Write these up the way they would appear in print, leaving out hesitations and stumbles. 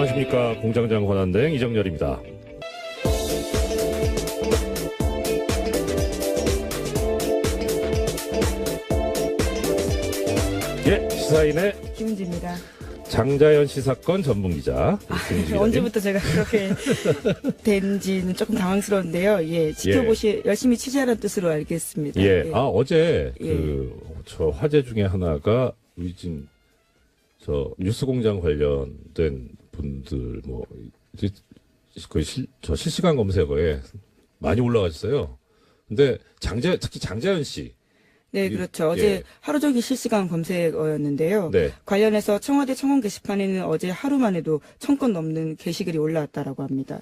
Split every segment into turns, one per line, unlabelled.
안녕하십니까. 공장장 권한대행 이정열입니다. 예, 시사인의
김은지입니다.
장자연 씨 사건 전문기자.
언제부터 제가 그렇게 된지는 조금 당황스러운데요. 예, 열심히 취재하라는 뜻으로 알겠습니다.
예,
예.
어제
예.
저 화제 중에 하나가 뉴스공장 관련된 분들 저 실시간 검색어에 많이 올라가셨어요. 근데 특히 장자연 씨.
네, 그렇죠. 어제
예.
하루 종일 실시간 검색어였는데요.
네.
관련해서 청와대 청원 게시판에는 어제 하루만 해도 1000건 넘는 게시글이 올라왔다라고 합니다.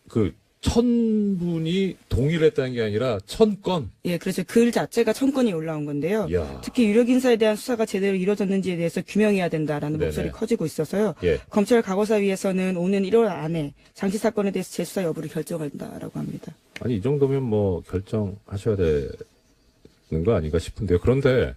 그 1000분이 동의를 했다는 게 아니라 1000건.
예, 그래서 글 자체가 1000건이 올라온 건데요.
이야.
특히 유력 인사에 대한 수사가 제대로 이루어졌는지에 대해서 규명해야 된다라는
네네.
목소리 커지고 있어서요.
예.
검찰 과거사위에서는 오는 1월 안에 장치 사건에 대해서 재수사 여부를 결정한다라고 합니다.
아니, 이 정도면 뭐 결정하셔야 되는 거 아닌가 싶은데요. 그런데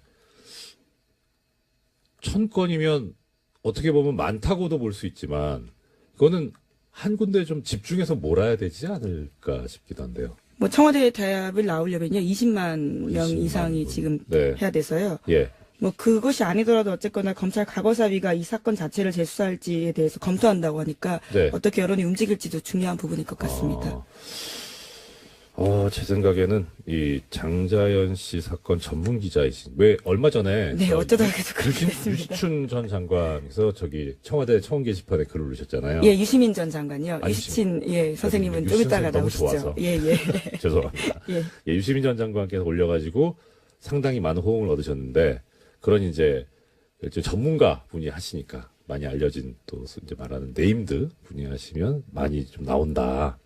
1000건이면 어떻게 보면 많다고도 볼 수 있지만 그거는 한 군데 좀 집중해서 몰아야 되지 않을까 싶기도 한데요.
뭐 청와대 대합을 나오려면요 20만 명
20만
이상이
분.
지금
네.
해야 돼서요.
예.
뭐 그것이 아니더라도 어쨌거나 검찰 과거사위가 이 사건 자체를 재수사할지에 대해서 검토한다고 하니까
네.
어떻게 여론이 움직일지도 중요한 부분일 것 같습니다.
제 생각에는 이 장자연 씨 사건 전문 기자이신 왜 얼마 전에
네, 어쩌다가 계속 그렇게 됐습니다.
유시춘 전 장관께서 청와대 청원 게시판에 글을 올리셨잖아요.
예, 유시민 전 장관이요.
아,
유시친 선생님은 좀
유시민
이따가
너무
나오시죠.
좋아서.
예, 예.
죄송합니다.
예.
예, 유시민 전 장관께서 올려가지고 상당히 많은 호응을 얻으셨는데 그런 이제 전문가 분이 하시니까 많이 알려진 또 이제 말하는 네임드 분이 하시면 많이 좀 나온다.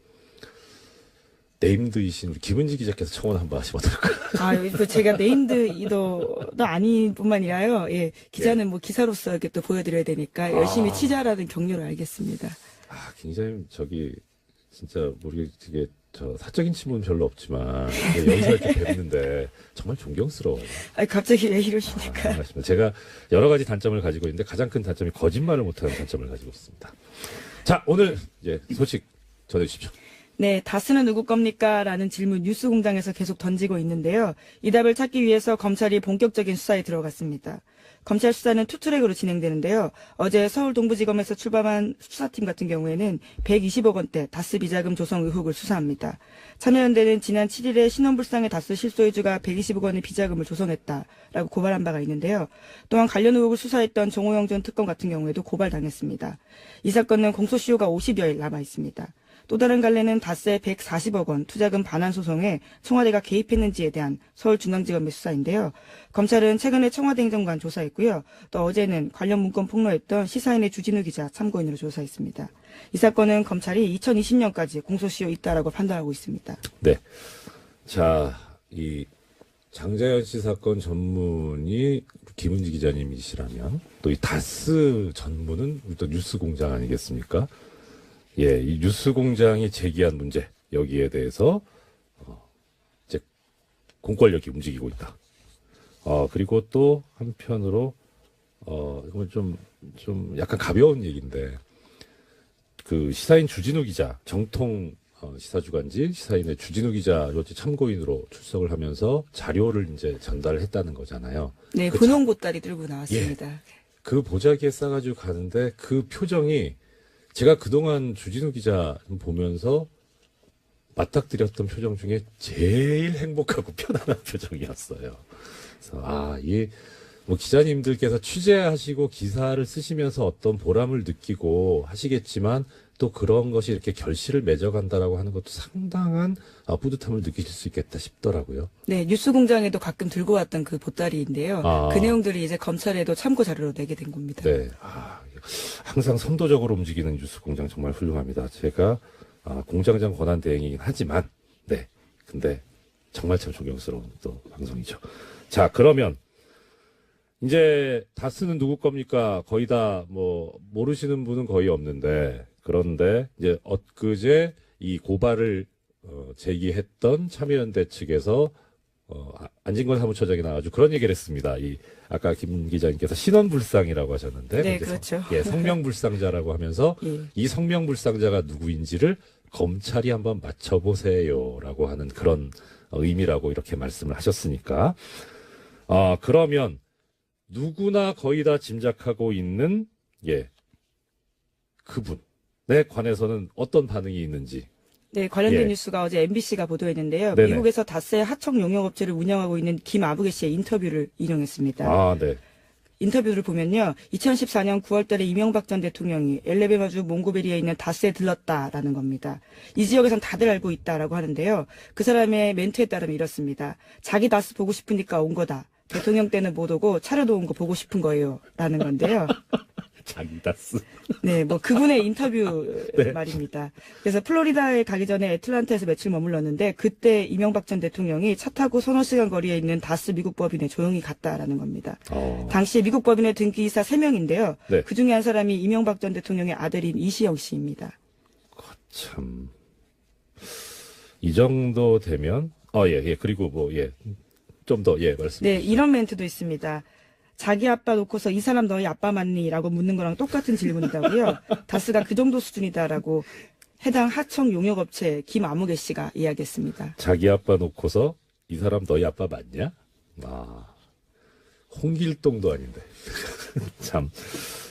네임드이신 우리 김은지 기자께서 청원 한번 하시면 어떨까요?
또 제가 네임드 이도도 아닌 뿐만 아니라요. 예, 기자는 뭐 기사로서 이렇게 또 보여드려야 되니까 열심히 취재하라는 격려를 알겠습니다.
굉장히 진짜 모르게 사적인 친분은 별로 없지만 여기서 이렇게 뵙는데 정말 존경스러워요.
갑자기 왜 이러시니까.
맞습니다. 제가 여러 가지 단점을 가지고 있는데 가장 큰 단점이 거짓말을 못하는 단점을 가지고 있습니다. 자, 오늘 이제 소식 전해주십시오.
네, 다스는 누구 겁니까? 라는 질문 뉴스공장에서 계속 던지고 있는데요. 이 답을 찾기 위해서 검찰이 본격적인 수사에 들어갔습니다. 검찰 수사는 투트랙으로 진행되는데요. 어제 서울 동부지검에서 출범한 수사팀 같은 경우에는 120억 원대 다스 비자금 조성 의혹을 수사합니다. 참여연대는 지난 7일에 신원불상의 다스 실소유주가 120억 원의 비자금을 조성했다라고 고발한 바가 있는데요. 또한 관련 의혹을 수사했던 정호영 전 특검 같은 경우에도 고발당했습니다. 이 사건은 공소시효가 50여일 남아 있습니다. 또 다른 갈래는 다스의 140억 원 투자금 반환 소송에 청와대가 개입했는지에 대한 서울중앙지검의 수사인데요. 검찰은 최근에 청와대 행정관 조사했고요. 또 어제는 관련 문건 폭로했던 시사인의 주진우 기자 참고인으로 조사했습니다. 이 사건은 검찰이 2020년까지 공소시효 있다라고 판단하고 있습니다.
네. 자, 이 장자연 씨 사건 전문이 김은지 기자님이시라면 또 이 다스 전문은 또 뉴스공장 아니겠습니까? 예, 이 뉴스공장이 제기한 문제 여기에 대해서 이제 공권력이 움직이고 있다. 그리고 또 한편으로 이건 좀 약간 가벼운 얘기인데 그 시사인 주진우 기자 정통 시사주간지 시사인의 주진우 기자 어제 참고인으로 출석을 하면서 자료를 이제 전달을 했다는 거잖아요.
네, 분홍 보따리 들고 나왔습니다.
예, 그 보자기에 싸가지고 가는데 그 표정이 제가 그동안 주진우 기자 보면서 맞닥뜨렸던 표정 중에 제일 행복하고 편안한 표정이었어요. 그래서 뭐 기자님들께서 취재하시고 기사를 쓰시면서 어떤 보람을 느끼고 하시겠지만 또 그런 것이 이렇게 결실을 맺어간다라고 하는 것도 상당한 뿌듯함을 느끼실 수 있겠다 싶더라고요.
네, 뉴스공장에도 가끔 들고 왔던 그 보따리인데요. 그 내용들이 이제 검찰에도 참고 자료로 내게 된 겁니다.
네, 항상 선도적으로 움직이는 뉴스공장 정말 훌륭합니다. 제가 공장장 권한 대행이긴 하지만, 네, 근데 정말 참 존경스러운 또 방송이죠. 자, 그러면 이제 다스는 누구 겁니까? 거의 다 모르시는 분은 거의 없는데, 그런데 이제 엊그제 이 고발을 제기했던 참여연대 측에서 안진걸 사무처장이 나와가지고 그런 얘기를 했습니다. 아까 김 기자님께서 신원불상이라고 하셨는데.
네,
근데
그렇죠.
성명불상자라고 하면서
예.
이 성명불상자가 누구인지를 검찰이 한번 맞춰보세요라고 하는 그런 의미라고 이렇게 말씀을 하셨으니까. 그러면 누구나 거의 다 짐작하고 있는, 그분에 관해서는 어떤 반응이 있는지.
네, 관련된
예.
뉴스가 어제 MBC가 보도했는데요.
네네.
미국에서 다스의 하청 용역업체를 운영하고 있는 김 아부개 씨의 인터뷰를 인용했습니다.
네.
인터뷰를 보면요. 2014년 9월 달에 이명박 전 대통령이 엘레베마주 몽고베리에 있는 다스에 들렀다라는 겁니다. 이 지역에선 다들 알고 있다라고 하는데요. 그 사람의 멘트에 따르면 이렇습니다. 자기 다스 보고 싶으니까 온 거다. 대통령 때는 못 오고 차려도 온 거 보고 싶은 거예요. 라는 건데요.
자기 다스.
네, 뭐 그분의 인터뷰
네.
말입니다. 그래서 플로리다에 가기 전에 애틀란타에서 며칠 머물렀는데 그때 이명박 전 대통령이 차 타고 서너 시간 거리에 있는 다스 미국 법인에 조용히 갔다라는 겁니다. 당시 미국 법인의 등기이사 3명인데요.
네.
그중에 한 사람이 이명박 전 대통령의 아들인 이시영 씨입니다.
참. 이 정도 되면, 그리고 좀 더, 말씀.
네, 이런 멘트도 있습니다. 자기 아빠 놓고서 이 사람 너희 아빠 맞니? 라고 묻는 거랑 똑같은 질문이다고요. 다스가 그 정도 수준이다라고 해당 하청 용역업체 김아무개 씨가 이야기했습니다.
자기 아빠 놓고서 이 사람 너희 아빠 맞냐? 홍길동도 아닌데. 참.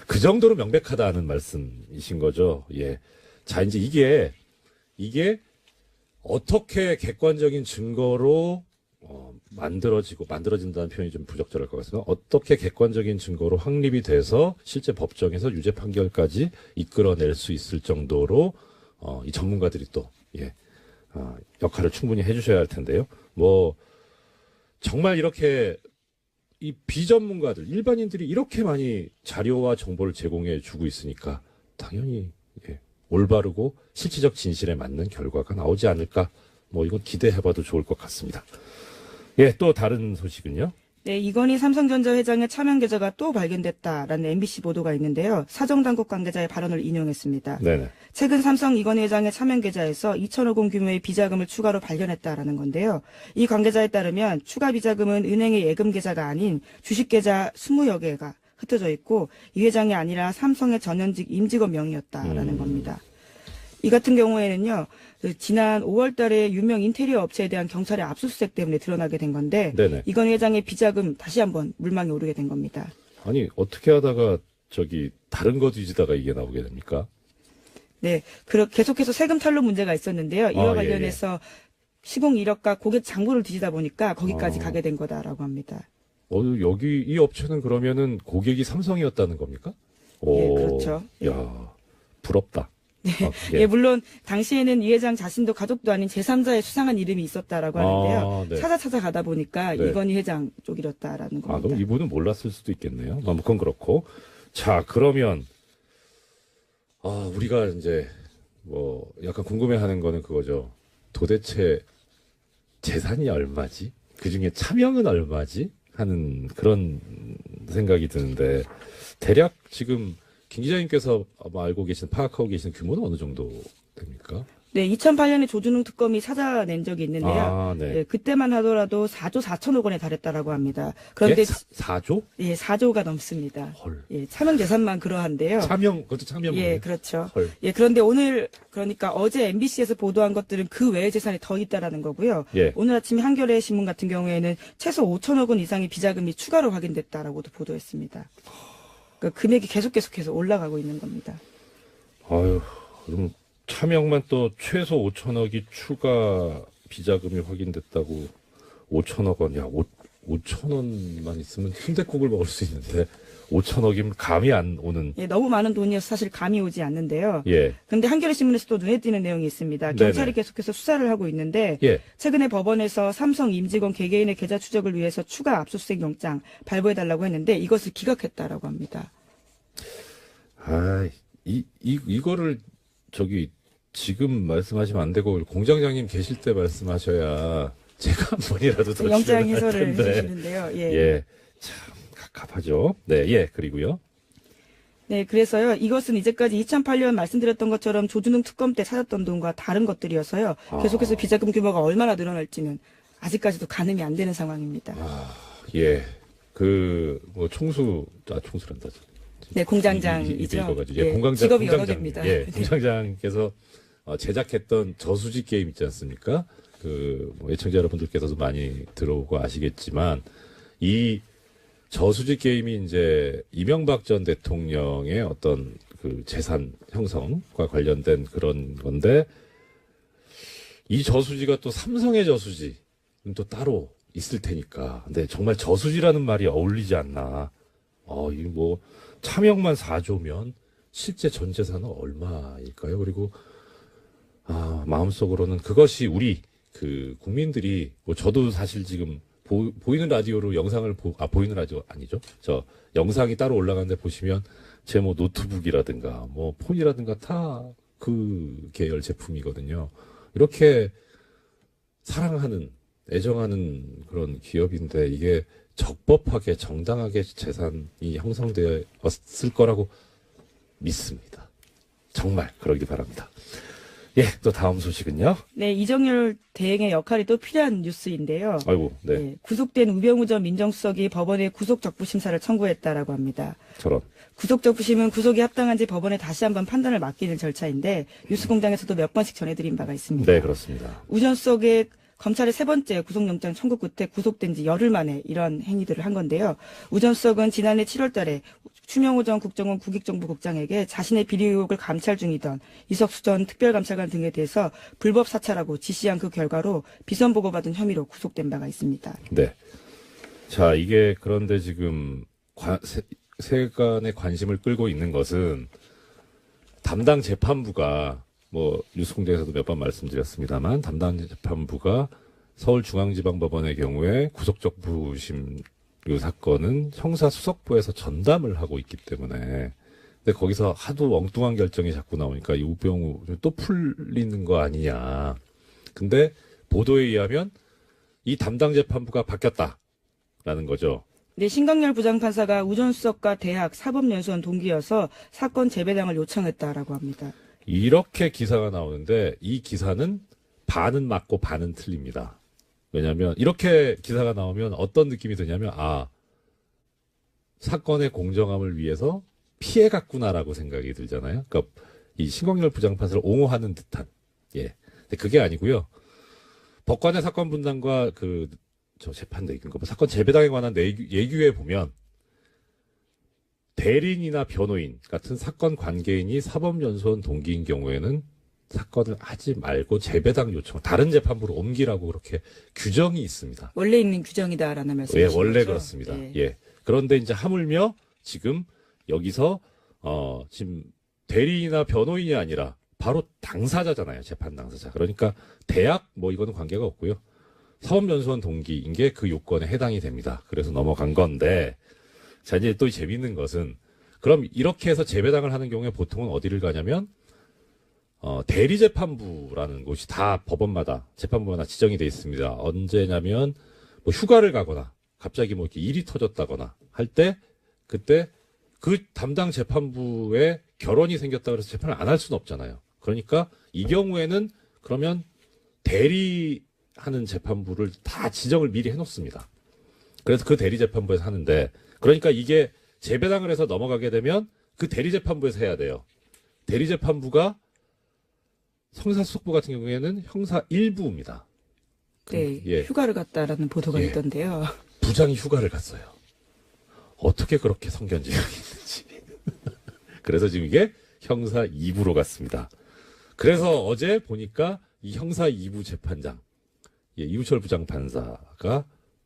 그 정도로 명백하다는 말씀이신 거죠. 예. 자, 이제 이게 어떻게 객관적인 증거로 만들어진다는 표현이 좀 부적절할 것 같습니다. 어떻게 객관적인 증거로 확립이 돼서 실제 법정에서 유죄 판결까지 이끌어낼 수 있을 정도로 이 전문가들이 또 역할을 충분히 해주셔야 할 텐데요. 정말 이렇게 이 비전문가들, 일반인들이 이렇게 많이 자료와 정보를 제공해 주고 있으니까 당연히 올바르고 실질적 진실에 맞는 결과가 나오지 않을까. 이건 기대해봐도 좋을 것 같습니다. 또 다른 소식은요?
네, 이건희 삼성전자 회장의 차명 계좌가 또 발견됐다라는 MBC 보도가 있는데요. 사정당국 관계자의 발언을 인용했습니다.
네네.
최근 삼성 이건희 회장의 차명 계좌에서 2천억 원 규모의 비자금을 추가로 발견했다라는 건데요. 이 관계자에 따르면 추가 비자금은 은행의 예금 계좌가 아닌 주식 계좌 20여 개가 흩어져 있고 이 회장이 아니라 삼성의 전현직 임직원 명의였다라는 겁니다. 이 같은 경우에는요, 지난 5월 달에 유명 인테리어 업체에 대한 경찰의 압수수색 때문에 드러나게 된 건데,
네네.
이건희 회장의 비자금 다시 한번 물망에 오르게 된 겁니다.
아니, 어떻게 하다가 다른 거 뒤지다가 이게 나오게 됩니까?
네, 계속해서 세금 탈루 문제가 있었는데요. 이와 관련해서 시공 이력과 고객 장부를 뒤지다 보니까 거기까지 가게 된 거다라고 합니다.
여기 이 업체는 그러면은 고객이 삼성이었다는 겁니까?
예, 그렇죠.
야, 부럽다.
예, 물론 당시에는 이 회장 자신도 가족도 아닌 제3자의 수상한 이름이 있었다라고 하는데요.
네.
찾아가다 보니까
네.
이건희 회장 쪽이었다라는 겁니다.
그럼 이분은 몰랐을 수도 있겠네요. 그건 그렇고. 자, 그러면 우리가 이제 약간 궁금해하는 거는 그거죠. 도대체 재산이 얼마지? 그 중에 차명은 얼마지? 하는 그런 생각이 드는데 대략 지금 김 기자님께서 아마 파악하고 계신 규모는 어느 정도 됩니까?
네, 2008년에 조준웅 특검이 찾아낸 적이 있는데요.
네.
네, 그때만 하더라도 4조 4천억 원에 달했다라고 합니다. 그런데
4조?
예, 4조가 넘습니다.
헐.
예, 차명 재산만 그러한데요.
그것도 차명.
예, 그렇죠.
헐.
예, 그런데 그러니까 어제 MBC에서 보도한 것들은 그 외의 재산이 더 있다라는 거고요.
예.
오늘 아침 한겨레 신문 같은 경우에는 최소 5천억 원 이상의 비자금이 추가로 확인됐다라고도 보도했습니다. 그러니까 금액이 계속해서 올라가고 있는 겁니다.
그럼 차명만 또 최소 5천억이 추가 비자금이 확인됐다고 5천억 원, 5천원만 있으면 순댓국을 먹을 수 있는데 5천억이면 감이 안 오는.
예, 너무 많은 돈이어서 사실 감이 오지 않는데요.
예.
그런데 한겨레 신문에서 또 눈에 띄는 내용이 있습니다. 경찰이 계속해서 수사를 하고 있는데 최근에 법원에서 삼성 임직원 개개인의 계좌 추적을 위해서 추가 압수수색 영장 발부해달라고 했는데 이것을 기각했다라고 합니다.
이거를 지금 말씀하시면 안 되고 공장장님 계실 때 말씀하셔야 제가 한 번이라도 더
영장
출연할
해설을
텐데.
해주시는데요. 예.
참 갑갑하죠. 네, 그리고요.
네, 그래서요. 이것은 이제까지 2008년 말씀드렸던 것처럼 조준웅 특검 때 찾았던 돈과 다른 것들이어서요. 계속해서 비자금 규모가 얼마나 늘어날지는 아직까지도 가늠이 안 되는 상황입니다.
예. 뭐 총수란다.
네, 공장장이죠.
읽어가지고.
예, 직업이 여러 개입니다.
예, 공장장께서 제작했던 저수지 게임 있지 않습니까? 뭐 애청자 여러분들께서도 많이 들어오고 아시겠지만, 이 저수지 게임이 이제 이명박 전 대통령의 어떤 그 재산 형성과 관련된 그런 건데, 이 저수지가 또 삼성의 저수지는 또 따로 있을 테니까. 근데 정말 저수지라는 말이 어울리지 않나. 이거 뭐, 차명만 4조면 실제 전 재산은 얼마일까요? 그리고, 마음속으로는 그것이 우리, 국민들이, 뭐, 저도 사실 지금 보이는 라디오로 영상을 보이는 라디오 아니죠? 영상이 따로 올라가는데 보시면 제 뭐 노트북이라든가 뭐 폰이라든가 다 그 계열 제품이거든요. 이렇게 사랑하는, 애정하는 그런 기업인데 이게 적법하게 정당하게 재산이 형성되었을 거라고 믿습니다. 정말 그러길 바랍니다. 예, 또 다음 소식은요.
네, 이정열 대행의 역할이 또 필요한 뉴스인데요.
아이고, 네.
예, 구속된 우병우 전 민정수석이 법원에 구속적부심사를 청구했다라고 합니다.
저런.
구속적부심은 구속이 합당한지 법원에 다시 한번 판단을 맡기는 절차인데 뉴스공장에서도 몇 번씩 전해드린 바가 있습니다.
네, 그렇습니다.
우 전 수석의 검찰의 세 번째 구속영장 청구 끝에 구속된 지 열흘 만에 이런 행위들을 한 건데요. 우 전 수석은 지난해 7월 달에 추명호 전 국정원 국익정보국장에게 자신의 비리 의혹을 감찰 중이던 이석수 전 특별감찰관 등에 대해서 불법 사찰하고 지시한 그 결과로 비선 보고받은 혐의로 구속된 바가 있습니다.
네. 자, 이게 그런데 지금 세간의 관심을 끌고 있는 것은 담당 재판부가 뭐 뉴스공장에서도 몇 번 말씀드렸습니다만 담당 재판부가 서울중앙지방법원의 경우에 구속적부심 이 사건은 형사수석부에서 전담을 하고 있기 때문에 근데 거기서 하도 엉뚱한 결정이 자꾸 나오니까 이 우병우 또 풀리는 거 아니냐. 근데 보도에 의하면 이 담당 재판부가 바뀌었다라는 거죠.
네, 신강렬 부장판사가 우 전 수석과 대학 사법연수원 동기여서 사건 재배당을 요청했다라고 합니다.
이렇게 기사가 나오는데 이 기사는 반은 맞고 반은 틀립니다. 왜냐하면 이렇게 기사가 나오면 어떤 느낌이 드냐면 사건의 공정함을 위해서 피해갔구나라고 생각이 들잖아요. 그러니까 이 신광열 부장판사를 옹호하는 듯한 근데 그게 아니고요. 법관의 사건 분담과 재판 내기인가 사건 재배당에 관한 예규에 보면 대리인이나 변호인 같은 사건 관계인이 사법연수원 동기인 경우에는 사건을 하지 말고 재배당 요청, 다른 재판부로 옮기라고 그렇게 규정이 있습니다.
원래 있는 규정이다라는 말씀이시죠?
예, 원래 그렇습니다. 예. 그런데 이제 하물며 지금 여기서 지금 대리인이나 변호인이 아니라 바로 당사자잖아요. 재판 당사자. 그러니까 대학 뭐 이거는 관계가 없고요. 사법연수원 동기인 게 그 요건에 해당이 됩니다. 그래서 넘어간 건데 자, 이제 또 재밌는 것은 그럼 이렇게 해서 재배당을 하는 경우에 보통은 어디를 가냐면 대리재판부라는 곳이 다 법원마다 재판부마다 지정이 돼 있습니다. 언제냐면 뭐 휴가를 가거나 갑자기 뭐 이렇게 일이 터졌다거나 할 때 그때 그 담당 재판부에 결혼이 생겼다 그래서 재판을 안 할 수는 없잖아요. 그러니까 이 경우에는 그러면 대리하는 재판부를 다 지정을 미리 해놓습니다. 그래서 그 대리재판부에서 하는데 그러니까 이게 재배당을 해서 넘어가게 되면 그 대리재판부에서 해야 돼요. 대리재판부가 형사수석부 같은 경우에는 형사 1부입니다.
네,
예.
휴가를 갔다라는 보도가
예.
있던데요.
부장이 휴가를 갔어요. 어떻게 그렇게 성견지명이 있는지. 그래서 지금 이게 형사 2부로 갔습니다. 그래서 어제 보니까 이 형사 2부 재판장, 이우철 부장판사가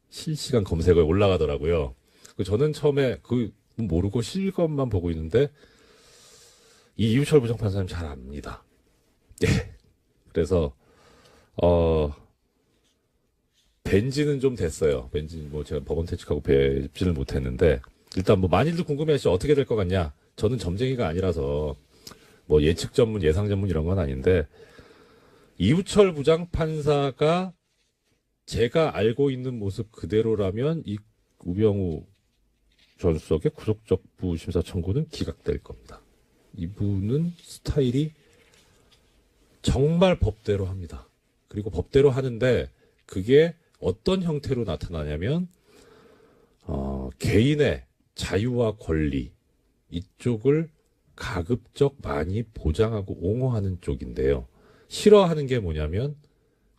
실시간 검색어에 올라가더라고요. 저는 처음에 모르고 실검만 보고 있는데 이 이우철 부장판사님 잘 압니다. 예. 그래서 뵌지는 좀 됐어요. 뵌지 뭐 제가 법원 퇴직하고 뵙지는 못했는데 일단 뭐 많이들 궁금해하시죠. 어떻게 될 것 같냐? 저는 점쟁이가 아니라서 뭐 예측 전문, 예상 전문 이런 건 아닌데 이우철 부장판사가 제가 알고 있는 모습 그대로라면 이 우병우 전 수석의 구속적부 심사 청구는 기각될 겁니다. 이분은 스타일이 정말 법대로 합니다. 그리고 법대로 하는데 그게 어떤 형태로 나타나냐면 개인의 자유와 권리 이쪽을 가급적 많이 보장하고 옹호하는 쪽인데요. 싫어하는 게 뭐냐면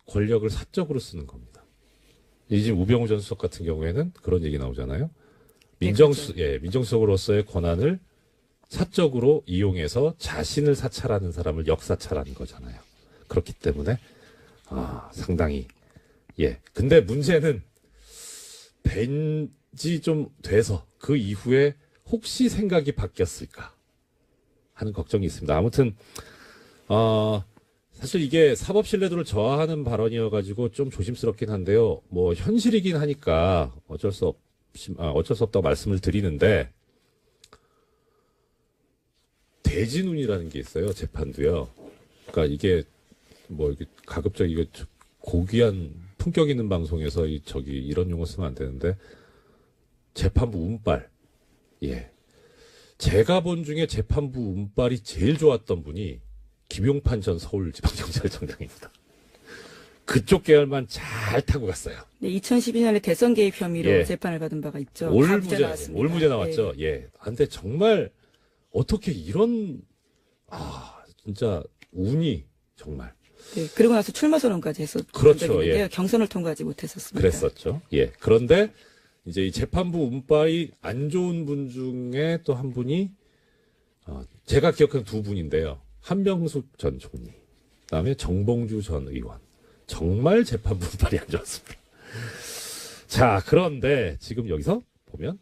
권력을 사적으로 쓰는 겁니다. 이 지금 우병우 전 수석 같은 경우에는 그런 얘기 나오잖아요. 민정수석으로서의 권한을 사적으로 이용해서 자신을 사찰하는 사람을 역사찰하는 거잖아요. 그렇기 때문에 상당히 근데 문제는 뵌지 좀 돼서 그 이후에 혹시 생각이 바뀌었을까 하는 걱정이 있습니다. 아무튼 사실 이게 사법 신뢰도를 저하하는 발언이어가지고 좀 조심스럽긴 한데요. 뭐 현실이긴 하니까 어쩔 수 없다고 말씀을 드리는데 대진운이라는 게 있어요. 재판도요. 그러니까 이게 뭐 이렇게 가급적 이거 고귀한 품격 있는 방송에서 이런 용어 쓰면 안 되는데 재판부 운빨. 제가 본 중에 재판부 운빨이 제일 좋았던 분이 김용판 전 서울지방경찰청장입니다. 그쪽 계열만 잘 타고 갔어요.
네, 2012년에 대선 개입 혐의로 재판을 받은 바가 있죠.
올무죄 나왔죠. 근데 정말 어떻게 이런 진짜 운이 정말.
네, 그리고 나서 출마 선언까지 했었죠.
그렇죠.
경선을 통과하지 못했었습니다.
그랬었죠. 그런데 이제 이 재판부 운빨이 안 좋은 분 중에 또 한 분이 제가 기억하는 두 분인데요. 한명숙 전 총리, 그다음에 정봉주 전 의원. 정말 재판부 운빨이 안 좋았습니다. 자, 그런데 지금 여기서 보면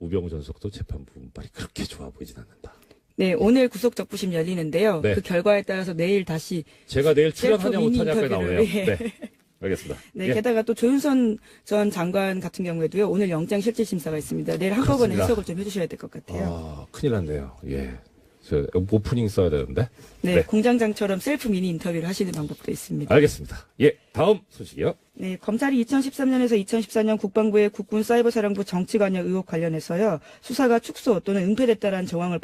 우병우 전 수석도 재판부 운빨이 그렇게 좋아 보이진 않는다.
네, 오늘 구속 적부심 열리는데요.
네.
그 결과에 따라서 내일 다시
제가 내일 출연하냐
미니
못하냐까지 나오네요.
인터뷰를,
네, 알겠습니다.
네, 게다가 또 조윤선 전 장관 같은 경우에도요. 오늘 영장 실질 심사가 있습니다. 내일 한꺼번에
그렇습니다.
해석을 좀 해주셔야 될 것 같아요.
큰일 났네요. 저 오프닝 써야 되는데.
네, 공장장처럼 셀프 미니 인터뷰를 하시는 방법도 있습니다.
알겠습니다. 다음 소식이요.
네, 검찰이 2013년에서 2014년 국방부의 국군 사이버사령부 정치관여 의혹 관련해서요, 수사가 축소 또는 은폐됐다라는 정황을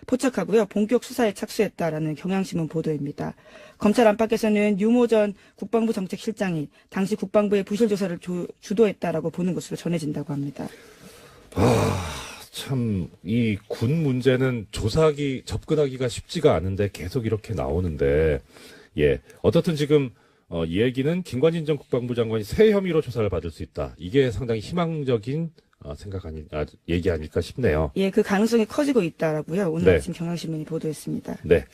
포착하고요, 본격 수사에 착수했다라는 경향신문 보도입니다. 검찰 안팎에서는 유모 전 국방부 정책실장이 당시 국방부의 부실 조사를 주도했다라고 보는 것으로 전해진다고 합니다.
참, 이 군 문제는 접근하기가 쉽지가 않은데 계속 이렇게 나오는데, 어떻든 지금, 이 얘기는 김관진 전 국방부 장관이 새 혐의로 조사를 받을 수 있다. 이게 상당히 희망적인 얘기 아닐까 싶네요.
그 가능성이 커지고 있다라고요. 오늘
네.
아침 경향신문이 보도했습니다.
네.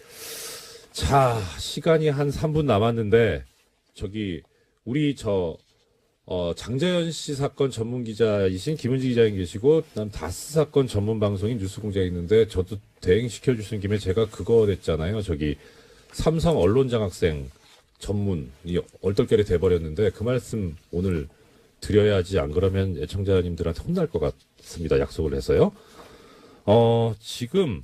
자, 시간이 한 3분 남았는데, 우리 장자연 씨 사건 전문 기자이신 김은지 기자님 계시고, 그다음 다스 사건 전문 방송인 뉴스공장에 있는데, 저도 대행시켜 주신 김에 제가 그거 냈잖아요. 삼성 언론장학생 전문이 얼떨결에 돼버렸는데, 그 말씀 오늘 드려야지, 안 그러면 애청자님들한테 혼날 것 같습니다. 약속을 해서요. 지금,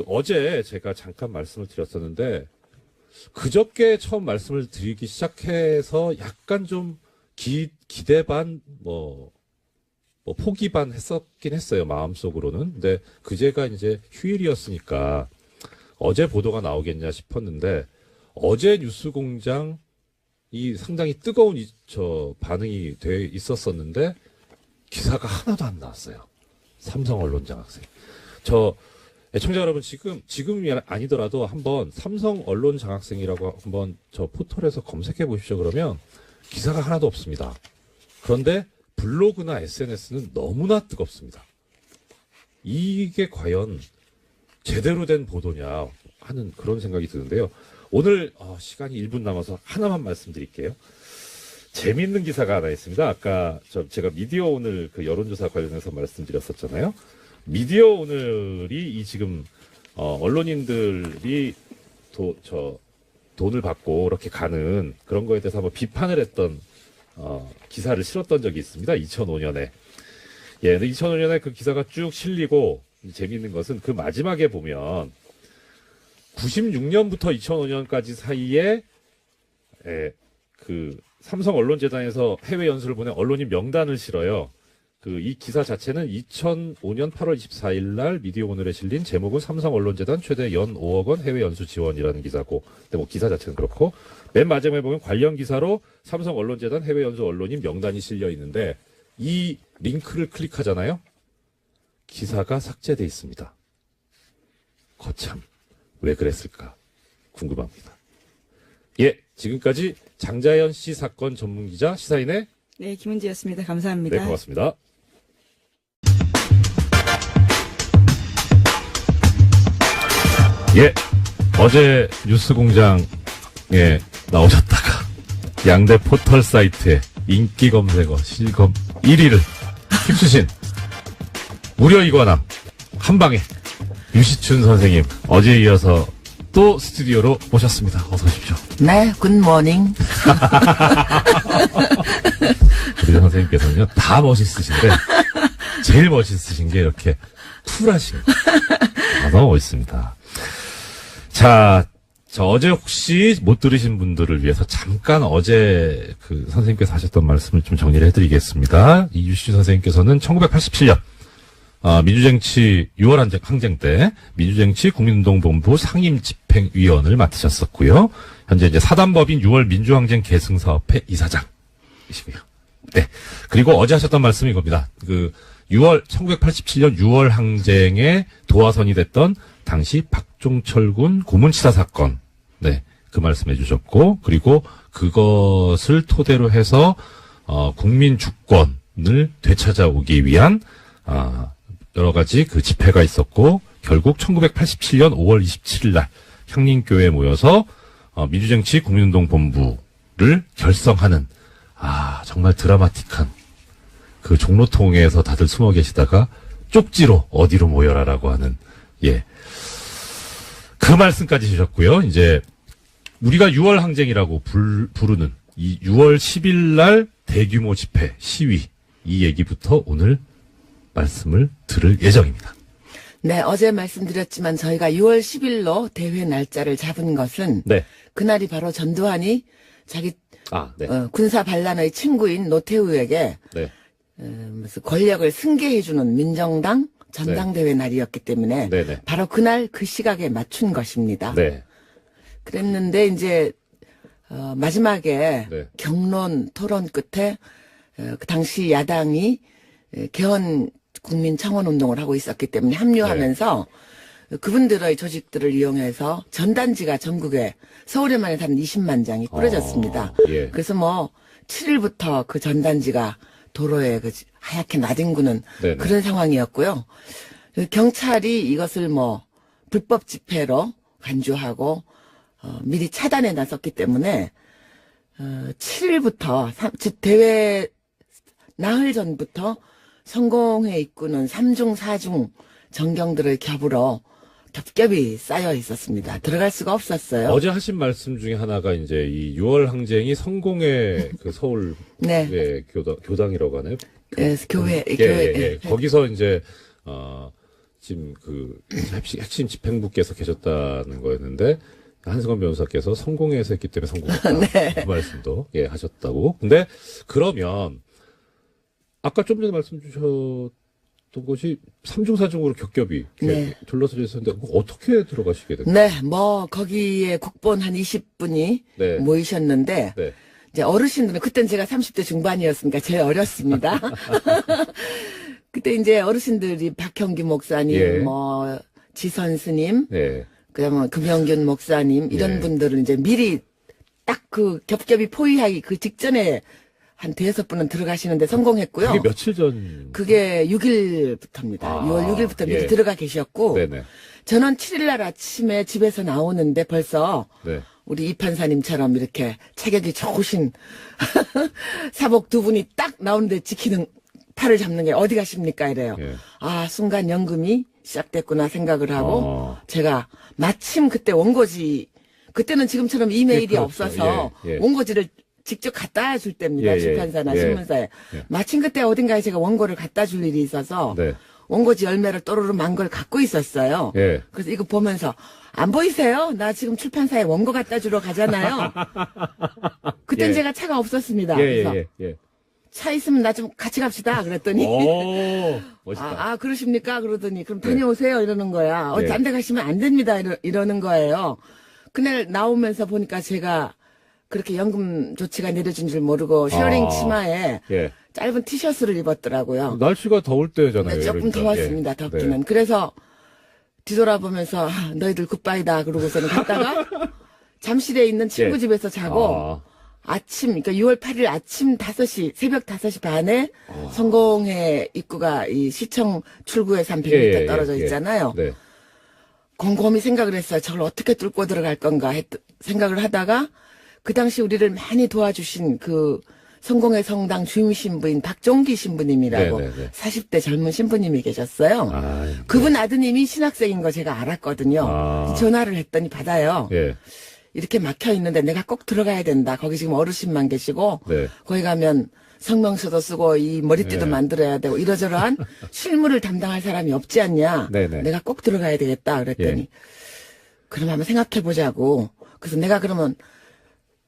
어제 제가 잠깐 말씀을 드렸었는데, 그저께 처음 말씀을 드리기 시작해서 약간 좀 기대 반, 포기 반 했었긴 했어요. 마음속으로는. 근데 그제가 이제 휴일이었으니까 어제 보도가 나오겠냐 싶었는데, 어제 뉴스공장이 상당히 뜨거운 반응이 돼 있었었는데, 기사가 하나도 안 나왔어요. 삼성 언론장학생. 애청자 여러분, 지금이 아니더라도 한번 삼성 언론 장학생이라고 한번 포털에서 검색해 보십시오. 그러면 기사가 하나도 없습니다. 그런데 블로그나 SNS는 너무나 뜨겁습니다. 이게 과연 제대로 된 보도냐 하는 그런 생각이 드는데요. 오늘 시간이 1분 남아서 하나만 말씀드릴게요. 재미있는 기사가 하나 있습니다. 아까 제가 미디어 오늘 그 여론조사 관련해서 말씀드렸었잖아요. 미디어 오늘이 지금 언론인들이 돈을 받고 이렇게 가는 그런 거에 대해서 한번 비판을 했던 기사를 실었던 적이 있습니다. 2005년에. 근데 2005년에 그 기사가 쭉 실리고 재미있는 것은 그 마지막에 보면 96년부터 2005년까지 사이에 그 삼성 언론재단에서 해외 연수를 보낸 언론인 명단을 실어요. 이 기사 자체는 2005년 8월 24일 날 미디어 오늘에 실린 제목은 삼성 언론재단 최대 연 5억 원 해외 연수 지원이라는 기사고, 근데 뭐 기사 자체는 그렇고, 맨 마지막에 보면 관련 기사로 삼성 언론재단 해외 연수 언론인 명단이 실려 있는데, 이 링크를 클릭하잖아요? 기사가 삭제돼 있습니다. 거참, 왜 그랬을까? 궁금합니다. 예, 지금까지 장자연 씨 사건 전문기자 시사인의
네, 김은지였습니다. 감사합니다.
네, 고맙습니다. 예, 어제 뉴스공장에 나오셨다가 양대 포털 사이트에 인기 검색어 실검 1위를 휩쓰신 무려 이관왕 한방에 유시춘 선생님, 어제에 이어서 또 스튜디오로 모셨습니다. 어서 오십시오.
네, 굿모닝.
우리 선생님께서는요, 다 멋있으신데, 제일 멋있으신 게 이렇게 쿨하신 거. 너무 멋있습니다. 자, 어제 혹시 못 들으신 분들을 위해서 잠깐 어제 선생님께서 하셨던 말씀을 좀 정리를 해드리겠습니다. 이유시 선생님께서는 1987년, 민주쟁취 6월 항쟁 때 민주쟁취 국민운동본부 상임집행위원을 맡으셨었고요. 현재 이제 사단법인 6월 민주항쟁 계승사업회 이사장이시고요. 네. 그리고 어제 하셨던 말씀이 이겁니다. 1987년 6월 항쟁에 도화선이 됐던 당시 박종철 군 고문치사 사건. 네. 그 말씀해 주셨고, 그리고 그것을 토대로 해서, 국민 주권을 되찾아오기 위한, 여러 가지 집회가 있었고, 결국 1987년 5월 27일 날 향림교회에 모여서 민주쟁취 국민운동본부를 결성하는, 정말 드라마틱한 종로통에서 다들 숨어 계시다가 쪽지로 어디로 모여라라고 하는, 예. 그 말씀까지 주셨고요. 이제 우리가 6월 항쟁이라고 부르는 이 6월 10일 날 대규모 집회, 시위, 이 얘기부터 오늘 말씀을 들을 예정입니다.
네, 어제 말씀드렸지만 저희가 6월 10일로 대회 날짜를 잡은 것은
네.
그날이 바로 전두환이 자기
네.
군사 반란의 친구인 노태우에게
네.
무슨 권력을 승계해주는 민정당 전당대회 날이었기 때문에
네네.
바로 그날 그 시각에 맞춘 것입니다.
네.
그랬는데 이제 마지막에
네.
격론 토론 끝에 그 당시 야당이 개헌 국민 청원 운동을 하고 있었기 때문에 합류하면서 그분들의 조직들을 이용해서 전단지가 전국에 서울에만 해서 한 20만 장이 뿌려졌습니다.
예.
그래서 7일부터 그 전단지가 도로에 하얗게 나뒹구는
네네.
그런 상황이었고요. 경찰이 이것을 불법 집회로 간주하고 미리 차단해 놨었기 때문에 7일부터 즉 대회 나흘 전부터 성공회 입구는 3중 4중 전경들의 겹겹이 쌓여 있었습니다. 들어갈 수가 없었어요.
어제 하신 말씀 중에 하나가 이제 이 6월 항쟁이 성공의 서울
네.
교당이라고 하나요?
교회.
예. 거기서 이제 지금 핵심 집행부께서 계셨다는 거였는데 한승원 변호사께서 성공회에서 했기 때문에 성공했다.
네.
그 말씀도 하셨다고. 근데 그러면 아까 좀 전에 말씀 주셨던 것이 3중 4중으로 겹겹이 둘러서져 있었는데 어떻게 들어가시게 됐나요?
네, 거기에 국본 한 20분이
네.
모이셨는데
네.
이제 어르신들은 그땐 제가 30대 중반이었으니까 제일 어렸습니다. 그때 이제 어르신들이 박형기 목사님,
예.
지선 스님,
네.
그다음에 금영균 목사님 이런
예.
분들은 이제 미리 딱 겹겹이 포위하기 그 직전에 한 대여섯 분은 들어가시는데 성공했고요.
그게 며칠 전?
그게 6일부터입니다. 6월 6일부터 미리 들어가 계셨고
네네.
저는 7일날 아침에 집에서 나오는데 벌써
네.
우리 이 판사님처럼 이렇게 체격이 좋으신 사복 두 분이 딱 나오는데 지키는 팔을 잡는 게 어디 가십니까 이래요.
예.
순간 연금이 시작됐구나 생각을 하고 제가 마침 그때 원고지 그때는 지금처럼 이메일이
그렇죠.
없어서
예.
원고지를 직접 갖다 줄 때입니다. 출판사나 신문사에. 마침 그때 어딘가에 제가 원고를 갖다 줄 일이 있어서
네.
원고지 열매를 또르르 만 걸 갖고 있었어요.
예.
그래서 이거 보면서 안 보이세요? 나 지금 출판사에 원고 갖다 주러 가잖아요. 그땐
예.
제가 차가 없었습니다.
예.
그래서 차 있으면 나 좀 같이 갑시다. 그랬더니
오, 멋있다.
그러십니까? 그러더니 그럼 다녀오세요. 이러는 거야.
네.
딴 데 가시면 안 됩니다. 이러는 거예요. 그날 나오면서 보니까 제가 그렇게 연금 조치가 내려진 줄 모르고 셔링 치마에
예.
짧은 티셔츠를 입었더라고요.
날씨가 더울 때잖아요.
네, 조금
그러니까.
더웠습니다.
예.
덥기는.
네.
그래서 뒤돌아보면서 너희들 굿바이다 그러고서는 갔다가 잠실에 있는 친구
예.
집에서 자고 아침, 그러니까 6월 8일 아침 5시, 새벽 5시 반에 성공회 입구가 이 시청 출구에서 한 100m 떨어져 있잖아요.
네.
곰곰이 생각을 했어요. 저걸 어떻게 뚫고 들어갈 건가 생각을 하다가 그 당시 우리를 많이 도와주신 그 성공회 성당 주임 신부인 박종기 신부님이라고
네네네.
40대 젊은 신부님이 계셨어요.
네.
그분 아드님이 신학생인 거 제가 알았거든요. 전화를 했더니 받아요.
예.
이렇게 막혀 있는데 내가 꼭 들어가야 된다. 거기 지금 어르신만 계시고
네.
거기 가면 성명서도 쓰고 이 머리띠도
네.
만들어야 되고 이러저러한 실무를 담당할 사람이 없지 않냐.
네네.
내가 꼭 들어가야 되겠다. 그랬더니
예.
그럼 한번 생각해 보자고. 그래서 내가 그러면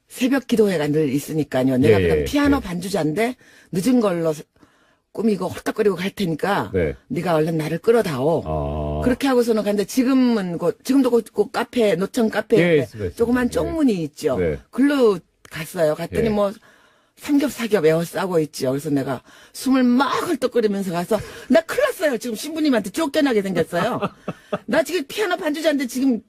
새벽 기도회가 늘 있으니까요. 내가
예,
그럼
예,
피아노
예.
반주자인데 늦은 걸로 꾸미고 헐떡거리고 갈 테니까
네.
네가 얼른 나를 끌어다오.
아.
그렇게 하고서는 갔는데 지금도 그 카페 노천 카페
예,
옆에
있습니다.
조그만
예.
쪽문이 있죠.
네.
글로 갔어요. 갔더니
예.
뭐 삼겹사겹 에워싸고 있죠. 그래서 내가 숨을 막 헐떡거리면서 가서 나 큰일 났어요. 지금 신부님한테 쫓겨나게 생겼어요. 나 지금 피아노 반주자인데 지금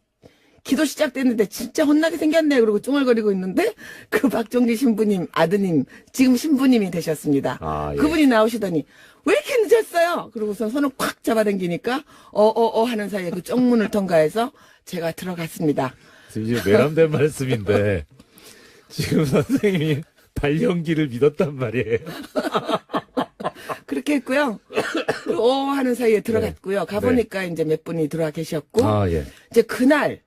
기도 시작됐는데 진짜 혼나게 생겼네. 그러고 쭝얼거리고 있는데 그 박종기 신부님 아드님 지금 신부님이 되셨습니다.
아, 예.
그분이 나오시더니 왜 이렇게 늦었어요? 그러고서 손을 콱 잡아당기니까 하는 사이에 그 쪽문을 통과해서 제가 들어갔습니다.
이제 외람된 말씀인데 지금 선생님이 발연기를 믿었단 말이에요.
그렇게 했고요. 그리고 하는 사이에 들어갔고요. 가보니까 이제 몇 분이 들어와 계셨고
아, 예.
이제 그날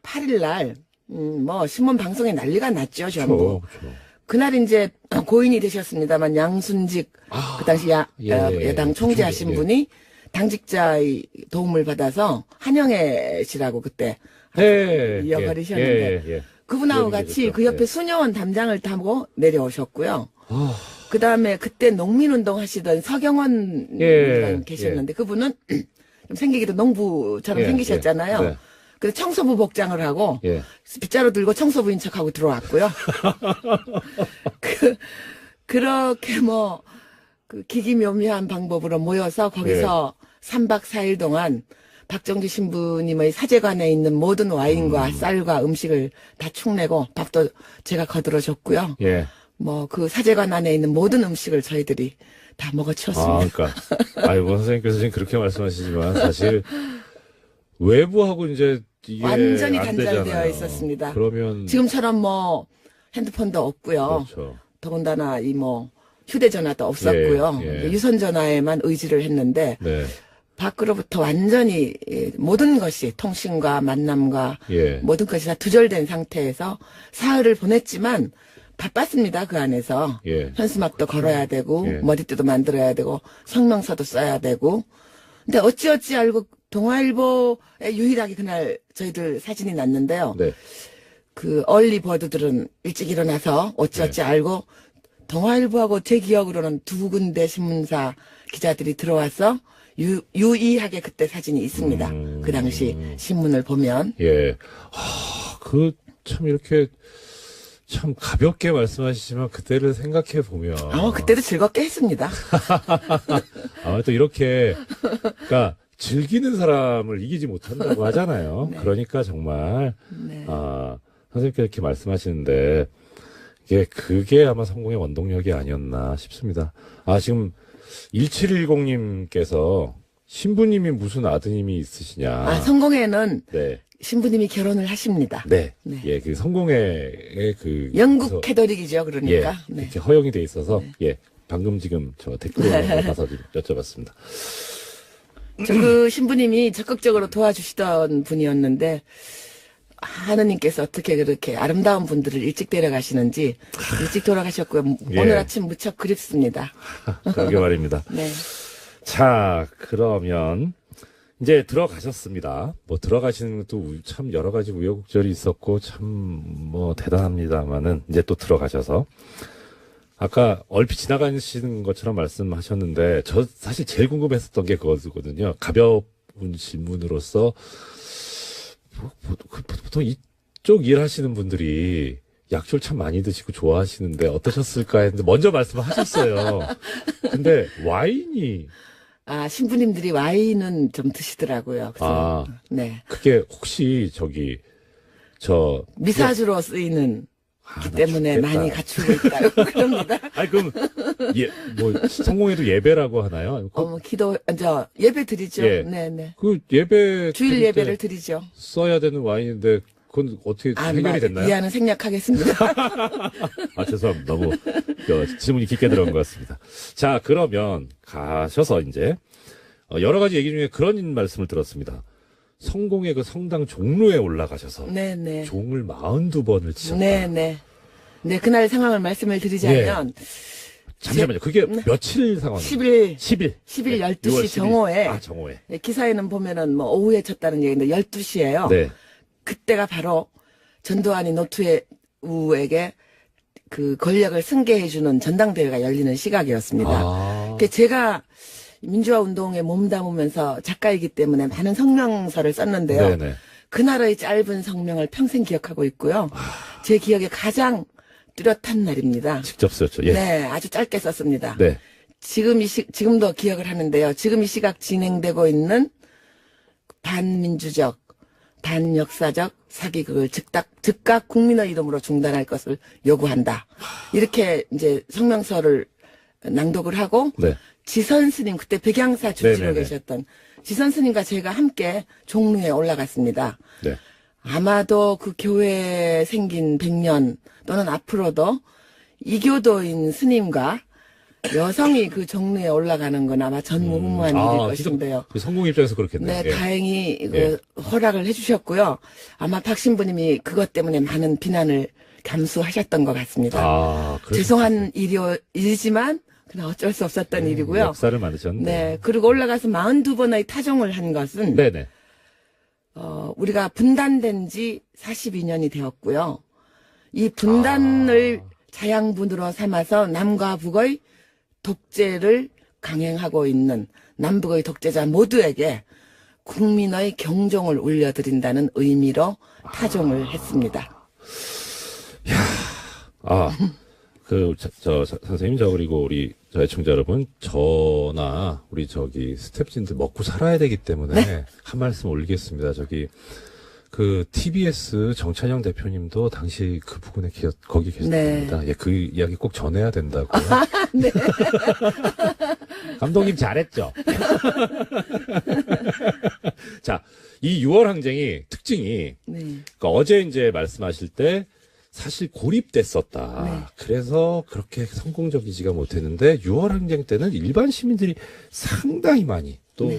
8일 날 뭐 신문 방송에 난리가 났죠. 전부.
그렇죠.
그날 이제 고인이 되셨습니다만 양순직 그 당시
예.
야당 총재하신
예.
분이 당직자의 도움을 받아서 한영애 씨라고 그때
예.
이어버리셨는데
예.
그분하고
기억이
같이
되셨죠.
그 옆에
예.
수녀원 담장을 타고 내려오셨고요.
아,
그 다음에 그때 농민운동 하시던 서경원
예,
분 계셨는데 그분은 좀 생기기도 농부처럼
예,
생기셨잖아요.
예, 네.
그래서 청소부 복장을 하고
예.
빗자루 들고 청소부인 척하고 들어왔고요. 그렇게 뭐 그 기기묘묘한 방법으로 모여서 거기서 3박 4일 동안 박정기 신부님의 사제관에 있는 모든 와인과 쌀과 음식을 다 축내고 밥도 제가 거들어 줬고요.
예.
뭐 그 사제관 안에 있는 모든 음식을 저희들이 다 먹어 치웠습니다.
그러니까 아이고 선생님께서 지금 그렇게 말씀하시지만 사실 외부하고 이제 이게
완전히
안
단절되어
되잖아요.
있었습니다.
그러면
지금처럼 뭐 핸드폰도 없고요.
그렇죠.
더군다나 이 뭐 휴대전화도 없었고요.
예, 예.
유선전화에만 의지를 했는데
네.
밖으로부터 완전히 모든 것이 통신과 만남과
예.
모든 것이 다 두절된 상태에서 사흘을 보냈지만 바빴습니다. 그 안에서.
예.
현수막도 걸어야 되고
예.
머리띠도 만들어야 되고 성명서도 써야 되고 근데 어찌어찌 알고 동아일보에 유일하게 그날 저희들 사진이 났는데요.
네.
그 얼리버드들은 일찍 일어나서 어찌어찌 알고 동아일보하고 제 기억으로는 두 군데 신문사 기자들이 들어와서 유의하게 그때 사진이 있습니다. 그 당시 신문을 보면.
예. 그 참 이렇게 참 가볍게 말씀하시지만 그때를 생각해 보면
그때도 즐겁게 했습니다.
또 이렇게 그러니까 즐기는 사람을 이기지 못한다고 하잖아요.
네.
그러니까 정말
네.
선생님께서 이렇게 말씀하시는데 그게 아마 성공의 원동력이 아니었나 싶습니다. 지금 1710님께서 신부님이 무슨 아드님이 있으시냐.
성공회는
네.
신부님이 결혼을 하십니다.
네.
네.
예, 그 성공회의
영국
그래서
캐더릭이죠. 그러니까.
예,
네.
이렇게 허용이 돼 있어서 방금 지금 저 댓글에 가서 여쭤봤습니다.
그 신부님이 적극적으로 도와주시던 분이었는데 하느님께서 어떻게 그렇게 아름다운 분들을 일찍 데려가시는지 일찍 돌아가셨고요.
예.
오늘 아침 무척 그립습니다.
그러게 말입니다.
네.
자, 그러면 이제 들어가셨습니다. 뭐 들어가시는 것도 참 여러 가지 우여곡절이 있었고 참 뭐 대단합니다만은 이제 또 들어가셔서 아까 얼핏 지나가시는 것처럼 말씀하셨는데, 저 사실 제일 궁금했었던 게 그거거든요. 가벼운 질문으로서, 보통 이쪽 일 하시는 분들이 약초를 참 많이 드시고 좋아하시는데 어떠셨을까 했는데, 먼저 말씀을 하셨어요. 근데 와인이,
신부님들이 와인은 좀 드시더라고요. 그래서, 네.
그게 혹시
미사주로 쓰이는 기 때문에
죽겠다.
많이 갖추고 있다고 그럽니다.
아니, 그럼, 성공회도 예배라고 하나요?
예배 드리죠.
예.
네네.
그 예배.
주일
드릴 때
예배를 드리죠.
써야 되는 와인인데, 그건 어떻게 해결이 됐나요?
이해는 생략하겠습니다.
죄송합니다. 너무 질문이 깊게 들어간 것 같습니다. 자, 그러면 가셔서 이제, 여러 가지 얘기 중에 그런 말씀을 들었습니다. 성공의 그 성당 종로에 올라가셔서
네네.
종을 42번을 치셨다.
네네. 네, 그날 상황을 말씀을 드리자면,
잠시만요. 그게 며칠 상황이에요?
10일
10일.
12시
6월
정오에,
정오에.
네, 기사에는 보면은 오후에 쳤다는 얘기인데 12시예요.
네.
그때가 바로 전두환이 노태우에게 그 권력을 승계해주는 전당대회가 열리는 시각이었습니다. 제가 민주화 운동에 몸담으면서 작가이기 때문에 많은 성명서를 썼는데요.
네네.
그날의 짧은 성명을 평생 기억하고 있고요. 제 기억에 가장 뚜렷한 날입니다.
직접 썼죠. 예.
네, 아주 짧게 썼습니다.
네.
지금도 기억을 하는데요. 지금 이 시각 진행되고 있는 반민주적, 반역사적 사기극을 즉각 국민의 이름으로 중단할 것을 요구한다. 이렇게 이제 성명서를 낭독을 하고
네.
지선 스님, 그때 백양사 주지로
네네네.
계셨던 지선 스님과 제가 함께 종로에 올라갔습니다.
네.
아마도 그 교회에 생긴 100년 또는 앞으로도 이교도인 스님과 여성이 그 종로에 올라가는 건 아마 전무후무한 일일 것인데요.
그 성공 입장에서 그렇겠네요.
네,
예.
다행히
예.
허락을 해주셨고요. 아마 박 신부님이 그것 때문에 많은 비난을 감수하셨던 것 같습니다. 죄송한 일이지만 그냥 어쩔 수 없었던 일이고요.
역사를 만드셨네.
네, 그리고 올라가서 42번의 타종을 한 것은
네네.
우리가 분단된 지 42년이 되었고요. 이 분단을 자양분으로 삼아서 남과 북의 독재를 강행하고 있는 남북의 독재자 모두에게 국민의 경종을 울려드린다는 의미로 타종을 했습니다.
선생님, 그리고 우리, 애청자 여러분, 저나, 우리 스태프진들 먹고 살아야 되기 때문에 한 말씀 올리겠습니다. TBS 정찬영 대표님도 당시 그 부분에 거기 계셨답니다. 예, 그 이야기 꼭 전해야 된다고요.
네.
감독님 잘했죠? 자, 이 6월 항쟁이 특징이, 그러니까 어제 이제 말씀하실 때, 사실 고립됐었다.
네.
그래서 그렇게 성공적이지가 못했는데 6월 항쟁 때는 일반 시민들이 상당히 많이 또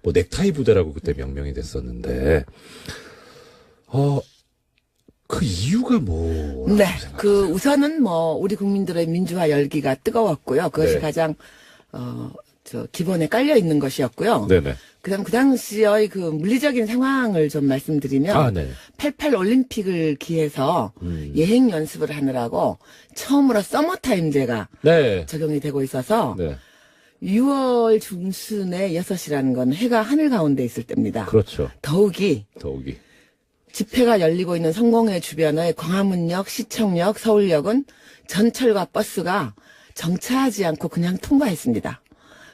뭐 넥타이 부대라고 그때 명명이 됐었는데 그 이유가 뭐라고 생각하세요?
우선은 우리 국민들의 민주화 열기가 뜨거웠고요. 그것이 가장 기본에 깔려 있는 것이었고요.
네네.
그다음 그 당시의 그 물리적인 상황을 좀 말씀드리면 88 올림픽을 기해서 예행 연습을 하느라고 처음으로 서머타임제가 적용이 되고 있어서 6월 중순에 6시라는 건 해가 하늘 가운데 있을 때입니다.
그렇죠.
더욱이 집회가 열리고 있는 성공회 주변의 광화문역, 시청역, 서울역은 전철과 버스가 정차하지 않고 그냥 통과했습니다.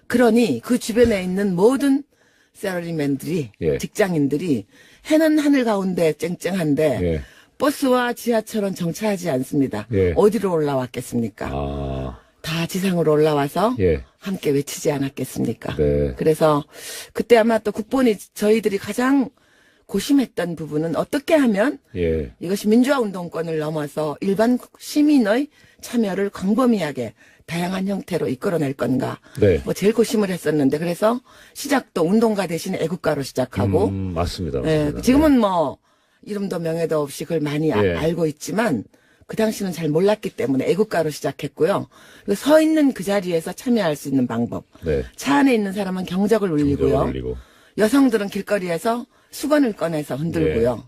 그러니 그 주변에 있는 모든 셀러리맨들이 직장인들이 해는 하늘 가운데 쨍쨍한데 버스와 지하철은 정차하지 않습니다. 어디로 올라왔겠습니까? 다 지상으로 올라와서 함께 외치지 않았겠습니까? 그래서 그때 아마 또 국본이 저희들이 가장 고심했던 부분은 어떻게 하면 이것이 민주화 운동권을 넘어서 일반 시민의 참여를 광범위하게 다양한 형태로 이끌어낼 건가. 제일 고심을 했었는데 그래서 시작도 운동가 대신 애국가로 시작하고.
맞습니다.
지금은 이름도 명예도 없이 그걸 많이 알고 있지만 그 당시는 잘 몰랐기 때문에 애국가로 시작했고요. 그리고 서 있는 그 자리에서 참여할 수 있는 방법. 차 안에 있는 사람은 경적을 울리고요. 여성들은 길거리에서 수건을 꺼내서 흔들고요.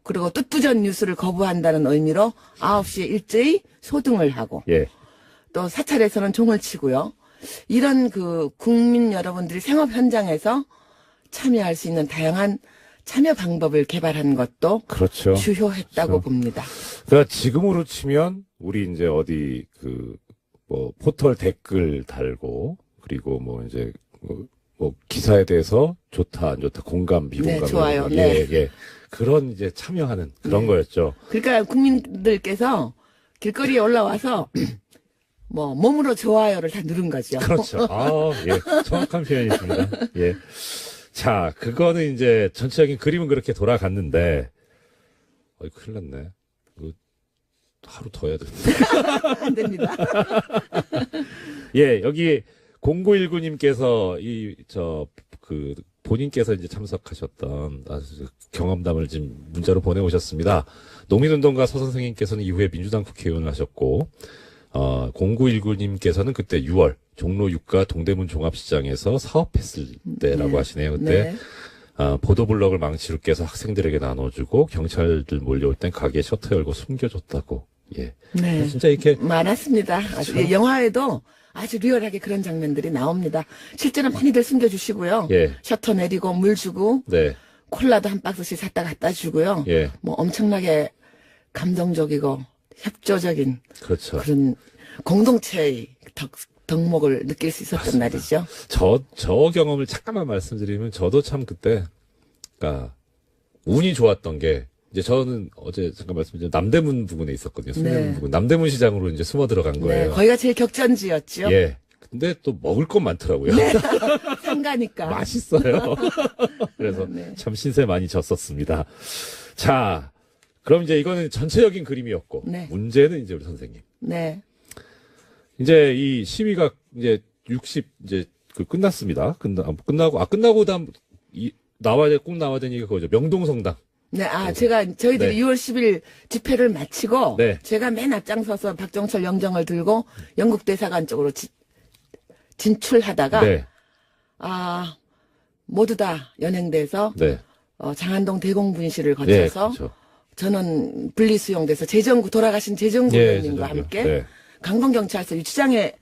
그리고 뜻부전 뉴스를 거부한다는 의미로 9시에 일제히 소등을 하고 또 사찰에서는 종을 치고요. 이런 그 국민 여러분들이 생업 현장에서 참여할 수 있는 다양한 참여 방법을 개발한 것도
그렇죠.
주효했다고
그렇죠.
봅니다.
그러니까 지금으로 치면 우리 이제 어디 그 뭐 포털 댓글 달고 그리고 뭐 이제 뭐 기사에 대해서 좋다 안 좋다 공감 비공감
네, 좋아요.
예,
네.
예. 그런 이제 참여하는 그런
네.
거였죠.
그러니까 국민들께서 길거리에 올라와서 뭐 몸으로 좋아요를 다 누른 거죠.
그렇죠. 아, 예. 정확한 표현이십니다. 예. 자, 그거는 이제 전체적인 그림은 그렇게 돌아갔는데, 큰일 났네. 이거 하루 더 해야 되는데.
안 됩니다.
예, 여기 0919님께서 본인께서 이제 참석하셨던 아주 경험담을 지금 문자로 보내오셨습니다. 농민운동가 서 선생님께서는 이후에 민주당 국회의원을 하셨고, 0919님께서는 그때 6월 종로 6가 동대문 종합시장에서 사업했을 때라고
네.
하시네요. 그때
네.
보도블럭을 망치로 깨서 학생들에게 나눠주고 경찰들 몰려올 땐 가게 셔터 열고 숨겨줬다고. 예,
네.
진짜 이렇게
많았습니다. 아주
그렇죠.
영화에도 아주 리얼하게 그런 장면들이 나옵니다. 실제로 많이들 숨겨주시고요.
예,
셔터 내리고 물 주고
네,
콜라도 한 박스씩 샀다 갖다 주고요.
예,
뭐 엄청나게 감동적이고 협조적인
그렇죠.
그런 공동체의 덕목을 느낄 수 있었던
맞습니다.
날이죠.
저 경험을 잠깐만 말씀드리면 저도 참 그때, 그러니까 운이 좋았던 게 이제 저는 어제 잠깐 말씀드린 남대문 부근에 있었거든요. 수면문
네.
부근. 남대문 시장으로 이제 숨어 들어간 거예요.
네, 거기가 제일 격전지였죠.
예. 근데 또 먹을 건 많더라고요.
상가니까.
맛있어요. 그래서
네.
참 신세 많이 졌었습니다. 자, 그럼 이제 이거는 전체적인 그림이었고
네.
문제는 이제 우리 선생님.
네.
이제 이 시위가 이제 60 이제 끝났습니다. 끝나고 다음 꼭 나와야 되는 얘기가 그거죠. 명동성당.
네, 저희들이
네.
6월 10일 집회를 마치고,
네.
제가 맨 앞장서서 박정철 영정을 들고 영국 대사관 쪽으로 진출하다가,
네.
모두 다 연행돼서,
네.
장안동 대공분실을
예,
거쳐서,
그렇죠.
저는 분리수용돼서 돌아가신 재정구
예,
의원님과
죄송해요.
함께
네.
강동경찰서 유치장에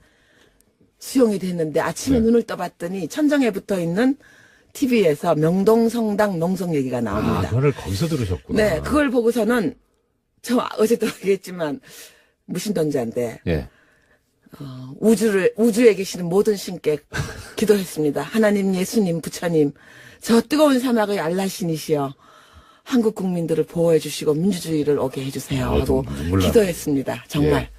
수용이 됐는데 아침에
네.
눈을 떠봤더니 천정에 붙어 있는 TV에서 명동성당 농성 얘기가 나옵니다.
그거를 거기서 들으셨구나.
네, 그걸 보고서는 저 어제도 얘기했지만 무신론자인데
예.
우주에 계시는 모든 신께 기도했습니다. 하나님, 예수님, 부처님, 저 뜨거운 사막의 알라신이시여 한국 국민들을 보호해 주시고 민주주의를 오게 해주세요 하고
눈물 나네.
기도했습니다. 정말.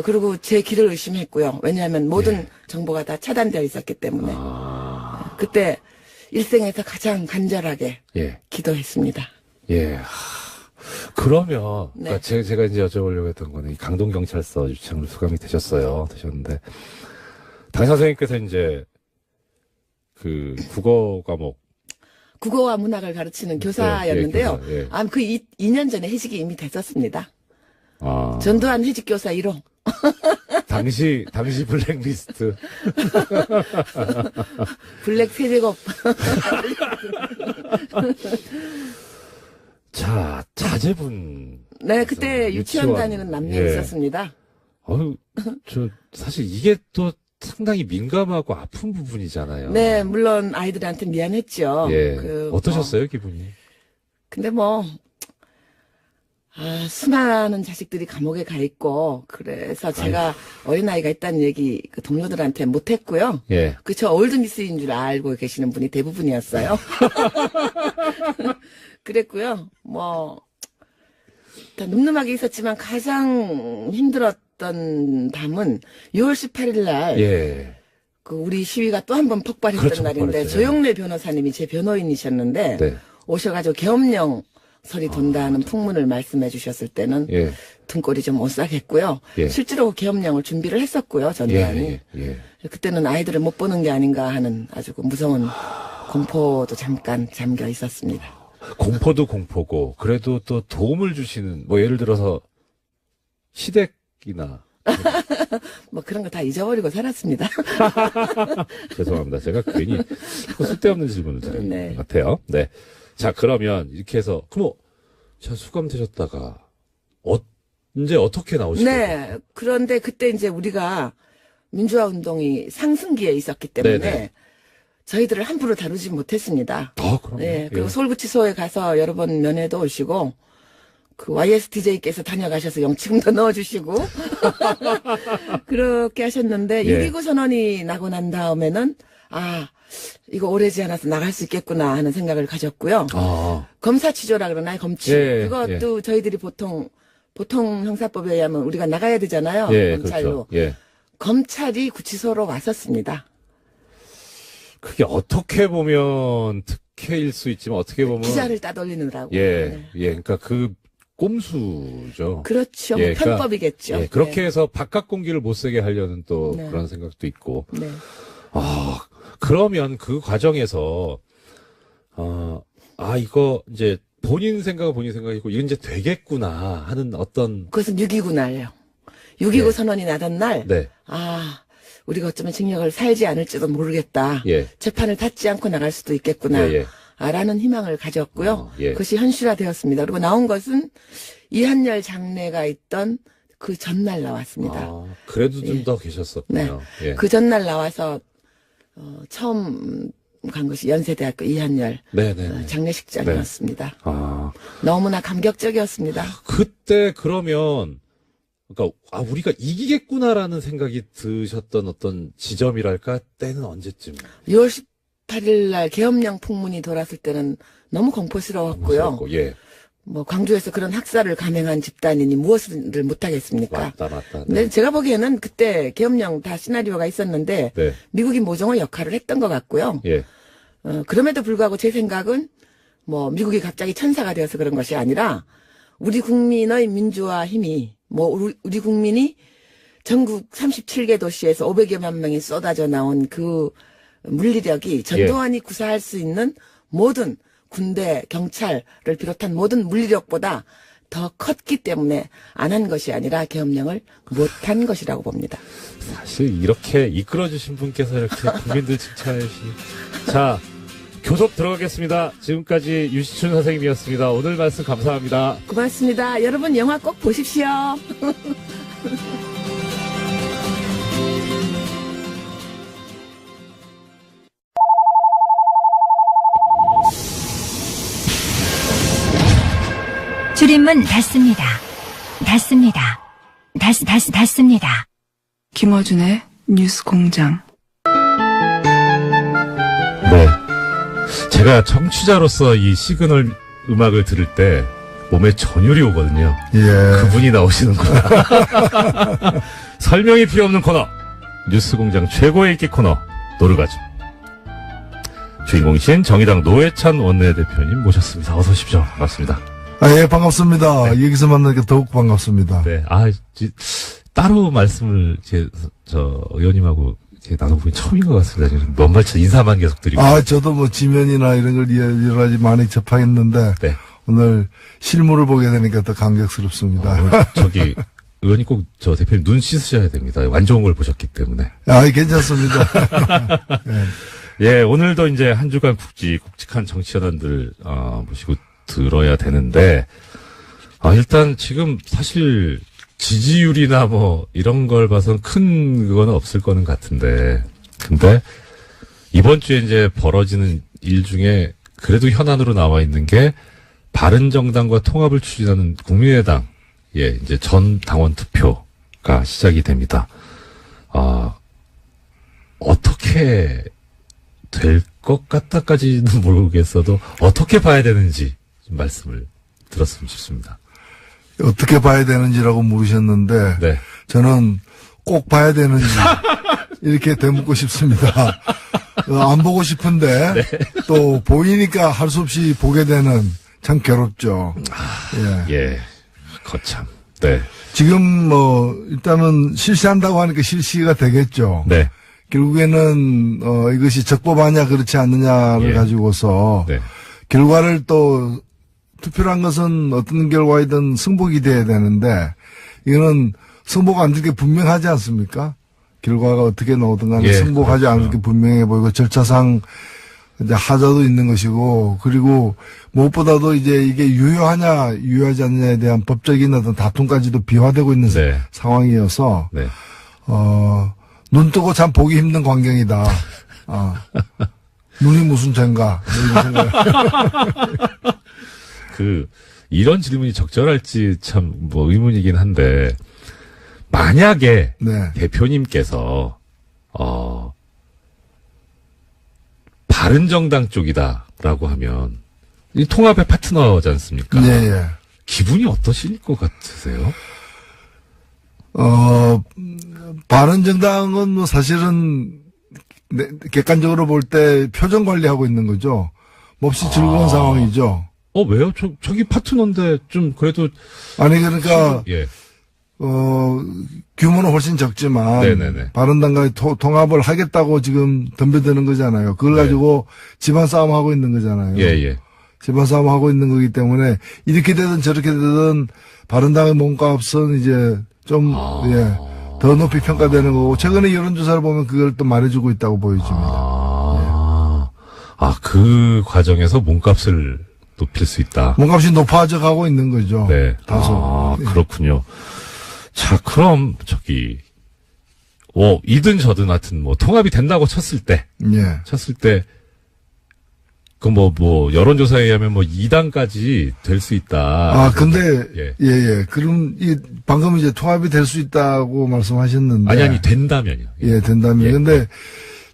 그리고 제 길을 의심했고요. 왜냐하면 모든 정보가 다 차단되어 있었기 때문에 그때 일생에서 가장 간절하게
예.
기도했습니다.
예. 그러면
네.
그러니까 제가 이제 여쭤보려고 했던 거는 이 강동경찰서 유치장으로 수감이 되셨는데 당시 선생님께서 이제 그 국어 과목
국어와 문학을 가르치는 교사였는데요.
교사, 예.
2년 전에 해직이 이미 됐었습니다.
아,
전두환 해직교사 1호.
당시 블랙리스트
블랙 세제곱.
자 자제분
네, 그때 유치원
유치원.
다니는 남녀
예.
있었습니다.
저 사실 이게 또 상당히 민감하고 아픈 부분이잖아요.
네, 물론 아이들한테 미안했죠.
예.
그,
어떠셨어요, 기분이?
근데 수많은 자식들이 감옥에 가 있고, 그래서 제가 어린아이가 있다는 얘기 그 동료들한테 못했고요.
예.
저 올드미스인 줄 알고 계시는 분이 대부분이었어요. 그랬고요. 다 늠름하게 있었지만 가장 힘들었던 밤은 6월 18일 날
예.
우리 시위가 또 한 번 폭발했던
그렇죠,
날인데
폭발했죠.
조영래 변호사님이 제 변호인이셨는데
네.
오셔가지고 계엄령 설이 돈다는 풍문을 말씀해 주셨을 때는
예.
등골이 좀 오싹했고요.
예.
실제로 계엄령을 준비를 했었고요. 전두환이.
예.
그때는 아이들을 못 보는 게 아닌가 하는 아주 무서운 공포도 잠깐 잠겨 있었습니다.
공포도 공포고 그래도 또 도움을 주시는 예를 들어서 시댁이나
그런 거 다 잊어버리고 살았습니다.
죄송합니다. 제가 괜히 쓸데없는 질문을 드린
네.
것 같아요. 네. 자, 그러면 이렇게 해서, 자, 수감되셨다가, 이제 어떻게 나오시죠?
네. 그런데 그때 이제 우리가 민주화 운동이 상승기에 있었기 때문에
네네.
저희들을 함부로 다루지 못했습니다.
그럼.
네. 그리고 서울구치소에 가서 여러 번 면회도 오시고 그 YSDJ께서 다녀가셔서 영치금도 넣어주시고 그렇게 하셨는데
예.
6.29 선언이 나고 난 다음에는 이거 오래지 않아서 나갈 수 있겠구나 하는 생각을 가졌고요. 검사치조라 그러나요? 검치.
예,
그것도 저희들이 보통 형사법에 의하면 우리가 나가야 되잖아요.
예,
검찰로.
그렇죠. 예.
검찰이 구치소로 왔었습니다.
그게 어떻게 보면 특혜일 수 있지만 어떻게 보면
기자를 따돌리느라고.
예,
네.
예, 그러니까 그 꼼수죠.
그렇죠.
예,
뭐 편법이겠죠.
예, 그렇게
네.
해서 바깥 공기를 못 새게 하려는 또
네.
그런 생각도 있고.
네.
그러면 그 과정에서 이거 이제 본인 생각이고 이건 이제 되겠구나 하는 어떤
그것은 6.29 날요. 6.29
네.
선언이 나던 날,
네,
우리가 어쩌면 징역을 살지 않을지도 모르겠다.
예,
재판을 닫지 않고 나갈 수도 있겠구나.
예, 예.
라는 희망을 가졌고요.
예.
그것이 현실화되었습니다. 그리고 나온 것은 이한열 장례가 있던 그 전날 나왔습니다.
그래도 좀
예.
더 계셨었군요. 예.
그 전날 나와서 처음 간 것이 연세대학교 이한열
네네.
장례식장이었습니다.
네.
너무나 감격적이었습니다.
그때 그러면 그러니까 우리가 이기겠구나라는 생각이 드셨던 어떤 지점이랄까 때는 언제쯤?
6월 18일 날 계엄령 풍문이 돌았을 때는 너무 공포스러웠고요.
무서웠고, 예.
뭐 광주에서 그런 학살을 감행한 집단이니 무엇을 못하겠습니까?
맞다.
근데 제가 보기에는 그때 계엄령 다 시나리오가 있었는데
네.
미국이 모종의 역할을 했던 것 같고요.
예.
그럼에도 불구하고 제 생각은 뭐 미국이 갑자기 천사가 되어서 그런 것이 아니라 우리 국민의 민주화 힘이 우리 국민이 전국 37개 도시에서 500여만 명이 쏟아져 나온 그 물리력이 전두환이 구사할 수 있는 모든 군대, 경찰을 비롯한 모든 물리력보다 더 컸기 때문에 안 한 것이 아니라 계엄령을 못한 것이라고 봅니다.
사실 이렇게 이끌어주신 분께서 이렇게 국민들 칭찬해 주시니. 자, 교섭 들어가겠습니다. 지금까지 유시춘 선생님이었습니다. 오늘 말씀 감사합니다.
고맙습니다. 여러분 영화 꼭 보십시오.
줄임문 닫습니다. 닫습니다.
김어준의 뉴스 공장.
네. 제가 청취자로서 이 시그널 음악을 들을 때 몸에 전율이 오거든요.
예.
그분이 나오시는구나. 설명이 필요 없는 코너. 뉴스공장 최고의 인기 코너. 노르가즘. 주인공이신 정의당 노회찬 원내대표님 모셨습니다. 어서 오십시오. 반갑습니다.
예, 반갑습니다. 여기서 만나니까 더욱 반갑습니다.
네. 따로 말씀을 의원님하고 나눠보기 처음인 것 같습니다. 지금 먼발치 인사만 계속 드리고.
저도 뭐 지면이나 이런 걸 여러 가지 많이 접하겠는데,
네.
오늘 실물을 보게 되니까 더 감격스럽습니다.
의원님 꼭 대표님 눈 씻으셔야 됩니다. 안 좋은 걸 보셨기 때문에.
괜찮습니다. 네.
예, 오늘도 이제 한 주간 굵직한 정치 현안들, 모시고 들어야 되는데, 일단 지금 사실 지지율이나 이런 걸 봐선 큰 그거는 없을 거는 같은데, 근데 이번 주에 이제 벌어지는 일 중에 그래도 현안으로 나와 있는 게 바른정당과 통합을 추진하는 국민의당, 이제 전 당원 투표가 시작이 됩니다. 어떻게 될 것 같다까지는 모르겠어도 어떻게 봐야 되는지 좀 말씀을 들었으면 싶습니다.
어떻게 봐야 되는지라고 물으셨는데,
네.
저는 꼭 봐야 되는지, 이렇게 되묻고 싶습니다. 안 보고 싶은데, 또 보이니까 할 수 없이 보게 되는 참 괴롭죠.
예. 거참. 네.
지금 일단은 실시한다고 하니까 실시가 되겠죠.
네.
결국에는 이것이 적법하냐 그렇지 않느냐를 가지고서
네.
결과를 또 투표란 것은 어떤 결과이든 승복이 돼야 되는데 이거는 승복가 안 되게 분명하지 않습니까? 결과가 어떻게 나오든 간에 승복하지
그렇죠.
않게 분명해 보이고 절차상 이제 하자도 있는 것이고, 그리고 무엇보다도 이제 이게 유효하냐, 유효하지 않느냐에 대한 법적인 어떤 다툼까지도 비화되고 있는
네.
상황이어서,
네.
눈 뜨고 참 보기 힘든 광경이다. 눈이 무슨 죄인가. 이런 생각.
이런 질문이 적절할지 참 뭐 의문이긴 한데, 만약에
네.
대표님께서, 바른정당 쪽이다라고 하면, 이 통합의 파트너지 않습니까?
예, 예.
기분이 어떠실 것 같으세요?
바른정당은 뭐 사실은 객관적으로 볼 때 표정 관리하고 있는 거죠. 몹시 즐거운 상황이죠.
왜요? 저기 파트너인데 좀 그래도.
아니, 그러니까,
예.
규모는 훨씬 적지만,
네네네.
바른당과의 통합을 하겠다고 지금 덤벼드는 거잖아요. 그걸
네.
가지고 집안 싸움 하고 있는 거잖아요.
예, 예.
집안 싸움 하고 있는 거기 때문에, 이렇게 되든 저렇게 되든, 바른당의 몸값은 이제 좀, 예, 더 높이 평가되는 거고, 최근에 여론조사를 보면 그걸 또 말해주고 있다고 보여집니다.
그 과정에서 몸값을 높일 수 있다.
몸값이 높아져 가고 있는 거죠.
네.
다소.
그렇군요. 자, 그럼, 이든 저든 하여튼 통합이 된다고 쳤을 때, 여론조사에 의하면 2당까지 될 수 있다.
근데, 예. 그럼, 방금 이제 통합이 될 수 있다고 말씀하셨는데.
아니, 된다면요.
예, 된다면.
예.
근데,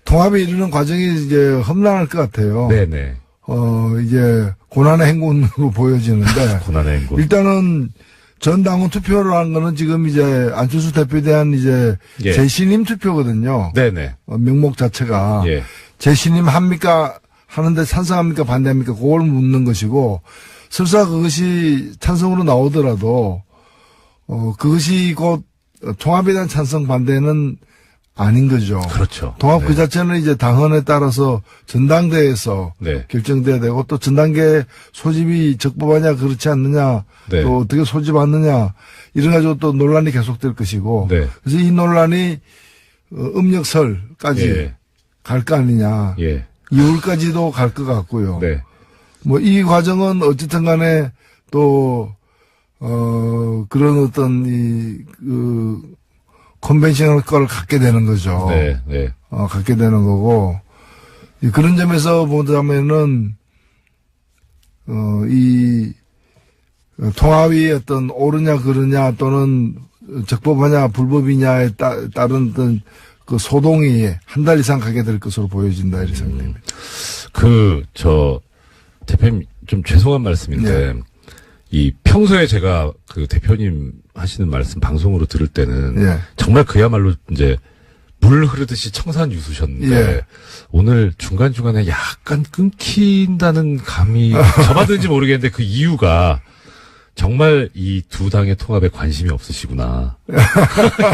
통합에 이르는 과정이 이제 험난할 것 같아요.
네네.
이제, 고난의 행군으로 보여지는데.
고난의 행군.
일단은, 전 당원 투표를 한 거는 지금 이제, 안철수 대표에 대한 이제,
예.
재신임 투표거든요.
네네.
명목 자체가.
예.
재신임 합니까? 하는데 찬성합니까? 반대합니까? 그걸 묻는 것이고, 설사 그것이 찬성으로 나오더라도, 그것이 곧 통합에 대한 찬성 반대는 아닌 거죠.
그렇죠.
통합
네.
그 자체는 이제 당헌에 따라서 전당대회에서
네.
결정돼야 되고, 또 전당계 소집이 적법하냐, 그렇지 않느냐,
네.
또 어떻게 소집하느냐, 이래가지고 또 논란이 계속될 것이고,
네.
그래서 이 논란이 음력설까지
예.
갈 거 아니냐.
예.
2월까지도 갈 것 같고요.
네.
이 과정은 어쨌든 간에 또, 그런 어떤 컨벤셔널 걸 갖게 되는 거죠.
네. 네.
갖게 되는 거고, 그런 점에서 보자면은, 통합이 어떤 옳으냐, 그르냐, 또는 적법하냐, 불법이냐에 따른 어떤 그 소동이 한 달 이상 가게 될 것으로 보여진다, 이렇게 생각됩니다.
대표님, 좀 죄송한 말씀인데,
네.
이 평소에 제가 그 대표님 하시는 말씀 방송으로 들을 때는,
예.
정말 그야말로 이제 물 흐르듯이 청산유수셨는데,
예.
오늘 중간중간에 약간 끊긴다는 감이 저마든지 모르겠는데 그 이유가, 정말 이 두 당의 통합에 관심이 없으시구나.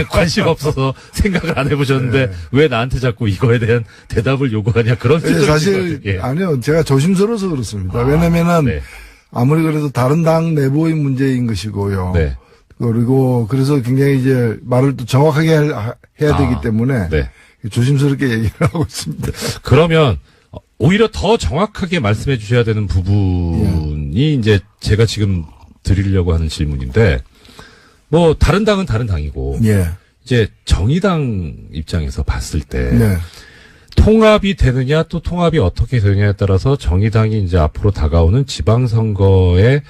관심 없어서 생각을 안 해보셨는데 왜 나한테 자꾸 이거에 대한 대답을 요구하냐 그런 뜻이
사실 아니요, 제가 조심스러워서 그렇습니다. 왜냐면은
네.
아무리 그래도 다른 당 내부의 문제인 것이고요.
네.
그리고 그래서 굉장히 이제 말을 또 정확하게 해야 되기 때문에
네.
조심스럽게 얘기를 하고 있습니다.
그러면 오히려 더 정확하게 말씀해 주셔야 되는 부분이 이제 제가 지금 드리려고 하는 질문인데, 다른 당은 다른 당이고,
예.
이제 정의당 입장에서 봤을 때,
네.
통합이 되느냐 또 통합이 어떻게 되느냐에 따라서 정의당이 이제 앞으로 다가오는 지방선거에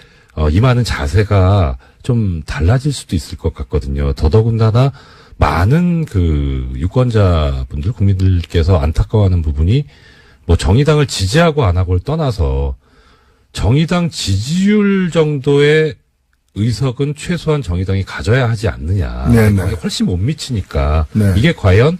임하는 자세가 좀 달라질 수도 있을 것 같거든요. 더더군다나 많은 그 유권자분들, 국민들께서 안타까워하는 부분이 정의당을 지지하고 안 하고를 떠나서 정의당 지지율 정도의 의석은 최소한 정의당이 가져야 하지 않느냐.
네네.
거기에 훨씬 못 미치니까
네.
이게 과연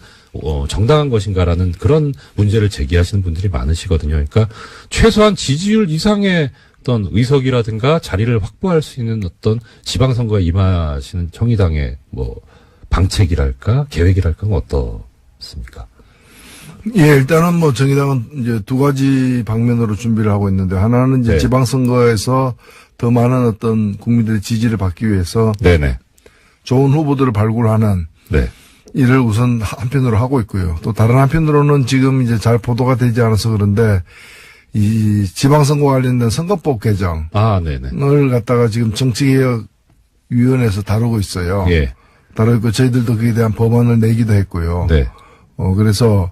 정당한 것인가라는 그런 문제를 제기하시는 분들이 많으시거든요. 그러니까 최소한 지지율 이상의 어떤 의석이라든가 자리를 확보할 수 있는 어떤 지방선거에 임하시는 정의당의 방책이랄까 계획이랄까는 어떻습니까?
예, 일단은 정의당은 이제 두 가지 방면으로 준비를 하고 있는데, 하나는 이제
네.
지방선거에서 더 많은 어떤 국민들의 지지를 받기 위해서
네네.
좋은 후보들을 발굴하는,
네.
일을 우선 한편으로 하고 있고요. 또 다른 한편으로는 지금 이제 잘 보도가 되지 않아서 그런데 이 지방선거 관련된 선거법 개정을
아, 네네.
갖다가 지금 정치개혁위원회에서 다루고 있어요.
예.
다루고 있고 저희들도 그에 대한 법안을 내기도 했고요.
네.
그래서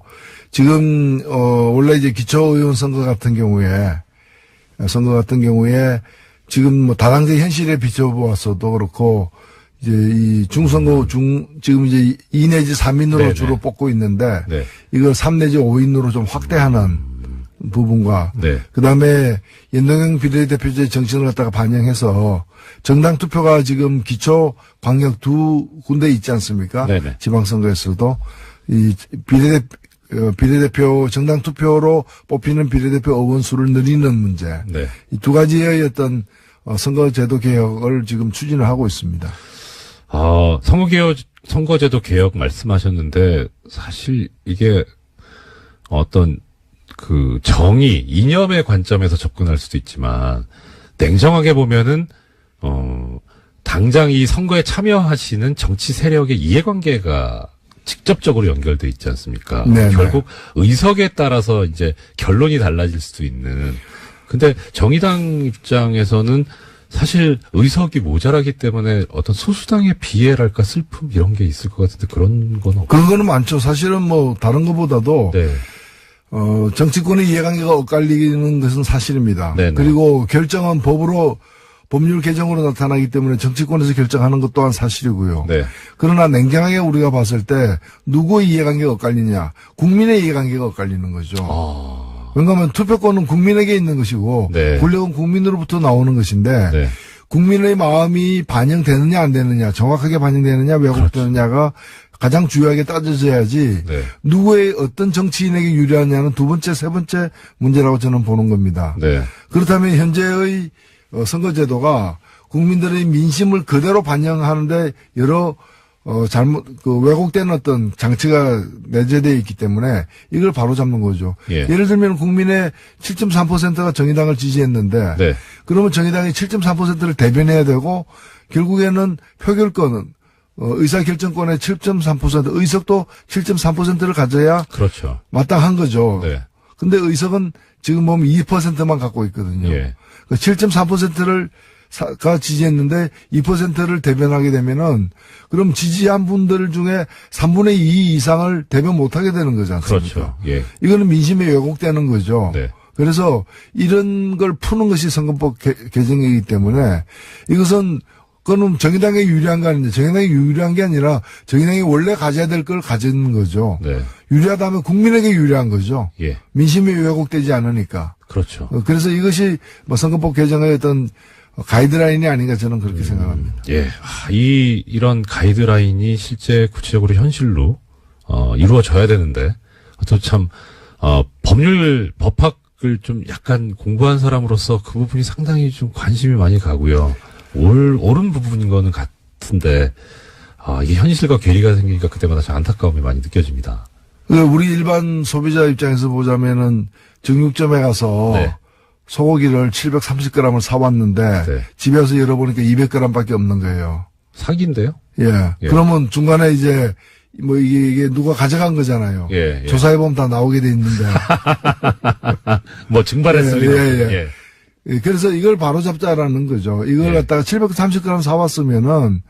지금 원래 이제 기초의원 선거 같은 경우에 지금 뭐 다당제 현실에 비춰보았어도 그렇고 이제 이 중선거 지금 이제 2 내지 3인으로
네네.
주로 뽑고 있는데
네.
이걸 3 내지 5인으로 좀 확대하는 부분과
네.
그다음에 연동형 비례대표제 정신을 갖다가 반영해서 정당 투표가 지금 기초 광역 두 군데 있지 않습니까?
네네.
지방선거에서도 이 비례대표 정당 투표로 뽑히는 비례대표 의원 수를 늘리는 문제.
네.
이 두 가지의 어떤 선거제도 개혁을 지금 추진을 하고 있습니다.
선거제도 개혁 말씀하셨는데, 사실 이게 어떤 그 정의, 이념의 관점에서 접근할 수도 있지만, 냉정하게 보면은, 당장 이 선거에 참여하시는 정치 세력의 이해관계가 직접적으로 연결돼 있지 않습니까?
네네.
결국 의석에 따라서 이제 결론이 달라질 수도 있는. 근데 정의당 입장에서는 사실 의석이 모자라기 때문에 어떤 소수당의 비애랄까 슬픔 이런 게 있을 것 같은데 그런 건 없고.
그런 거는 많죠. 사실은 뭐 다른 것보다도
네.
정치권의 이해관계가 엇갈리는 것은 사실입니다.
네네.
그리고 결정은 법률 개정으로 나타나기 때문에 정치권에서 결정하는 것 또한 사실이고요.
네.
그러나 냉정하게 우리가 봤을 때 누구의 이해관계가 엇갈리냐? 국민의 이해관계가 엇갈리는 거죠. 왜냐하면 투표권은 국민에게 있는 것이고
네.
권력은 국민으로부터 나오는 것인데
네.
국민의 마음이 반영되느냐 안 되느냐 정확하게 반영되느냐 왜곡되느냐가 가장 중요하게 따져져야지
네.
누구의 어떤 정치인에게 유리하냐는 두 번째 세 번째 문제라고 저는 보는 겁니다.
네.
그렇다면 현재의 선거제도가 국민들의 민심을 그대로 반영하는데 여러 왜곡된 어떤 장치가 내재되어 있기 때문에 이걸 바로잡는 거죠.
예.
예를 들면 국민의 7.3%가 정의당을 지지했는데
네.
그러면 정의당이 7.3%를 대변해야 되고 결국에는 표결권은 의사결정권의 7.3% 의석도 7.3%를 가져야
그렇죠.
마땅한 거죠.
네.
근데 의석은 지금 보면 2%만 갖고 있거든요.
예.
7.3%를 가 지지했는데 2%를 대변하게 되면은 그럼 지지한 분들 중에 3분의 2 이상을 대변 못하게 되는 거지 않습니까?
그렇죠. 예.
이거는 민심에 왜곡되는 거죠.
네.
그래서 이런 걸 푸는 것이 선거법 개정이기 때문에 이것은 그거는 정의당에 유리한 거 아닌데 정의당에 유리한 게 아니라 정의당이 원래 가져야 될 걸 가지는 거죠.
네.
유리하다면 국민에게 유리한 거죠.
예.
민심이 왜곡되지 않으니까.
그렇죠.
그래서 이것이 뭐 선거법 개정의 어떤 가이드라인이 아닌가 저는 그렇게 생각합니다.
예. 이런 가이드라인이 실제 구체적으로 현실로, 이루어져야 되는데, 법학을 좀 약간 공부한 사람으로서 그 부분이 상당히 좀 관심이 많이 가고요. 옳은 부분인 거는 같은데, 이게 현실과 괴리가 생기니까 그때마다 참 안타까움이 많이 느껴집니다.
우리 일반 소비자 입장에서 보자면은 정육점에 가서
네.
소고기를 730g을 사왔는데
네.
집에 와서 열어보니까 200g밖에 없는 거예요.
사기인데요?
예.
예.
그러면 중간에 이제 뭐 이게 누가 가져간 거잖아요.
예.
조사해보면 다 나오게 돼 있는데.
뭐 증발했을 리는 없죠.
예. 예, 그래서 이걸 바로잡자라는 거죠. 이걸
예.
갖다가 730g 사왔으면은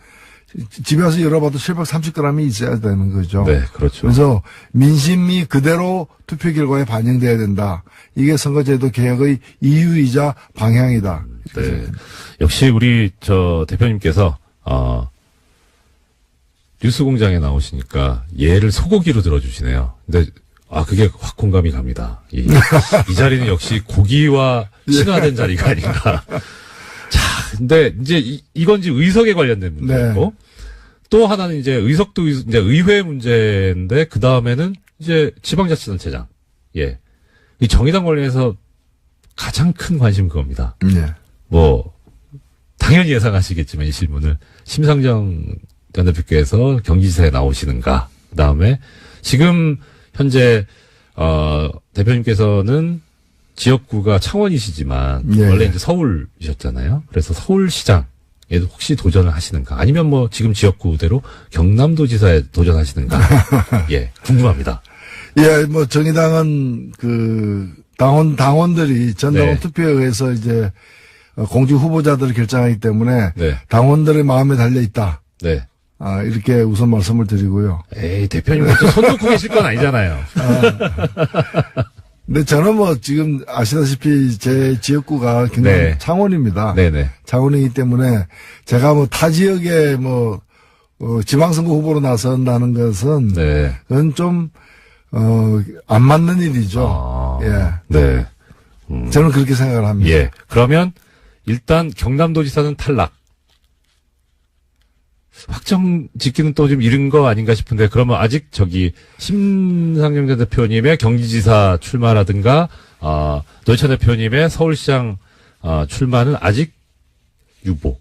집에 와서 열어봐도 730g이 있어야 되는 거죠.
네, 그렇죠.
그래서 민심이 그대로 투표 결과에 반영돼야 된다. 이게 선거제도 개혁의 이유이자 방향이다.
네. 역시 우리 대표님께서 뉴스공장에 나오시니까 예를 소고기로 들어주시네요. 근데 그게 확 공감이 갑니다. 이 자리는 역시 고기와 친화된 자리가 아닌가. 자, 근데 이제 이건 이제 의석에 관련된 문제고
네.
또 하나는 이제 의석도 이제 의회 문제인데 그 다음에는 이제 지방자치단체장. 예. 이 정의당 관련해서 가장 큰 관심 그겁니다.
네.
뭐 당연히 예상하시겠지만 이 질문을 심상정 전 대표께서 경기지사에 나오시는가. 그다음에 지금 현재 대표님께서는 지역구가 창원이시지만
예.
원래 이제 서울이셨잖아요. 그래서 서울시장 혹시 도전을 하시는가? 아니면 뭐 지금 지역구대로 경남도지사에 도전하시는가? 예, 궁금합니다.
예, 뭐 정의당은 당원들이 전당원
네.
투표에 의해서 이제 공직 후보자들을 결정하기 때문에
네.
당원들의 마음에 달려 있다.
네.
이렇게 우선 말씀을 드리고요.
에이, 대표님 손 놓고 계실 건 아니잖아요.
근데 저는 뭐 지금 아시다시피 제 지역구가 경남
네.
창원입니다.
네네.
창원이기 때문에 제가 뭐 타 지역에 지방선거 후보로 나선다는 것은
네.
그건 좀 안 맞는 일이죠.
네.
저는 그렇게 생각을 합니다.
예. 그러면 일단 경남도지사는 탈락. 확정 짓기는 또 좀 이른 거 아닌가 싶은데 그러면 아직 심상정 전 대표님의 경기지사 출마라든가 노회찬 대표님의 서울시장 출마는 아직 유보.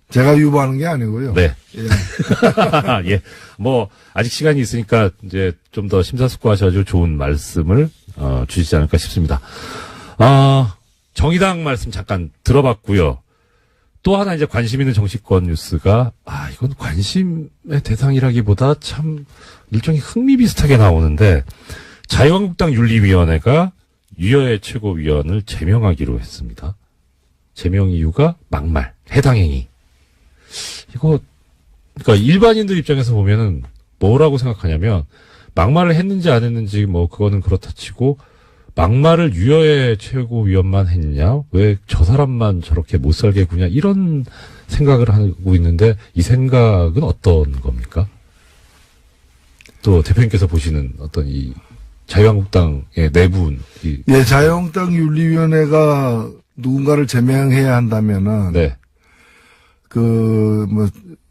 제가 유보하는 게 아니고요.
네.
예.
예. 뭐 아직 시간이 있으니까 이제 좀 더 심사숙고하셔가지고 좋은 말씀을 주시지 않을까 싶습니다. 정의당 말씀 잠깐 들어봤고요. 또 하나 이제 관심 있는 정치권 뉴스가 이건 관심의 대상이라기보다 참 일종의 흥미 비슷하게 나오는데 자유한국당 윤리위원회가 유여의 최고위원을 제명하기로 했습니다. 제명 이유가 막말, 해당 행위. 그러니까 일반인들 입장에서 보면은 뭐라고 생각하냐면 막말을 했는지 안 했는지 뭐 그거는 그렇다 치고 막말을 유여의 최고위원만 했냐? 왜 저 사람만 저렇게 못 살게 구냐? 이런 생각을 하고 있는데 이 생각은 어떤 겁니까? 또 대표님께서 보시는 어떤 이 자유한국당의 내분.
예, 자유한국당 윤리위원회가 누군가를 제명해야 한다면은
네.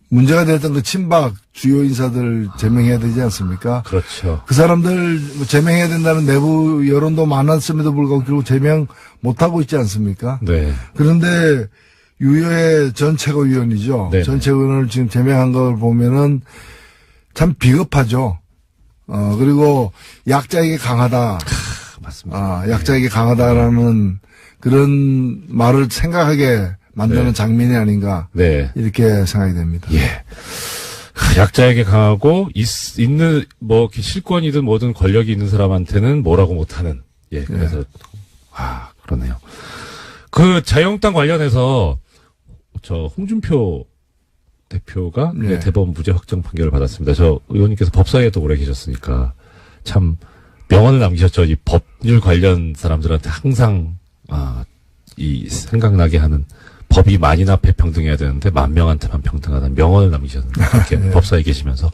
문제가 됐던 그 친박 주요 인사들 제명해야 되지 않습니까?
그렇죠.
그 사람들 제명해야 된다는 내부 여론도 많았음에도 불구하고 결국 제명 못하고 있지 않습니까?
네.
그런데 유여의 전 최고위원이죠.
네네.
전 최고위원을 지금 제명한 걸 보면은 참 비겁하죠. 그리고 약자에게 강하다.
맞습니다.
약자에게 강하다라는 그런 말을 생각하게 만드는
네.
장면이 아닌가.
네.
이렇게 생각이 됩니다.
예. 약자에게 강하고 있는 실권이든 뭐든 권력이 있는 사람한테는 뭐라고 못하는. 예. 그래서 그러네요. 그 자유한국당 관련해서 홍준표 대표가
네.
대법원 무죄 확정 판결을 받았습니다. 저 의원님께서 법사위에도 오래 계셨으니까 참 명언을 남기셨죠. 이 법률 관련 사람들한테 항상 이 생각나게 하는 법이 만인 앞에 평등해야 되는데 만 명한테만 평등하다는 명언을 남기셨는데 그렇게
네.
법사위에 계시면서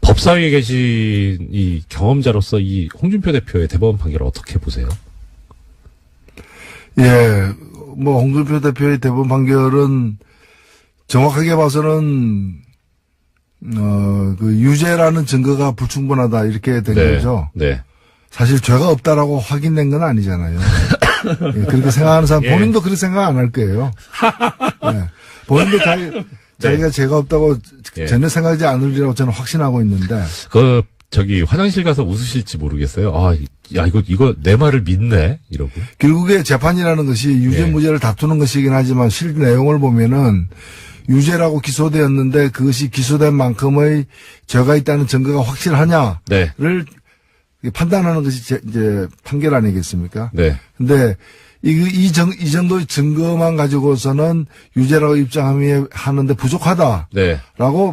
법사위에 계신 이 경험자로서 이 홍준표 대표의 대법원 판결을 어떻게 보세요?
예, 홍준표 대표의 대법원 판결은 정확하게 봐서는 유죄라는 증거가 불충분하다 이렇게 된 거죠.
네.
사실 죄가 없다라고 확인된 건 아니잖아요. 예, 그렇게 생각하는 사람 본인도 그렇게 생각 안 할 거예요. 예, 본인도 자기가 죄가 없다고
예.
전혀 생각하지 않으리라고 저는 확신하고 있는데.
화장실 가서 웃으실지 모르겠어요. 이거 내 말을 믿네 이러고.
결국에 재판이라는 것이 유죄
예.
무죄를 다투는 것이긴 하지만 실 내용을 보면은 유죄라고 기소되었는데 그것이 기소된 만큼의 죄가 있다는 증거가 확실하냐를
네.
판단하는 것이 이제 판결 아니겠습니까?
네.
근데 이 정도의 증거만 가지고서는 유죄라고 입장하는데 부족하다라고
네.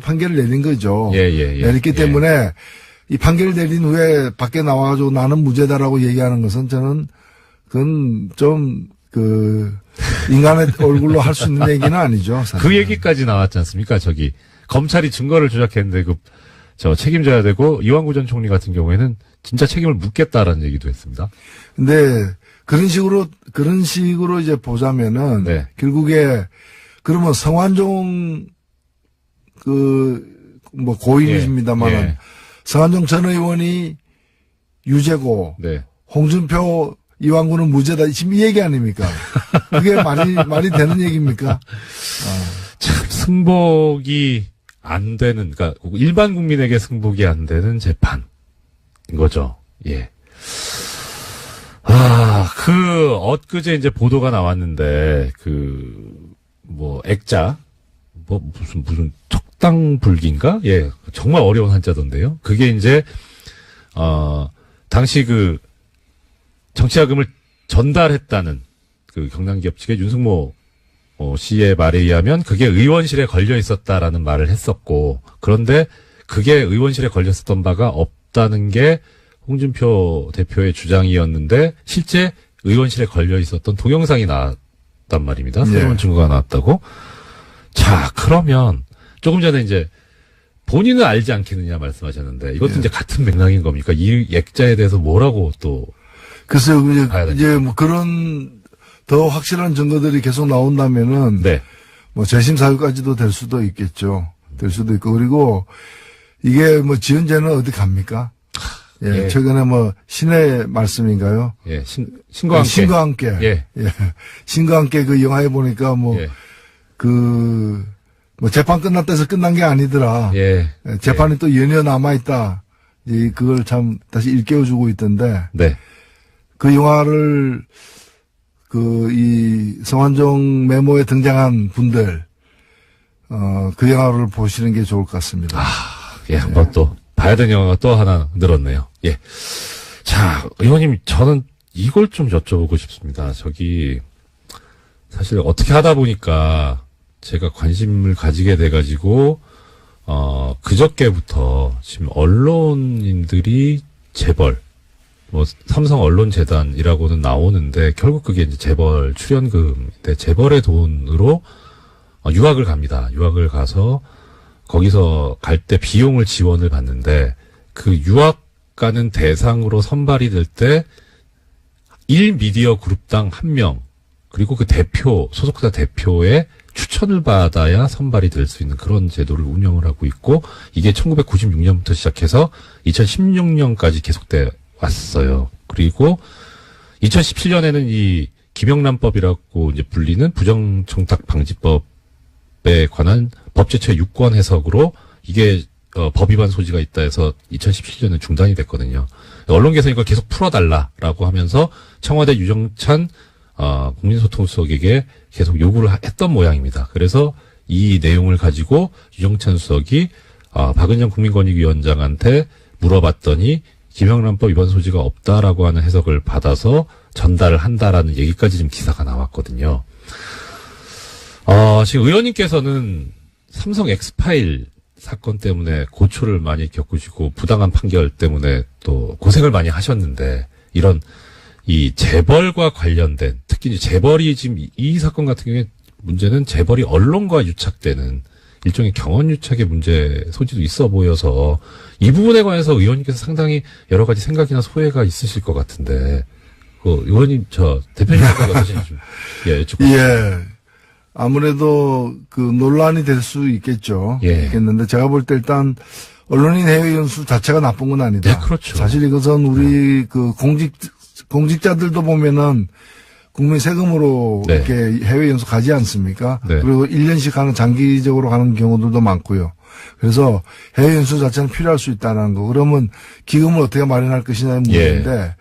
판결을 내린 거죠.
예.
내렸기 때문에 이 판결을 내린 후에 밖에 나와가지고 나는 무죄다라고 얘기하는 것은 저는 그건 좀 인간의 얼굴로 할 수 있는 얘기는 아니죠. 사실은.
그 얘기까지 나왔지 않습니까? 검찰이 증거를 조작했는데 책임져야 되고 이완구 전 총리 같은 경우에는 진짜 책임을 묻겠다라는 얘기도 했습니다.
근데 그런 식으로 이제 보자면은
네.
결국에 그러면 성완종 고인이십니다만은
예.
성완종 전 의원이 유죄고
네.
홍준표 이완구는 무죄다. 지금 이 얘기 아닙니까? 그게 말이 되는 얘기입니까?
참 승복이 안 되는, 그러니까 일반 국민에게 승복이 안 되는 재판인 거죠. 예. 엊그제 이제 보도가 나왔는데 액자 무슨 척당불기인가? 예, 정말 어려운 한자던데요. 그게 이제 당시 그 정치자금을 전달했다는 그 경남기업 측의 윤승모 씨의 말에 의하면 그게 의원실에 걸려 있었다라는 말을 했었고, 그런데 그게 의원실에 걸려 있었던 바가 없다는 게 홍준표 대표의 주장이었는데, 실제 의원실에 걸려 있었던 동영상이 나왔단 말입니다. 새로운 증거가 나왔다고. 자, 그러면 조금 전에 이제 본인은 알지 않겠느냐 말씀하셨는데, 이것도 이제 같은 맥락인 겁니까? 이 액자에 대해서 뭐라고 또
글쎄요,
봐야 됩니까?
이제 뭐 그런 더 확실한 증거들이 계속 나온다면은
네.
뭐 재심 사유까지도 될 수도 있겠죠. 될 수도 있고, 그리고 이게 뭐 지은재는 어디 갑니까? 예,
예.
최근에 뭐 신의 말씀인가요?
예, 신과 함께.
신과 함께.
예.
신과 함께 그 영화에 보니까 뭐
예.
뭐 재판 끝났다 해서 끝난 게 아니더라.
예.
재판이 또 연이어 남아있다. 그걸 참 다시 일깨워주고 있던데,
네.
그 영화를 이 성완종 메모에 등장한 분들, 그 영화를 보시는 게 좋을 것 같습니다.
예, 한번 또 봐야 되는 영화가 또 하나 늘었네요. 예. 자, 의원님, 저는 이걸 좀 여쭤보고 싶습니다. 사실 어떻게 하다 보니까 제가 관심을 가지게 돼가지고, 그저께부터 지금 언론인들이 재벌, 뭐, 삼성 언론재단이라고는 나오는데, 결국 그게 이제 재벌 출연금인데, 재벌의 돈으로 유학을 갑니다. 유학을 가서, 거기서 갈 때 비용을 지원을 받는데, 그 유학 가는 대상으로 선발이 될 때, 1미디어 그룹당 1명, 그리고 그 소속사 대표의 추천을 받아야 선발이 될 수 있는 그런 제도를 운영을 하고 있고, 이게 1996년부터 시작해서 2016년까지 계속돼 왔어요. 그리고 2017년에는 이 김영란법이라고 이제 불리는 부정청탁 방지법에 관한 법제처의 유권 해석으로 이게 법 위반 소지가 있다 해서 2017년에 중단이 됐거든요. 언론계에서 이걸 계속 풀어달라라고 하면서 청와대 유정찬 국민소통수석에게 계속 요구를 했던 모양입니다. 그래서 이 내용을 가지고 유정찬 수석이 박은영 국민권익위원장한테 물어봤더니 김영란법 위반 소지가 없다라고 하는 해석을 받아서 전달을 한다라는 얘기까지 지금 기사가 나왔거든요. 지금 의원님께서는 삼성 엑스파일 사건 때문에 고초를 많이 겪으시고 부당한 판결 때문에 또 고생을 많이 하셨는데, 이런 이 재벌과 관련된, 특히 이제 재벌이 지금 이 사건 같은 경우에 문제는 재벌이 언론과 유착되는 일종의 경원 유착의 문제 소지도 있어 보여서 이 부분에 관해서 의원님께서 상당히 여러 가지 생각이나 소회가 있으실 것 같은데, 의원님, 대표님 생각 어떠신지 좀, 여쭙고.
예. 아무래도 논란이 될 수 있겠죠.
예.
있겠는데, 제가 볼 때 일단 언론인 해외 연수 자체가 나쁜 건 아니다.
네, 그렇죠.
사실 이것은 우리 공직자들도 보면은 국민 세금으로
네.
이렇게 해외 연수 가지 않습니까?
네.
그리고 1년씩 가는 장기적으로 가는 경우들도 많고요. 그래서 해외 연수 자체는 필요할 수 있다는 거. 그러면 기금을 어떻게 마련할 것이냐는 문제인데,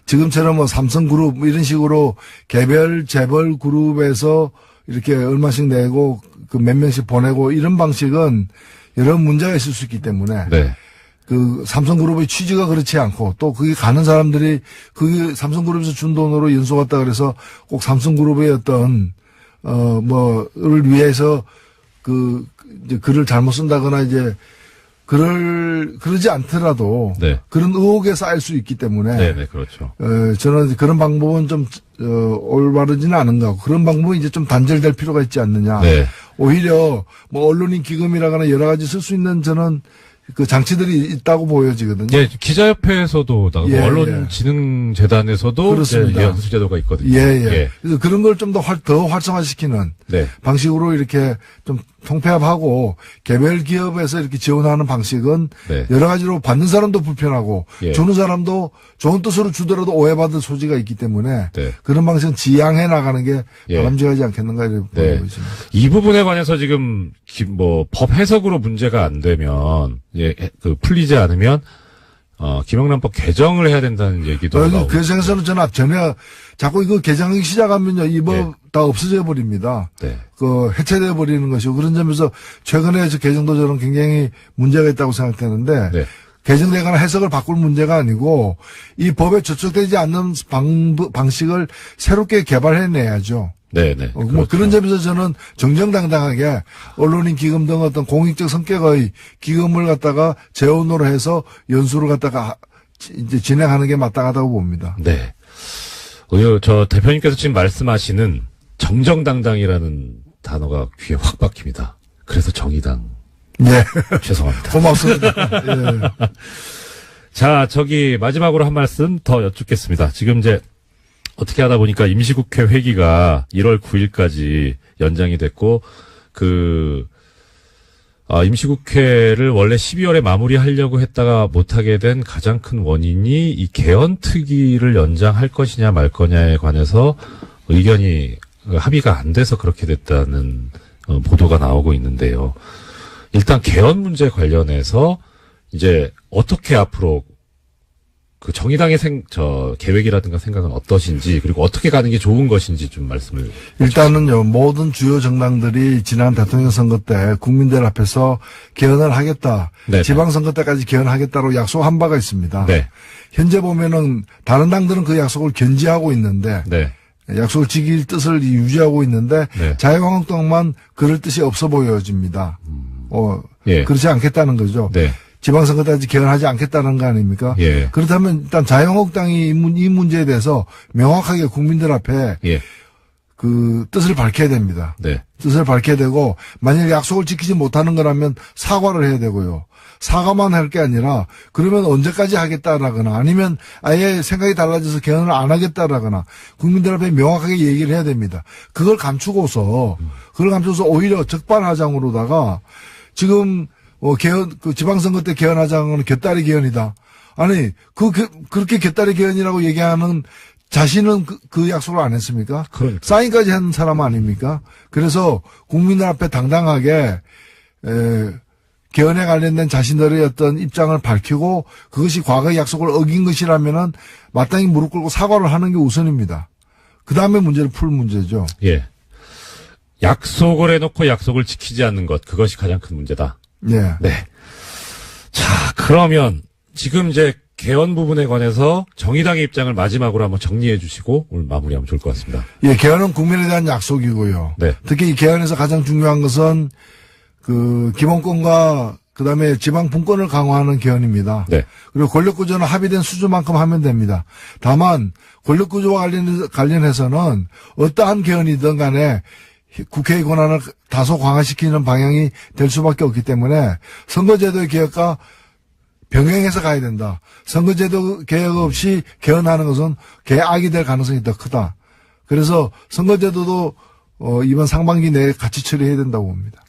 지금처럼 뭐 삼성그룹 이런 식으로 개별 재벌 그룹에서 이렇게 얼마씩 내고 몇 명씩 보내고 이런 방식은 여러 문제가 있을 수 있기 때문에,
네.
삼성그룹의 취지가 그렇지 않고, 또 거기 가는 사람들이 그게 삼성그룹에서 준 돈으로 연수 갔다 그래서 꼭 삼성그룹의 어떤 를 위해서 이제 글을 잘못 쓴다거나 이제 그러지 않더라도
네.
그런 의혹에 쌓일 수 있기 때문에,
네, 그렇죠.
저는 그런 방법은 좀 올바르지는 않은 것 같고, 그런 방법은 이제 좀 단절될 필요가 있지 않느냐.
네.
오히려 뭐 언론인 기금이라거나 여러 가지 쓸 수 있는 저는 장치들이 있다고 보여지거든요.
예, 기자협회에서도 나가고
예,
언론진흥재단에서도
그렇습니다.
연수제도가 있거든요.
예. 그래서 그런 걸 좀 더 활성화시키는
네.
방식으로 이렇게 좀 통폐합하고, 개별 기업에서 이렇게 지원하는 방식은
네.
여러 가지로 받는 사람도 불편하고,
예.
주는 사람도 좋은 뜻으로 주더라도 오해받을 소지가 있기 때문에,
네.
그런 방식은 지양해 나가는 게
예.
바람직하지 않겠는가 이렇게
네.
보고 있습니다.
이 부분에 관해서 지금 법 해석으로 문제가 안 되면, 풀리지 않으면 김영란법 개정을 해야 된다는 얘기도 나오고.
그 생에서는 저는 전혀 자꾸 이거 개정하기 시작하면요, 이 법
예.
다 없어져 버립니다.
네.
해체돼 버리는 것이고, 그런 점에서 최근에 저 개정도 저는 굉장히 문제가 있다고 생각되는데,
네.
개정되거나 해석을 바꿀 문제가 아니고, 이 법에 저촉되지 않는 방식을 새롭게 개발해내야죠.
네네.
뭐 그런 점에서 저는 정정당당하게 언론인 기금 등 어떤 공익적 성격의 기금을 갖다가 재원으로 해서 연수를 갖다가 이제 진행하는 게 마땅하다고 봅니다.
네. 저 대표님께서 지금 말씀하시는 정정당당이라는 단어가 귀에 확 박힙니다. 그래서 정의당.
네.
죄송합니다.
고맙습니다. 예.
자, 마지막으로 한 말씀 더 여쭙겠습니다. 지금 이제 어떻게 하다 보니까 임시국회 회기가 1월 9일까지 연장이 됐고, 임시국회를 원래 12월에 마무리하려고 했다가 못하게 된 가장 큰 원인이 이 개헌특위를 연장할 것이냐 말 거냐에 관해서 의견이 합의가 안 돼서 그렇게 됐다는 보도가 나오고 있는데요. 일단 개헌 문제 관련해서 이제 어떻게 앞으로 정의당의 계획이라든가 생각은 어떠신지, 그리고 어떻게 가는 게 좋은 것인지 좀 말씀을.
일단은요, 모든 주요 정당들이 지난 대통령 선거 때 국민들 앞에서 개헌을 하겠다.
네네.
지방선거 때까지 개헌하겠다고 약속한 바가 있습니다.
네.
현재 보면은 다른 당들은 그 약속을 견지하고 있는데,
네.
약속을 지킬 뜻을 유지하고 있는데,
네.
자유한국당만 그럴 뜻이 없어 보여집니다.
예.
그렇지 않겠다는 거죠.
네.
지방선거 때까지 개헌하지 않겠다는 거 아닙니까?
예.
그렇다면 일단 자유한국당이 이 문제에 대해서 명확하게 국민들 앞에
예.
그 뜻을 밝혀야 됩니다.
네.
뜻을 밝혀야 되고, 만약에 약속을 지키지 못하는 거라면 사과를 해야 되고요. 사과만 할 게 아니라, 그러면 언제까지 하겠다라거나, 아니면 아예 생각이 달라져서 개헌을 안 하겠다라거나, 국민들 앞에 명확하게 얘기를 해야 됩니다. 그걸 감추고서 오히려 적반하장으로다가, 지금, 지방선거 때 개헌하자는 건 곁다리 개헌이다. 아니, 그렇게 곁다리 개헌이라고 얘기하는 자신은 그 약속을 안 했습니까?
그러니까.
사인까지 한 사람 아닙니까? 그래서 국민들 앞에 당당하게, 개헌에 관련된 자신들의 어떤 입장을 밝히고 그것이 과거의 약속을 어긴 것이라면은 마땅히 무릎 꿇고 사과를 하는 게 우선입니다. 그 다음에 문제를 풀 문제죠.
예. 약속을 해놓고 약속을 지키지 않는 것, 그것이 가장 큰 문제다.
네.
네. 자, 그러면 지금 이제 개헌 부분에 관해서 정의당의 입장을 마지막으로 한번 정리해 주시고 오늘 마무리하면 좋을 것 같습니다.
예, 개헌은 국민에 대한 약속이고요.
네.
특히 이 개헌에서 가장 중요한 것은 기본권과 그다음에 지방 분권을 강화하는 개헌입니다.
네.
그리고 권력구조는 합의된 수준만큼 하면 됩니다. 다만 권력구조와 관련해서는 어떠한 개헌이든 간에 국회의 권한을 다소 강화시키는 방향이 될 수밖에 없기 때문에 선거제도의 개혁과 병행해서 가야 된다. 선거제도 개혁 없이 개헌하는 것은 개악이 될 가능성이 더 크다. 그래서 선거제도도 이번 상반기 내에 같이 처리해야 된다고 봅니다.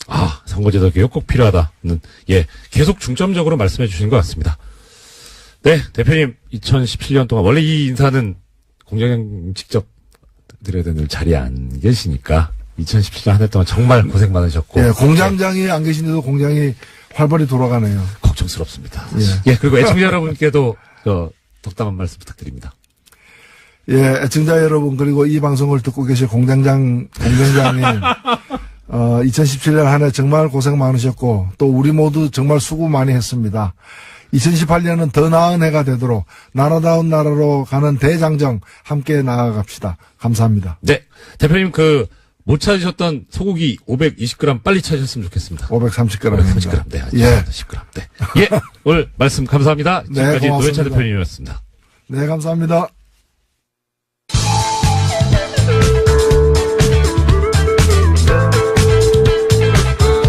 선거제도 개혁 꼭 필요하다는, 예, 계속 중점적으로 말씀해 주신 것 같습니다. 네, 대표님, 2017년 동안, 원래 이 인사는 공장장 직접 드려야 되는 자리에 안 계시니까, 2017년 한 해 동안 정말 고생 많으셨고.
예, 공장장이 안 계신데도 공장이 활발히 돌아가네요.
걱정스럽습니다.
예.
예, 그리고 애청자 여러분께도, 덕담한 말씀 부탁드립니다.
예, 애청자 여러분, 그리고 이 방송을 듣고 계실 공장장님, 2017년 한 해 정말 고생 많으셨고, 또 우리 모두 정말 수고 많이 했습니다. 2018년은 더 나은 해가 되도록 나라다운 나라로 가는 대장정 함께 나아갑시다. 감사합니다.
네, 대표님 못 찾으셨던 소고기 520g 빨리 찾으셨으면 좋겠습니다.
530g입니다.
530g, 네,
예.
10g, 네. 예, 오늘 말씀 감사합니다.
네,
지금까지
고맙습니다.
노회찬 대표님이었습니다.
네, 감사합니다.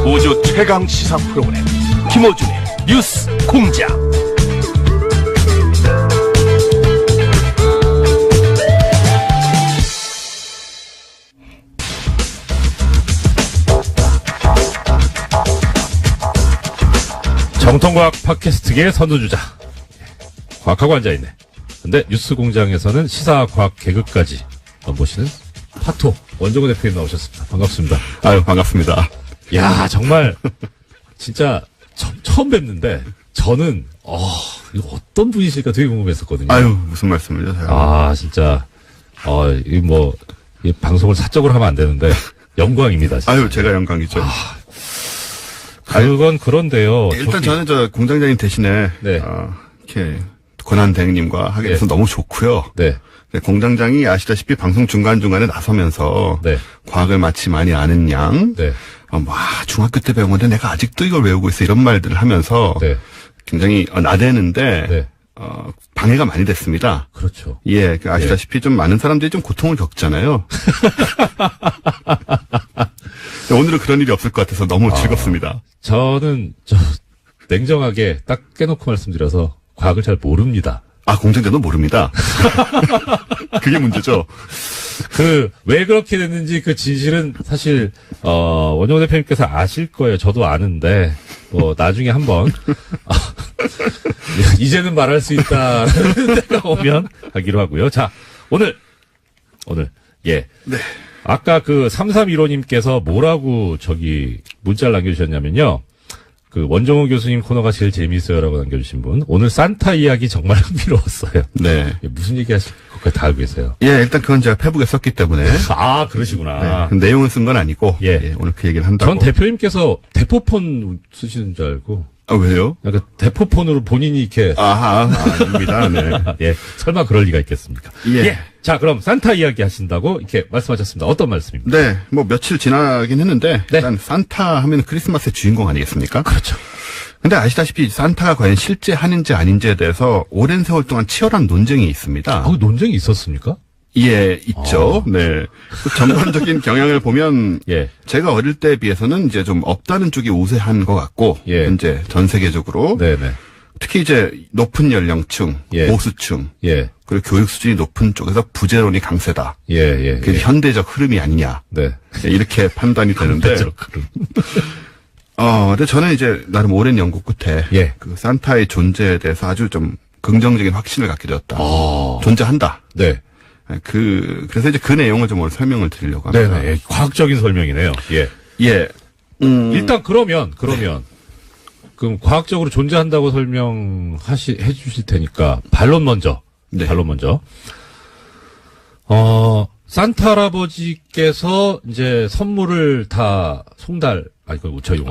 우주 최강 시사 프로그램 김어준의 뉴스 공장.
정통과학 팟캐스트계의 선두주자. 과학하고 앉아있네. 근데 뉴스 공장에서는 시사과학 개그까지 넘보시는 파토 원종호 대표님 나오셨습니다. 반갑습니다.
아유, 반갑습니다.
야, 정말 진짜 처음 뵙는데 저는 이거 어떤 분이실까 되게 궁금했었거든요.
아유, 무슨 말씀을요, 제가.
진짜 이 방송을 사적으로 하면 안 되는데 영광입니다. 진짜.
아유, 제가 영광이죠.
그건 그런데요.
일단 저는 저 공장장님 대신에
네.
이렇게 권한 대행님과 하게 돼서 너무 좋고요.
네.
네, 공장장이 아시다시피 방송 중간중간에 나서면서
네.
과학을 마치 많이 아는 양,
네.
중학교 때 배운 건데 내가 아직도 이걸 외우고 있어 이런 말들을 하면서
네.
굉장히 나대는데
네.
방해가 많이 됐습니다.
그렇죠.
예, 아시다시피 좀 많은 사람들이 좀 고통을 겪잖아요. 오늘은 그런 일이 없을 것 같아서 너무 즐겁습니다.
저는 냉정하게 딱 깨놓고 말씀드려서 과학을 잘 모릅니다.
공장장도 모릅니다. 그게 문제죠.
왜 그렇게 됐는지 그 진실은 사실, 원종호 대표님께서 아실 거예요. 저도 아는데, 나중에 한번, 이제는 말할 수 있다라는 때가 오면 하기로 하고요. 자, 오늘, 예.
네.
아까 3315님께서 뭐라고 문자를 남겨주셨냐면요. 원종호 교수님 코너가 제일 재미있어요라고 남겨주신 분. 오늘 산타 이야기 정말 흥미로웠어요.
네.
무슨 얘기 하실 것까지 다 알고 계세요.
예, 일단 그건 제가 페북에 썼기 때문에.
그러시구나.
네, 내용은 쓴 건 아니고.
예.
오늘 그 얘기를 한다고.
전 대표님께서 대포폰 쓰시는 줄 알고.
왜요?
약간 대포폰으로 본인이 이렇게.
아닙니다. 네.
예. 설마 그럴 리가 있겠습니까?
예.
자, 그럼 산타 이야기 하신다고 이렇게 말씀하셨습니다. 어떤 말씀입니까?
네. 며칠 지나긴 했는데.
네.
일단 산타 하면 크리스마스의 주인공 아니겠습니까?
그렇죠.
근데 아시다시피 산타가 과연 실제 하는지 아닌지에 대해서 오랜 세월 동안 치열한 논쟁이 있습니다.
논쟁이 있었습니까?
예, 있죠. 네. 전반적인 경향을 보면
예.
제가 어릴 때에 비해서는 이제 좀 없다는 쪽이 우세한 것 같고
예.
현재 전 세계적으로
네네.
특히 이제 높은 연령층,
예.
보수층,
예.
그리고 교육 수준이 높은 쪽에서 부재론이 강세다.
예.
그게 현대적 흐름이 아니냐.
네.
이렇게 판단이 되는데. 근데 저는 이제 나름 오랜 연구 끝에
예.
산타의 존재에 대해서 아주 좀 긍정적인 확신을 갖게 되었다. 존재한다.
네.
그래서 이제 그 내용을 좀 오늘 설명을 드리려고 합니다.
네네. 과학적인 설명이네요. 예.
예.
일단 그러면 그럼 과학적으로 존재한다고 해 주실 테니까 반론 먼저.
네.
반론 먼저. 산타 할아버지께서 이제 선물을 다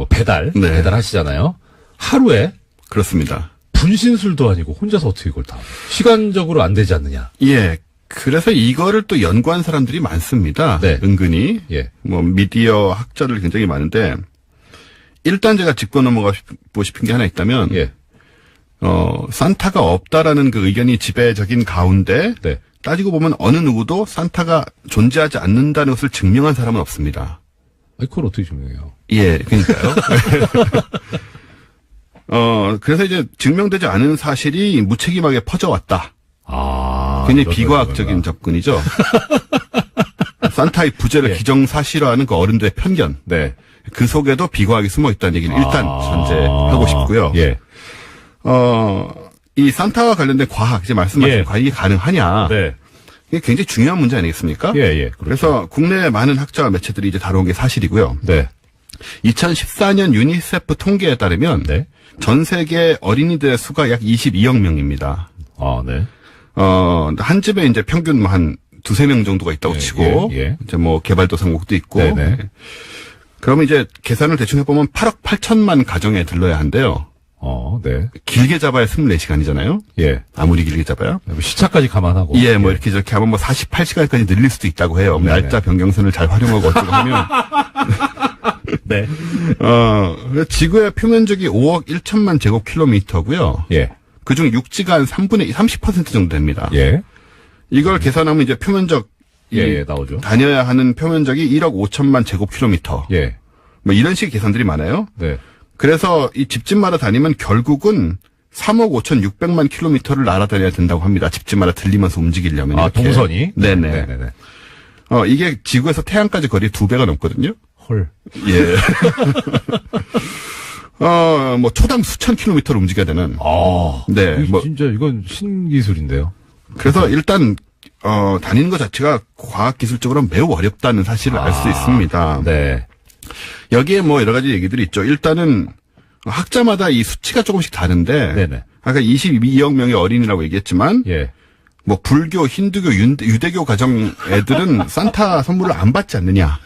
배달하시잖아요. 하루에
그렇습니다.
분신술도 아니고 혼자서 어떻게 이걸 다 시간적으로 안 되지 않느냐.
예. 그래서 이거를 또 연구한 사람들이 많습니다.
네.
은근히.
예.
미디어 학자들 굉장히 많은데, 일단 제가 짚고 넘어가고 싶은 게 하나 있다면,
예.
산타가 없다라는 그 의견이 지배적인 가운데,
네.
따지고 보면 어느 누구도 산타가 존재하지 않는다는 것을 증명한 사람은 없습니다.
그걸 어떻게 증명해요?
예, 그러니까요. 그래서 이제 증명되지 않은 사실이 무책임하게 퍼져왔다. 굉장히 비과학적인 접근이죠. 산타의 부재를
예.
기정사실화하는 그 어른들의 편견.
네.
그 속에도 비과학이 숨어 있다는 얘기를 일단 전제하고 싶고요.
예.
이 산타와 관련된 과학, 이제 말씀하신
예.
과학이 가능하냐.
네.
이게 굉장히 중요한 문제 아니겠습니까?
예.
그래서 국내 많은 학자와 매체들이 이제 다뤄온 게 사실이고요.
네.
2014년 유니세프 통계에 따르면
네.
전 세계 어린이들의 수가 약 22억 명입니다.
네.
한 집에 이제 평균 한 두세 명 정도가 있다고 치고,
예.
이제 개발도상국도 있고.
네네.
그러면 이제 계산을 대충 해보면 8억 8천만 가정에 들러야 한대요.
네.
길게 잡아야 24시간이잖아요.
예.
아무리 길게 잡아야.
시차까지 감안하고.
예, 이렇게 저렇게 하면 48시간까지 늘릴 수도 있다고 해요. 날짜 변경선을 잘 활용하고 어쩌고 하면.
네.
지구의 표면적이 5억 1천만 제곱킬로미터고요.
예.
그중 육지가 한 30% 정도 됩니다.
예.
이걸 계산하면 이제 표면적
예, 나오죠.
다녀야 하는 표면적이 1억 5천만 제곱킬로미터.
예.
이런 식의 계산들이 많아요.
네.
그래서 이 집집마다 다니면 결국은 3억 5,600만 킬로미터를 날아다녀야 된다고 합니다. 집집마다 들리면서 움직이려면. 이렇게.
동선이?
네네. 이게 지구에서 태양까지 거리 2배가 넘거든요.
헐.
예. 초당 수천 킬로미터를 움직여야 되는. 네.
진짜 이건 신기술인데요.
그래서 일단, 다니는 것 자체가 과학기술적으로 매우 어렵다는 사실을 알 수 있습니다.
네.
여기에 여러 가지 얘기들이 있죠. 일단은, 학자마다 이 수치가 조금씩 다른데
네네.
아까 22억 명의 어린이라고 얘기했지만
예.
뭐 불교, 힌두교, 유대교 가정 애들은 산타 선물을 안 받지 않느냐?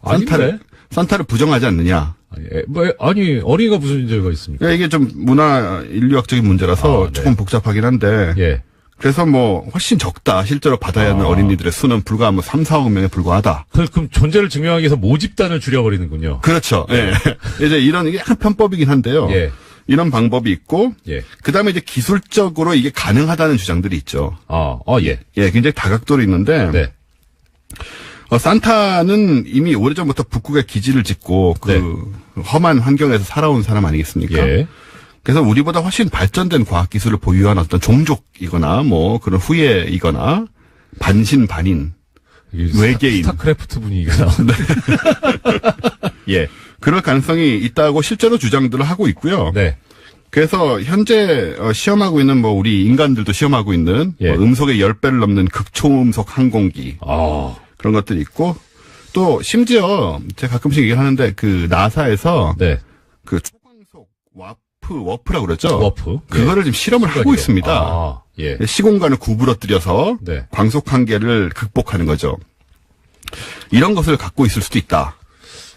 아닌데?
산타를 부정하지 않느냐?
아니 어린이가 무슨 문제가 있습니까?
그러니까 이게 좀 문화 인류학적인 문제라서
네.
조금 복잡하긴 한데
예.
그래서 뭐 훨씬 적다. 실제로 받아야 하는 어린이들의 수는 불과 뭐 3, 4억 명에 불과하다.
그럼 존재를 증명하기 위해서 모집단을 줄여버리는군요.
그렇죠. 예. 이제 이런 이게 약간 편법이긴 한데요.
예.
이런 방법이 있고
예.
그다음에 이제 기술적으로 이게 가능하다는 주장들이 있죠.
예.
예, 굉장히 다각도로 있는데
네.
산타는 이미 오래전부터 북극에 기지를 짓고 그 험한 환경에서 살아온 사람 아니겠습니까?
예.
그래서 우리보다 훨씬 발전된 과학기술을 보유한 어떤 종족이거나 뭐 그런 후예이거나 반신, 외계인.
스타크래프트 분위기가 나오는데. 예.
그럴 가능성이 있다고 실제로 주장들을 하고 있고요.
네.
그래서 현재 시험하고 있는 뭐 우리 인간들도 시험하고 있는
예.
뭐 음속의 10배를 넘는 극초음속 항공기 그런 것들이 있고 또 심지어 제가 가끔씩 얘기를 하는데 그 나사에서
네.
그 초광속 워프라고 그러죠.
워프.
그거를 지금 실험을 하고 있습니다.
예.
시공간을 구부러뜨려서
네.
광속 한계를 극복하는 거죠. 이런 것을 갖고 있을 수도 있다.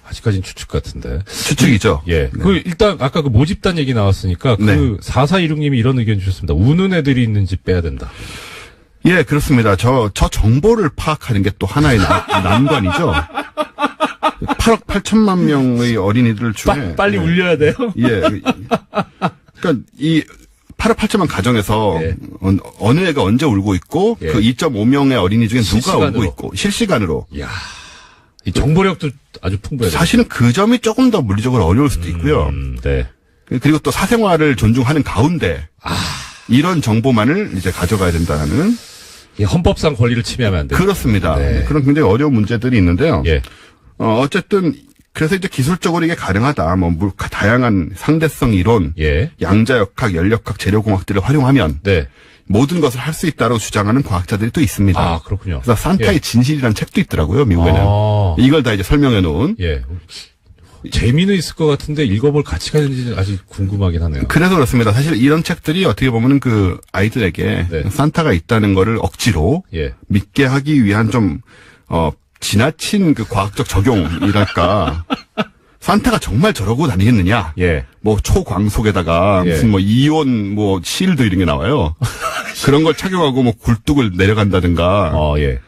아직까지는 추측 같은데.
추측이죠.
예. 그 일단 아까 그 모집단 얘기 나왔으니까
네.
그 4416님이 이런 의견 주셨습니다. 우는 애들이 있는지 빼야 된다.
예, 그렇습니다. 저 정보를 파악하는 게 또 하나의 난관이죠. 8억 8천만 명의 어린이들 중에
빨리 울려야 돼요.
예. 그러니까 이 8억 8천만 가정에서
예.
어느 애가 언제 울고 있고
예.
그 2.5명의 어린이 중에 누가
실시간으로.
울고 있고 실시간으로.
이야. 이 정보력도 아주 풍부해요.
사실은 그 점이 조금 더 물리적으로 어려울 수도 있고요.
네.
그리고 또 사생활을 존중하는 가운데 이런 정보만을 이제 가져가야 된다는
이 헌법상 권리를 침해하면 안 돼요.
그렇습니다.
네.
그런 굉장히 어려운 문제들이 있는데요.
예.
어쨌든 그래서 이제 기술적으로 이게 가능하다. 뭐 다양한 상대성 이론,
예.
양자역학, 연력학, 재료공학들을 활용하면
네.
모든 것을 할 수 있다고 주장하는 과학자들이 또 있습니다.
아, 그렇군요.
그래서 산타의
예.
진실이라는 책도 있더라고요, 미국에는. 이걸 다 이제 설명해 놓은.
예. 재미는 있을 것 같은데 읽어볼 가치가 있는지 아직 궁금하긴 하네요.
그래서 그렇습니다. 사실 이런 책들이 어떻게 보면은 그 아이들에게
네.
산타가 있다는 거를 억지로
예.
믿게 하기 위한 좀, 지나친 그 과학적 적용이랄까. 산타가 정말 저러고 다니겠느냐.
예.
뭐 초광속에다가
예.
무슨 뭐 이온 뭐 실드 이런 게 나와요. 그런 걸 착용하고 뭐 굴뚝을 내려간다든가.
예.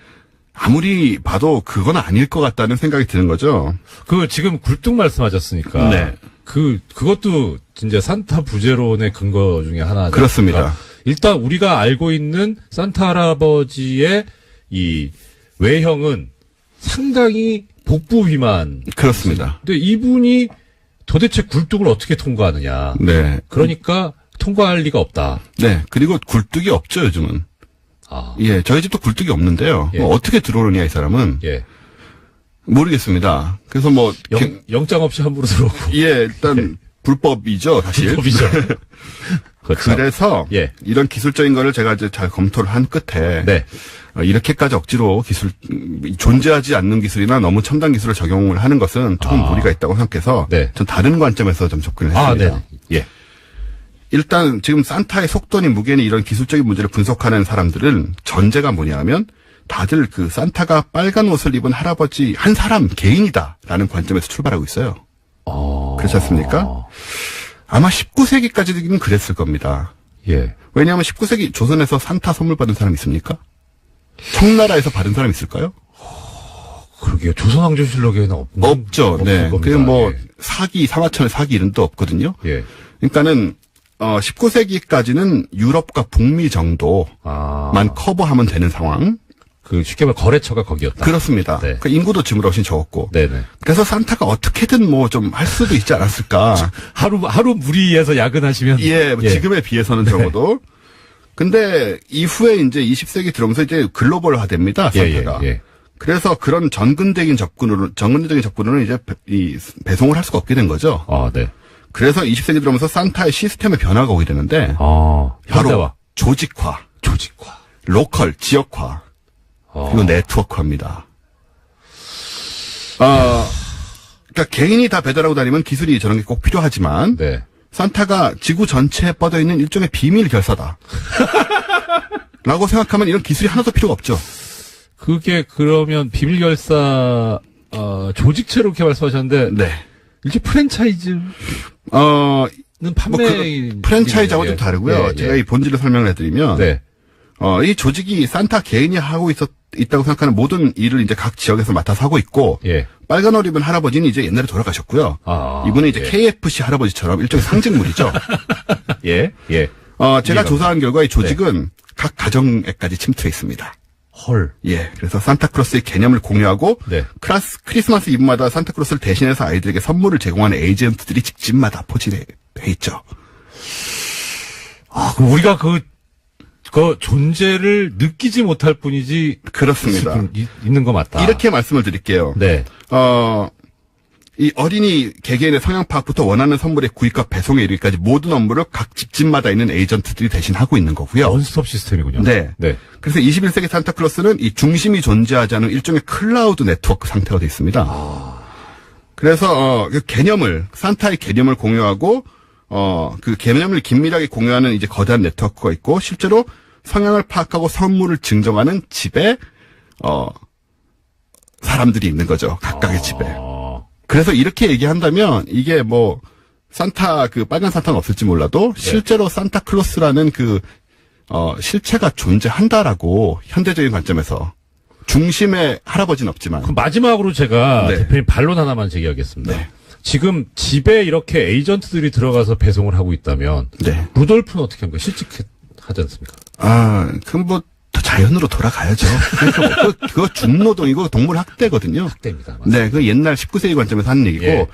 아무리 봐도 그건 아닐 것 같다는 생각이 드는 거죠.
그 지금 굴뚝 말씀하셨으니까.
네.
그것도 진짜 산타 부제론의 근거 중에 하나죠.
그렇습니다.
그러니까 일단 우리가 알고 있는 산타 할아버지의 이 외형은 상당히 복부 비만.
그렇습니다.
근데 이분이 도대체 굴뚝을 어떻게 통과하느냐.
네.
그러니까 통과할 리가 없다.
네. 그리고 굴뚝이 없죠, 요즘은. 예, 저희 집도 굴뚝이 없는데요.
예.
뭐 어떻게 들어오느냐, 이 사람은.
예.
모르겠습니다. 그래서 뭐.
영장 없이 함부로 들어오고.
예, 일단 불법이죠, 사실.
불법이죠. 그렇죠.
그래서
예.
이런 기술적인 거를 제가 이제 잘 검토를 한 끝에
네.
이렇게까지 억지로 존재하지 않는 기술이나 너무 첨단 기술을 적용을 하는 것은 조금 무리가 있다고 생각해서
네.
전 다른 관점에서 좀 접근을 했습니다.
네. 예.
일단 지금 산타의 속도니 무게니 이런 기술적인 문제를 분석하는 사람들은 전제가 뭐냐면 다들 그 산타가 빨간 옷을 입은 할아버지 한 사람 개인이다라는 관점에서 출발하고 있어요. 그렇지 않습니까? 아마 19세기까지는 그랬을 겁니다.
예.
왜냐하면 19세기 조선에서 산타 선물 받은 사람 있습니까? 청나라에서 받은 사람 있을까요?
그러게요. 조선왕조실록에는
없죠. 네.
겁니다.
그 뭐
예.
사기, 사마천의 사기 이런 도 없거든요.
예.
그러니까는 19세기까지는 유럽과 북미 정도만 커버하면 되는 상황.
그 쉽게 말해 거래처가 거기였다.
그렇습니다.
네.
그 인구도 지금 훨씬 적었고.
네네.
그래서 산타가 어떻게든 뭐 좀 할 수도 있지 않았을까.
하루 무리해서 야근하시면
예, 지금에 비해서는 적어도. 근데 이후에 이제 20세기 들어오면서 이제 글로벌화 됩니다. 산타가.
예.
그래서 그런 전근적인 접근으로는 이제 배송을 할 수가 없게 된 거죠.
네.
그래서 20세기 들어오면서 산타의 시스템의 변화가 오게 되는데 바로 조직화, 로컬, 지역화, 그리고 네트워크화입니다. 그러니까 개인이 다 배달하고 다니면 기술이 저런 게 꼭 필요하지만
네.
산타가 지구 전체에 뻗어 있는 일종의 비밀 결사다. 라고 생각하면 이런 기술이 하나도 필요가 없죠.
그게 그러면 비밀 결사 조직체로 이렇게 말씀하셨는데
네.
이렇게 프랜차이즈는 판매
프랜차이즈하고 좀 다르고요. 제가 이 본질을 설명을 해드리면
네.
이 조직이 산타 개인이 하고 있다고 생각하는 모든 일을 이제 각 지역에서 맡아서 하고 있고
예.
빨간 옷 입은 할아버지는 이제 옛날에 돌아가셨고요. 이분은 이제
예.
KFC 할아버지처럼 일종의 상징물이죠.
예. 예.
제가 조사한 결과 이 조직은 각 가정에까지 침투해 있습니다.
헐.
예. 그래서 산타클로스의 개념을 공유하고
네.
크리스마스 이브마다 산타클로스를 대신해서 아이들에게 선물을 제공하는 에이전트들이 집집마다 포진해 있죠.
그럼 우리가 그 존재를 느끼지 못할 뿐이지.
그렇습니다.
있는 거 맞다.
이렇게 말씀을 드릴게요.
네.
이 어린이 개개인의 성향 파악부터 원하는 선물의 구입과 배송에 이르기까지 모든 업무를 각 집집마다 있는 에이전트들이 대신하고 있는 거고요.
원스톱 시스템이군요.
네.
네.
그래서 21세기 산타클로스는 이 중심이 존재하지 않은 일종의 클라우드 네트워크 상태가 되어 있습니다. 그래서 그 개념을 산타의 개념을 공유하고 그 개념을 긴밀하게 공유하는 이제 거대한 네트워크가 있고 실제로 성향을 파악하고 선물을 증정하는 집에 사람들이 있는 거죠. 각각의 집에. 그래서 이렇게 얘기한다면 이게 뭐 산타 그 빨간 산타는 없을지 몰라도 실제로 산타클로스라는 그 실체가 존재한다라고 현대적인 관점에서 중심의 할아버지는 없지만
그럼 마지막으로 제가
네.
대표님 반론 하나만 제기하겠습니다.
네.
지금 집에 이렇게 에이전트들이 들어가서 배송을 하고 있다면
네.
루돌프는 어떻게 합니까? 실직하지 않습니까?
그럼 뭐 더 자연으로 돌아가야죠. 그러니까 그거 중노동이고 동물 학대거든요.
학대입니다.
네, 그 옛날 19세기 관점에서 하는 얘기고.
예.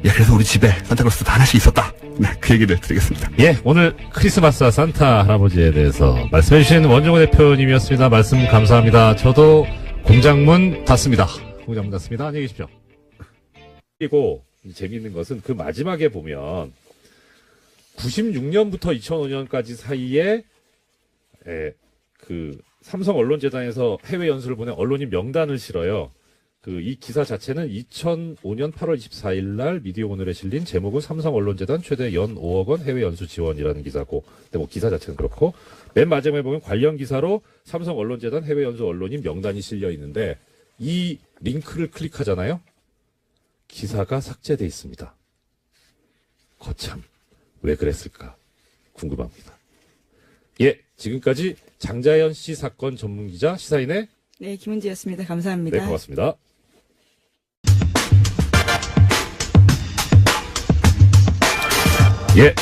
예, 그래서 우리 집에 산타클로스도 하나씩 있었다. 네, 그 얘기를 드리겠습니다.
예, 오늘 크리스마스와 산타 할아버지에 대해서 말씀해주신 원종호 대표님이었습니다. 말씀 감사합니다. 저도 공장문 닫습니다. 공장문 닫습니다. 안녕히 계십시오. 그리고 재미있는 것은 그 마지막에 보면 96년부터 2005년까지 사이에 그 삼성 언론재단에서 해외 연수를 보낸 언론인 명단을 실어요. 이 기사 자체는 2005년 8월 24일 날 미디어 오늘에 실린 제목은 삼성 언론재단 최대 연 5억 원 해외 연수 지원이라는 기사고, 근데 뭐 기사 자체는 그렇고 맨 마지막에 보면 관련 기사로 삼성 언론재단 해외 연수 언론인 명단이 실려 있는데 이 링크를 클릭하잖아요. 기사가 삭제돼 있습니다. 거참 왜 그랬을까 궁금합니다. 예, 지금까지 장자연 씨 사건 전문 기자 시사인의
네, 김은지였습니다. 감사합니다.
네, 고맙습니다. 예,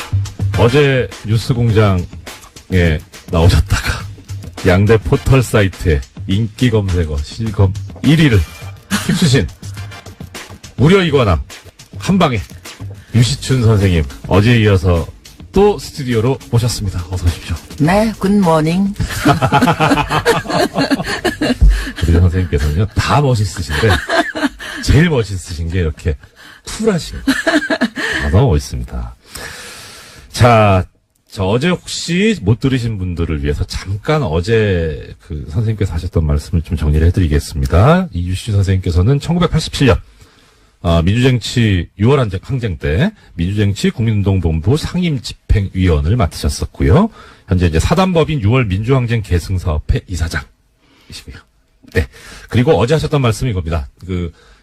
어제 뉴스공장에 나오셨다가 양대 포털 사이트에 인기 검색어 실검 1위를 휩쓰신 무려 이관함 한방에 유시춘 선생님 어제에 이어서 또 스튜디오로 모셨습니다. 어서 오십시오.
네, 굿모닝.
우리 선생님께서는요 다 멋있으신데 제일 멋있으신 게 이렇게 쿨하신 거. 너무 멋있습니다. 자, 저 어제 혹시 못 들으신 분들을 위해서 잠깐 어제 그 선생님께서 하셨던 말씀을 좀 정리를 해드리겠습니다. 이 유시춘 선생님께서는 1987년 민주쟁치 6월 항쟁 때 민주쟁치 국민운동본부 상임집행위원을 맡으셨었고요. 현재 이제 사단법인 6월 민주항쟁 계승사업회 이사장이시고요. 네. 그리고 어제 하셨던 말씀이 이겁니다.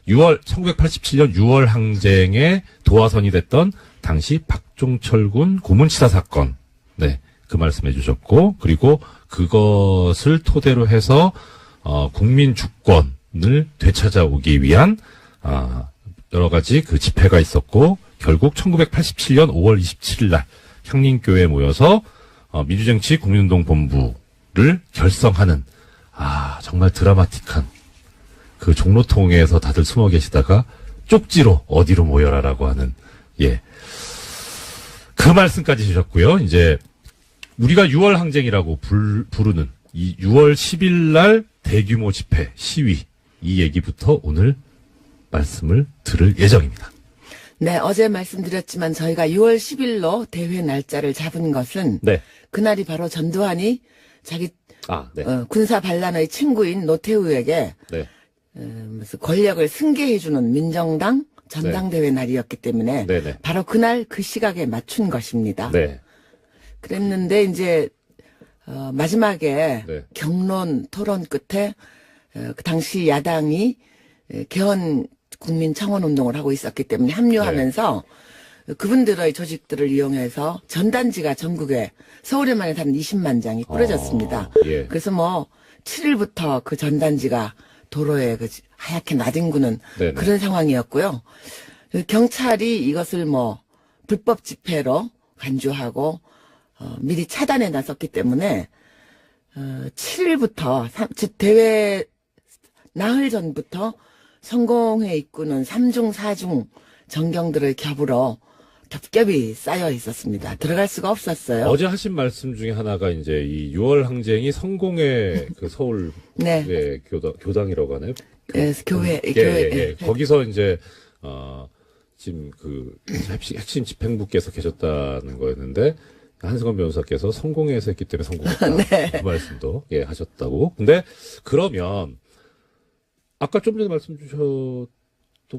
1987년 6월 항쟁에 도화선이 됐던 당시 박종철 군 고문치사 사건. 네. 그 말씀해 주셨고, 그리고 그것을 토대로 해서, 국민 주권을 되찾아오기 위한, 여러 가지 그 집회가 있었고, 결국 1987년 5월 27일 날 향림교회에 모여서, 민주쟁치 국민운동본부를 결성하는, 정말 드라마틱한 그 종로통에서 다들 숨어 계시다가 쪽지로 어디로 모여라라고 하는, 예. 그 말씀까지 주셨고요. 이제, 우리가 6월 항쟁이라고 부르는 이 6월 10일 날 대규모 집회, 시위, 이 얘기부터 오늘 말씀을 들을 예정입니다.
네, 어제 말씀드렸지만 저희가 6월 10일로 대회 날짜를 잡은 것은
네.
그날이 바로 전두환이 자기
네.
군사 반란의 친구인 노태우에게
네.
무슨 권력을 승계해주는 민정당 전당대회 날이었기 때문에
네네.
바로 그날 그 시각에 맞춘 것입니다.
네.
그랬는데 이제 마지막에
네.
격론 토론 끝에 그 당시 야당이 개헌 국민 청원 운동을 하고 있었기 때문에 합류하면서 그분들의 조직들을 이용해서 전단지가 전국에 서울에만 해서 한 20만 장이 뿌려졌습니다.
예.
그래서 뭐 7일부터 그 전단지가 도로에 그 하얗게 나뒹구는
네네.
그런 상황이었고요. 경찰이 이것을 뭐 불법 집회로 간주하고 미리 차단해 놨었기 때문에 7일부터 즉 대회 나흘 전부터 성공회 입구는 3중 4중 전경들을 겹겹이 쌓여 있었습니다. 들어갈 수가 없었어요.
어제 하신 말씀 중에 하나가 이제 이 6월 항쟁이 성공의 그 서울
네.
의 교당이라고 하나요?
교회
예. 거기서 이제 지금 그 핵심 집행부께서 계셨다는 거였는데 한승원 변호사께서 성공회에서 했기 때문에 성공했다.
네.
그 말씀도 하셨다고. 근데 그러면 아까 좀 전에 말씀 주셨던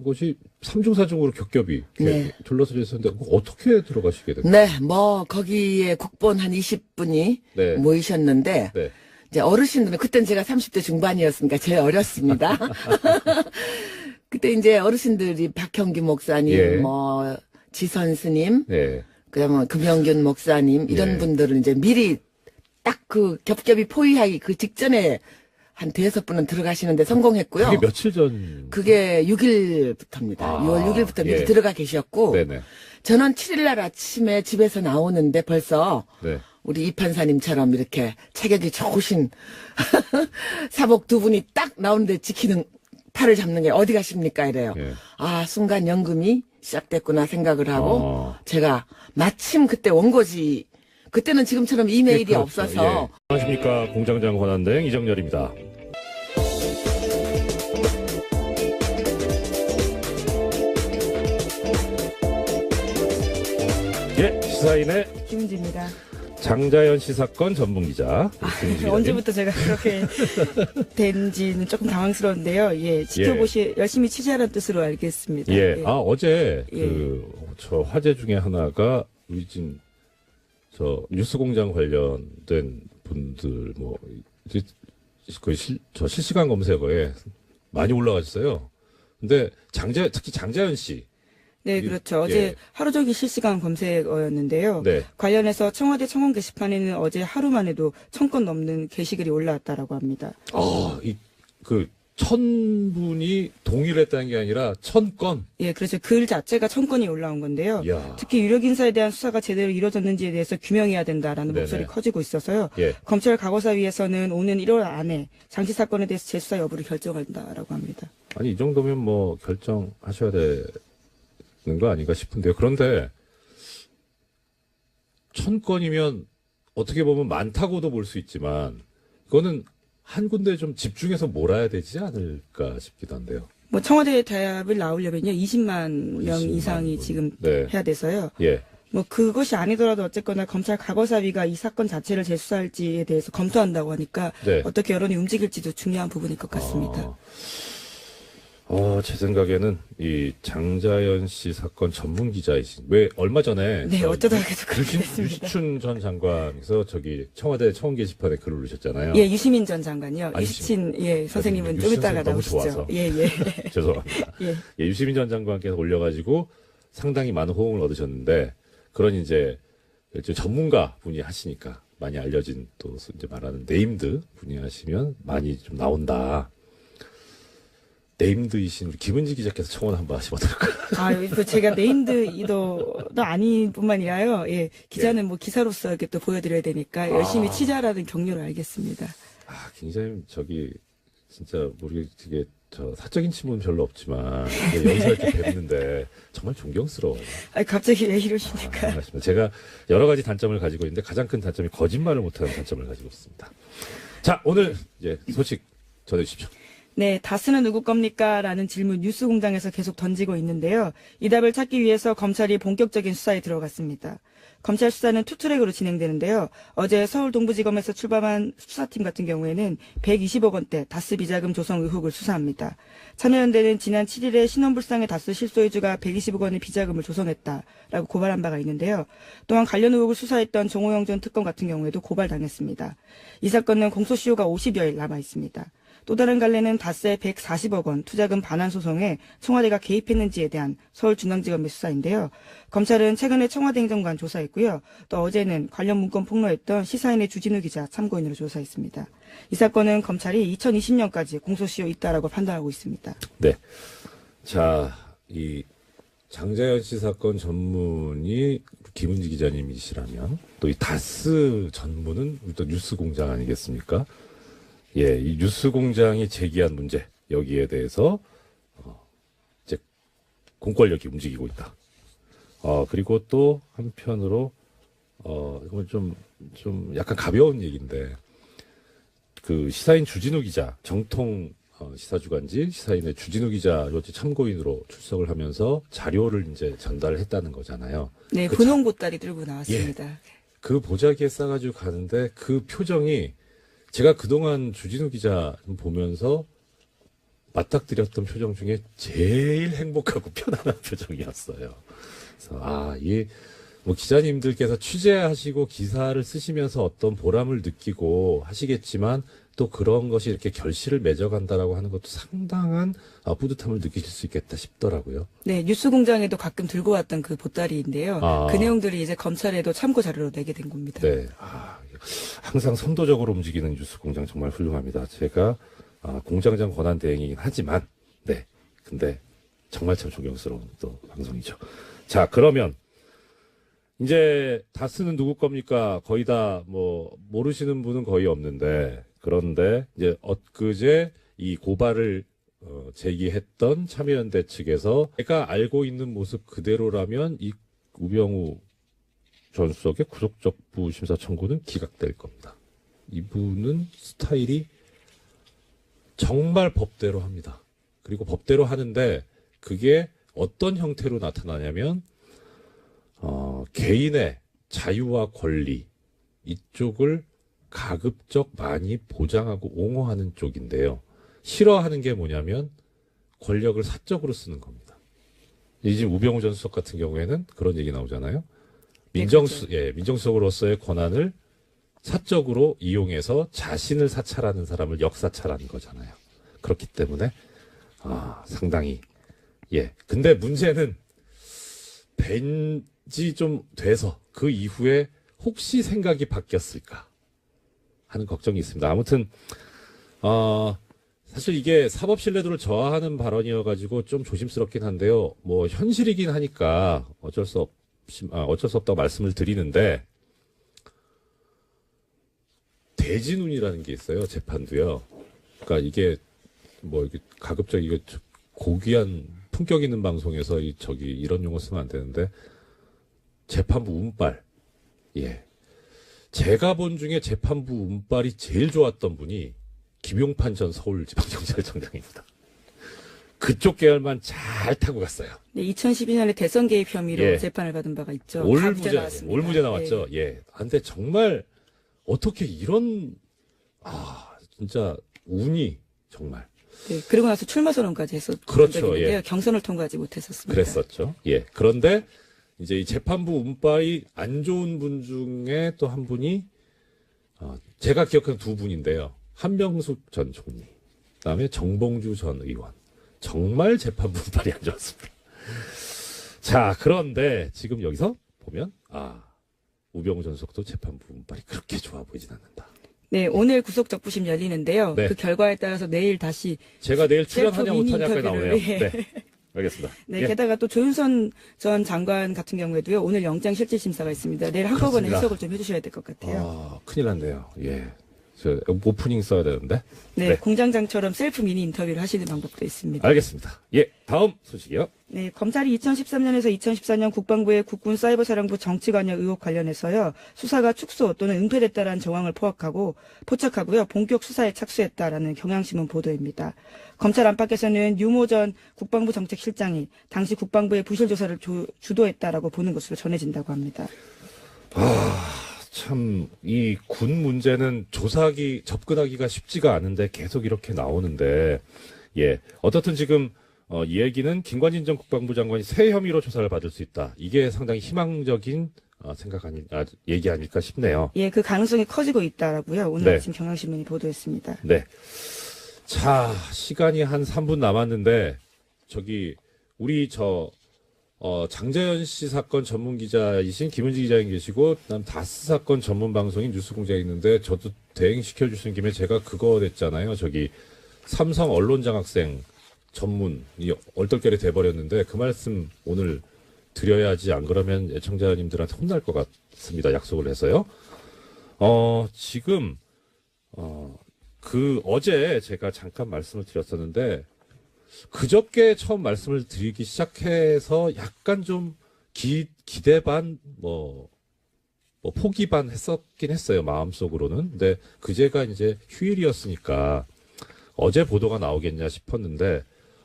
것이 3중 4중으로 겹겹이
네.
둘러서져 있었는데 그거 어떻게 들어가시게 됐나요?
네, 뭐 거기에 국본 한 20분이
네.
모이셨는데
네.
이제 어르신들은 그땐 제가 30대 중반이었으니까 제일 어렸습니다. 그때 이제 어르신들이 박형기 목사님,
예.
뭐 지선 스님,
네.
그다음에 금영균 목사님 이런
예.
분들은 이제 미리 딱 그 겹겹이 포위하기 그 직전에 한 대여섯 분은 들어가시는데 성공했고요.
그게 며칠 전?
그게 6일부터입니다.
아,
6월 6일부터 미리
예.
들어가 계셨고
네네.
저는 7일날 아침에 집에서 나오는데 벌써
네.
우리 이 판사님처럼 이렇게 체격이 좋으신 사복 두 분이 딱 나오는데 지키는 팔을 잡는 게 어디 가십니까 이래요.
예.
아 순간 연금이 시작됐구나 생각을 하고
어.
제가 마침 그때 원고지 그때는 지금처럼 이메일이
그렇죠.
없어서
예. 안녕하십니까. 공장장 권한대행 이정열입니다. 예, 시사인의
김은지입니다.
장자연 씨 사건 전문 기자. 김은지 기자님.
언제부터 제가 그렇게 된지는 조금 당황스러운데요. 예, 열심히 취재하라는 뜻으로 알겠습니다.
예, 어제
예.
저 화제 중에 하나가 우리 지금 저 뉴스공장 관련된 분들 뭐 거의 저 실시간 검색어에 많이 올라가셨어요. 근데 특히 장자연 씨.
네, 그렇죠. 어제
예.
하루 종일 실시간 검색어였는데요.
네.
관련해서 청와대 청원 게시판에는 어제 하루만 해도 1000건 넘는 게시글이 올라왔다라고 합니다.
그 1000분이 동의를 했다는 게 아니라 1000건.
예, 그래서 글 자체가 1000건이 올라온 건데요.
이야.
특히 유력 인사에 대한 수사가 제대로 이루어졌는지에 대해서 규명해야 된다라는
네네.
목소리 커지고 있어서요.
예.
검찰 과거사위에서는 오는 1월 안에 장치 사건에 대해서 재수사 여부를 결정한다라고 합니다.
아니 이 정도면 뭐 결정하셔야 되는 거 아닌가 싶은데요. 그런데 1000건이면 어떻게 보면 많다고도 볼 수 있지만 그거는 한 군데 좀 집중해서 몰아야 되지 않을까 싶기도 한데요.
뭐 청와대 대합을 나오려면요 20만 명
20만
이상이
분.
지금
네.
해야 돼서요.
예.
뭐 그것이 아니더라도 어쨌거나 검찰 과거사위가 이 사건 자체를 재수사할지에 대해서 검토한다고 하니까
네.
어떻게 여론이 움직일지도 중요한 부분일 것 같습니다.
제 생각에는 이 장자연 씨 사건 전문 기자이신 왜 얼마 전에
네,
저
어쩌다가 계속 그렇게 됐습니다.
유시춘 전 장관께서 저기 청와대 청원 게시판에 글을 올리셨잖아요.
예, 유시민 전 장관이요.
아,
유시친 선생님은
유시
좀 이따가
선생님 너무
나오시죠.
좋아서.
예.
죄송합니다.
예.
예, 유시민 전 장관께서 올려가지고 상당히 많은 호응을 얻으셨는데 그런 이제 전문가 분이 하시니까 많이 알려진 또 이제 말하는 네임드 분이 하시면 많이 좀 나온다. 네임드이신 우리 김은지 기자께서 청원 한번 하시면 어떨까요?
제가 네임드도 아닌 뿐만이라요. 예, 기자는 뭐 기사로서 이렇게 또 보여드려야 되니까 열심히 취재하라는 격려를 알겠습니다.
기자님 진짜 되게 사적인 친분은 별로 없지만 여기서 이렇게 뵙는데 정말 존경스러워요.
갑자기 왜 이러십니까?
제가 여러 가지 단점을 가지고 있는데 가장 큰 단점이 거짓말을 못하는 단점을 가지고 있습니다. 자, 오늘 이제 소식 전해주십시오.
네, 다스는 누구 겁니까? 라는 질문 뉴스공장에서 계속 던지고 있는데요. 이 답을 찾기 위해서 검찰이 본격적인 수사에 들어갔습니다. 검찰 수사는 투트랙으로 진행되는데요. 어제 서울 동부지검에서 출범한 수사팀 같은 경우에는 120억 원대 다스 비자금 조성 의혹을 수사합니다. 참여연대는 지난 7일에 신원불상의 다스 실소유주가 120억 원의 비자금을 조성했다라고 고발한 바가 있는데요. 또한 관련 의혹을 수사했던 정호영 전 특검 같은 경우에도 고발당했습니다. 이 사건은 공소시효가 50여일 남아 있습니다. 또 다른 갈래는 다스의 140억 원 투자금 반환 소송에 청와대가 개입했는지에 대한 서울중앙지검의 수사인데요. 검찰은 최근에 청와대 행정관 조사했고요. 또 어제는 관련 문건 폭로했던 시사인의 주진우 기자 참고인으로 조사했습니다. 이 사건은 검찰이 2020년까지 공소시효 있다라고 판단하고 있습니다.
네. 자, 이 장자연 씨 사건 전문이 김은지 기자님이시라면 또 이 다스 전문은 또 뉴스공장 아니겠습니까? 예, 이 뉴스공장이 제기한 문제 여기에 대해서 이제 공권력이 움직이고 있다. 그리고 또 한편으로 이건 좀 약간 가벼운 얘기인데 그 시사인 주진우 기자 정통 시사주간지 시사인의 주진우 기자 어제 참고인으로 출석을 하면서 자료를 이제 전달했다는 거잖아요.
네,
그
분홍 보따리 들고 나왔습니다.
예, 그 보자기에 싸가지고 가는데 그 표정이 제가 그동안 주진우 기자 보면서 맞닥뜨렸던 표정 중에 제일 행복하고 편안한 표정이었어요. 그래서 이 뭐 기자님들께서 취재하시고 기사를 쓰시면서 어떤 보람을 느끼고 하시겠지만 또 그런 것이 이렇게 결실을 맺어간다라고 하는 것도 상당한 뿌듯함을 느끼실 수 있겠다 싶더라고요.
네, 뉴스공장에도 가끔 들고 왔던 그 보따리인데요. 그 내용들이 이제 검찰에도 참고 자료로 내게 된 겁니다.
네, 항상 선도적으로 움직이는 뉴스공장 정말 훌륭합니다. 제가 공장장 권한 대행이긴 하지만 네, 근데 정말 참 존경스러운 또 방송이죠. 자, 그러면 이제 다스는 누구 겁니까? 거의 다 뭐 모르시는 분은 거의 없는데 그런데 이제 엊그제 이 고발을 제기했던 참여연대 측에서 제가 알고 있는 모습 그대로라면 이 우병우 전 수석의 구속적부 심사 청구는 기각될 겁니다. 이분은 스타일이 정말 법대로 합니다. 그리고 법대로 하는데 그게 어떤 형태로 나타나냐면 개인의 자유와 권리 이쪽을 가급적 많이 보장하고 옹호하는 쪽인데요. 싫어하는 게 뭐냐면 권력을 사적으로 쓰는 겁니다. 지금 우병우 전 수석 같은 경우에는 그런 얘기 나오잖아요. 민정수석으로서의 권한을 사적으로 이용해서 자신을 사찰하는 사람을 역사찰하는 거잖아요. 그렇기 때문에 상당히 근데 문제는 뵌지 좀 돼서 그 이후에 혹시 생각이 바뀌었을까 하는 걱정이 있습니다. 아무튼 사실 이게 사법 신뢰도를 저하하는 발언이어가지고 좀 조심스럽긴 한데요. 뭐 현실이긴 하니까 어쩔 수 없다고 말씀을 드리는데 대진운이라는 게 있어요. 재판도요. 그러니까 이게 뭐 이게 가급적 이거 고귀한 품격 있는 방송에서 이런 용어 쓰면 안 되는데 재판부 운빨. 예. 제가 본 중에 재판부 운빨이 제일 좋았던 분이 김용판 전 서울지방경찰청장입니다. 그쪽 계열만 잘 타고 갔어요.
네, 2012년에 대선 개입 혐의로 재판을 받은 바가 있죠.
올무죄 나왔죠. 예. 근데 정말 어떻게 이런 진짜 운이 정말.
네, 그리고 나서 출마 선언까지 했었죠.
그렇죠. 예.
경선을 통과하지 못했었습니다.
그랬었죠. 예. 그런데 이제 이 재판부 운빨이 안 좋은 분 중에 또 한 분이 제가 기억하는 두 분인데요. 한명숙 전 총리, 그다음에 정봉주 전 의원. 정말 재판부 운빨이 안 좋았습니다. 자, 그런데 지금 여기서 보면 우병우 전 수석도 재판부 운빨이 그렇게 좋아 보이진 않는다.
네, 오늘 구속적부심 열리는데요.
네.
그 결과에 따라서 내일 다시
제가 내일 출연하냐
미니
못하냐가 나오네요.
인터뷰를,
네, 알겠습니다.
네, 게다가 또 조윤선 전 장관 같은 경우에도요. 오늘 영장 실질 심사가 있습니다. 내일 한꺼번에
그렇습니다.
해석을 좀 해주셔야 될 것 같아요.
큰일 났네요. 예. 저 오프닝 써야 되는데.
네,
네.
공장장처럼 셀프 미니 인터뷰를 하시는 방법도 있습니다.
알겠습니다. 예, 다음 소식이요.
네, 검찰이 2013년에서 2014년 국방부의 국군 사이버사령부 정치관여 의혹 관련해서요, 수사가 축소 또는 은폐됐다라는 정황을 포착하고요, 본격 수사에 착수했다라는 경향신문 보도입니다. 검찰 안팎에서는 유모 전 국방부 정책실장이 당시 국방부의 부실 조사를 주도했다라고 보는 것으로 전해진다고 합니다.
참, 이 군 문제는 접근하기가 쉽지가 않은데 계속 이렇게 나오는데, 예. 어떻든 지금, 이 얘기는 김관진 전 국방부 장관이 새 혐의로 조사를 받을 수 있다. 이게 상당히 희망적인, 얘기 아닐까 싶네요.
예, 그 가능성이 커지고 있다라고요. 오늘
네.
아침 경향신문이 보도했습니다.
네. 자, 시간이 한 3분 남았는데, 우리 장자연 씨 사건 전문 기자이신 김은지 기자님 계시고, 그다음 다스 사건 전문 방송인 뉴스공장에 있는데, 저도 대행시켜 주신 김에 제가 그거 됐잖아요. 삼성 언론장학생 전문이 얼떨결에 돼버렸는데, 그 말씀 오늘 드려야지, 안 그러면 애청자님들한테 혼날 것 같습니다. 약속을 해서요. 지금, 어제 제가 잠깐 말씀을 드렸었는데, 그저께 처음 말씀을 드리기 시작해서 약간 좀 기대 반, 포기 반 했었긴 했어요, 마음속으로는. 근데 그제가 이제 휴일이었으니까 어제 보도가 나오겠냐 싶었는데,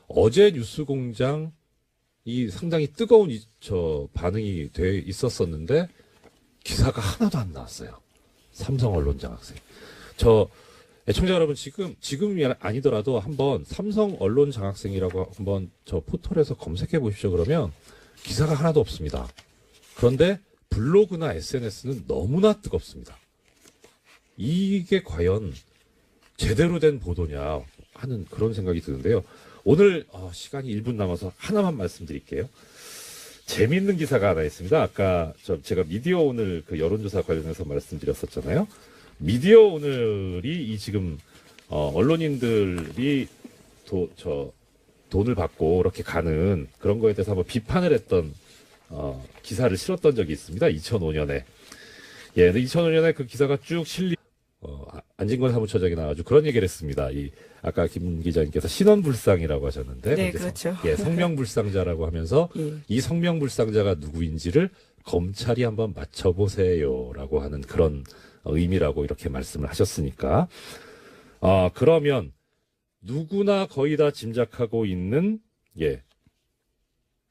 어제 뉴스공장이 상당히 뜨거운 반응이 돼 있었었는데, 기사가 하나도 안 나왔어요. 삼성 언론장학생. 애청자 여러분, 지금이 아니더라도 한번 삼성 언론 장학생이라고 한번 저 포털에서 검색해 보십시오. 그러면 기사가 하나도 없습니다. 그런데 블로그나 SNS는 너무나 뜨겁습니다. 이게 과연 제대로 된 보도냐 하는 그런 생각이 드는데요. 오늘 시간이 1분 남아서 하나만 말씀드릴게요. 재미있는 기사가 하나 있습니다. 아까 제가 미디어 오늘 그 여론조사 관련해서 말씀드렸었잖아요. 미디어 오늘이 지금 언론인들이 돈을 받고 이렇게 가는 그런 거에 대해서 한번 비판을 했던 기사를 실었던 적이 있습니다. 2005년에. 예, 2005년에 그 기사가 쭉 실리 안진건 사무처장이 나와가지고 그런 얘기를 했습니다. 아까 김 기자님께서 신원불상이라고 하셨는데,
네, 그렇죠.
예, 성명불상자라고 하면서
예.
이 성명불상자가 누구인지를 검찰이 한번 맞춰보세요라고 하는 그런 의미라고 이렇게 말씀을 하셨으니까, 그러면 누구나 거의 다 짐작하고 있는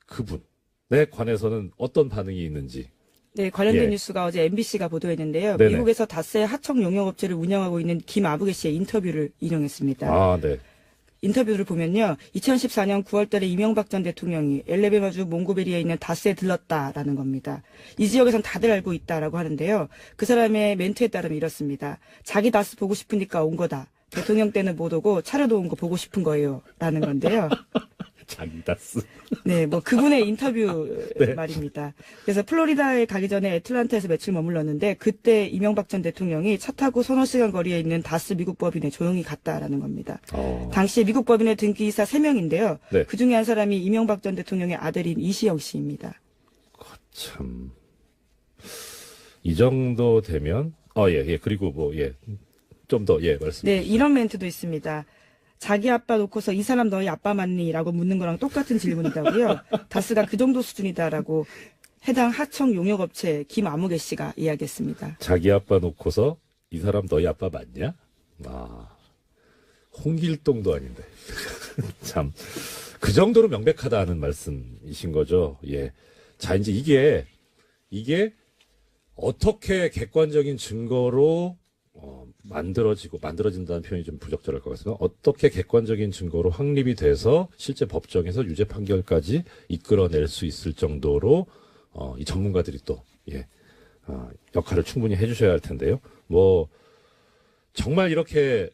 그분에 관해서는 어떤 반응이 있는지.
네, 관련된
예.
뉴스가 어제 MBC가 보도했는데요.
네네.
미국에서 다스의 하청 용역업체를 운영하고 있는 김아부개 씨의 인터뷰를 인용했습니다.
네.
인터뷰를 보면요. 2014년 9월 달에 이명박 전 대통령이 엘레베마주 몽고베리에 있는 다스에 들렀다라는 겁니다. 이 지역에선 다들 알고 있다라고 하는데요. 그 사람의 멘트에 따르면 이렇습니다. 자기 다스 보고 싶으니까 온 거다. 대통령 때는 못 오고 차려도 온 거 보고 싶은 거예요. 라는 건데요.
자기 다스.
네, 그분의 인터뷰
네.
말입니다. 그래서 플로리다에 가기 전에 애틀란타에서 며칠 머물렀는데 그때 이명박 전 대통령이 차 타고 서너 시간 거리에 있는 다스 미국 법인에 조용히 갔다라는 겁니다. 당시 미국 법인의 등기이사 3명인데요.
네.
그중에 한 사람이 이명박 전 대통령의 아들인 이시영 씨입니다.
참. 이 정도 되면, 그리고 좀 더, 말씀.
네, 이런 멘트도 있습니다. 자기 아빠 놓고서 이 사람 너희 아빠 맞니? 라고 묻는 거랑 똑같은 질문이다고요. 다스가 그 정도 수준이다라고 해당 하청 용역업체 김아무개 씨가 이야기했습니다.
자기 아빠 놓고서 이 사람 너희 아빠 맞냐? 홍길동도 아닌데. 참. 그 정도로 명백하다는 말씀이신 거죠. 예. 자, 이제 이게 어떻게 객관적인 증거로 만들어진다는 표현이 좀 부적절할 것 같습니다. 어떻게 객관적인 증거로 확립이 돼서 실제 법정에서 유죄 판결까지 이끌어낼 수 있을 정도로 이 전문가들이 또 역할을 충분히 해주셔야 할 텐데요. 정말 이렇게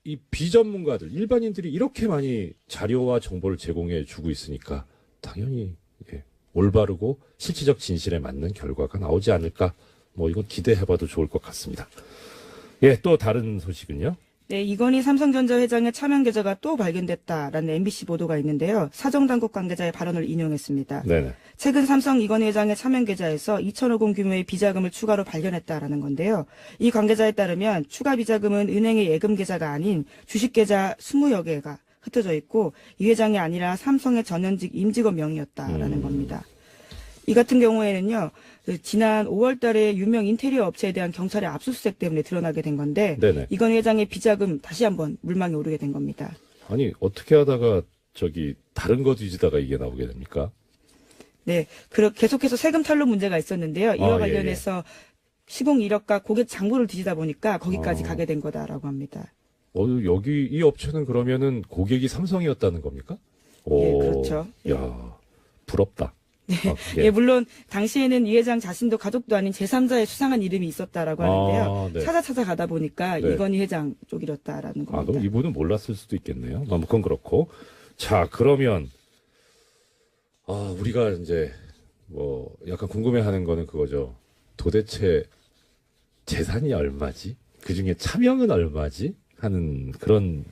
이 비전문가들, 일반인들이 이렇게 많이 자료와 정보를 제공해 주고 있으니까 당연히 올바르고 실질적 진실에 맞는 결과가 나오지 않을까. 이건 기대해봐도 좋을 것 같습니다. 또 다른 소식은요?
네, 이건희 삼성전자 회장의 차명 계좌가 또 발견됐다라는 MBC 보도가 있는데요. 사정당국 관계자의 발언을 인용했습니다.
네네.
최근 삼성 이건희 회장의 차명 계좌에서 2천억 원 규모의 비자금을 추가로 발견했다라는 건데요. 이 관계자에 따르면 추가 비자금은 은행의 예금 계좌가 아닌 주식 계좌 20여 개가 흩어져 있고 이 회장이 아니라 삼성의 전현직 임직원 명의였다라는 겁니다. 이 같은 경우에는요, 지난 5월 달에 유명 인테리어 업체에 대한 경찰의 압수수색 때문에 드러나게 된 건데,
네네.
이건희 회장의 비자금 다시 한번 물망에 오르게 된 겁니다.
아니, 어떻게 하다가 다른 거 뒤지다가 이게 나오게 됩니까?
네, 계속해서 세금 탈루 문제가 있었는데요. 이와 관련해서 시공 이력과 고객 장부를 뒤지다 보니까 거기까지 가게 된 거다라고 합니다.
여기 이 업체는 그러면은 고객이 삼성이었다는 겁니까?
예, 그렇죠.
야, 부럽다.
예, 물론 당시에는 이 회장 자신도 가족도 아닌 제3자의 수상한 이름이 있었다라고 하는데요.
네.
찾아가다 보니까
네.
이건희 회장 쪽이었다라는 겁니다.
그럼 이분은 몰랐을 수도 있겠네요. 그건 그렇고. 자, 그러면 우리가 이제 약간 궁금해하는 거는 그거죠. 도대체 재산이 얼마지? 그 중에 차명은 얼마지? 하는 그런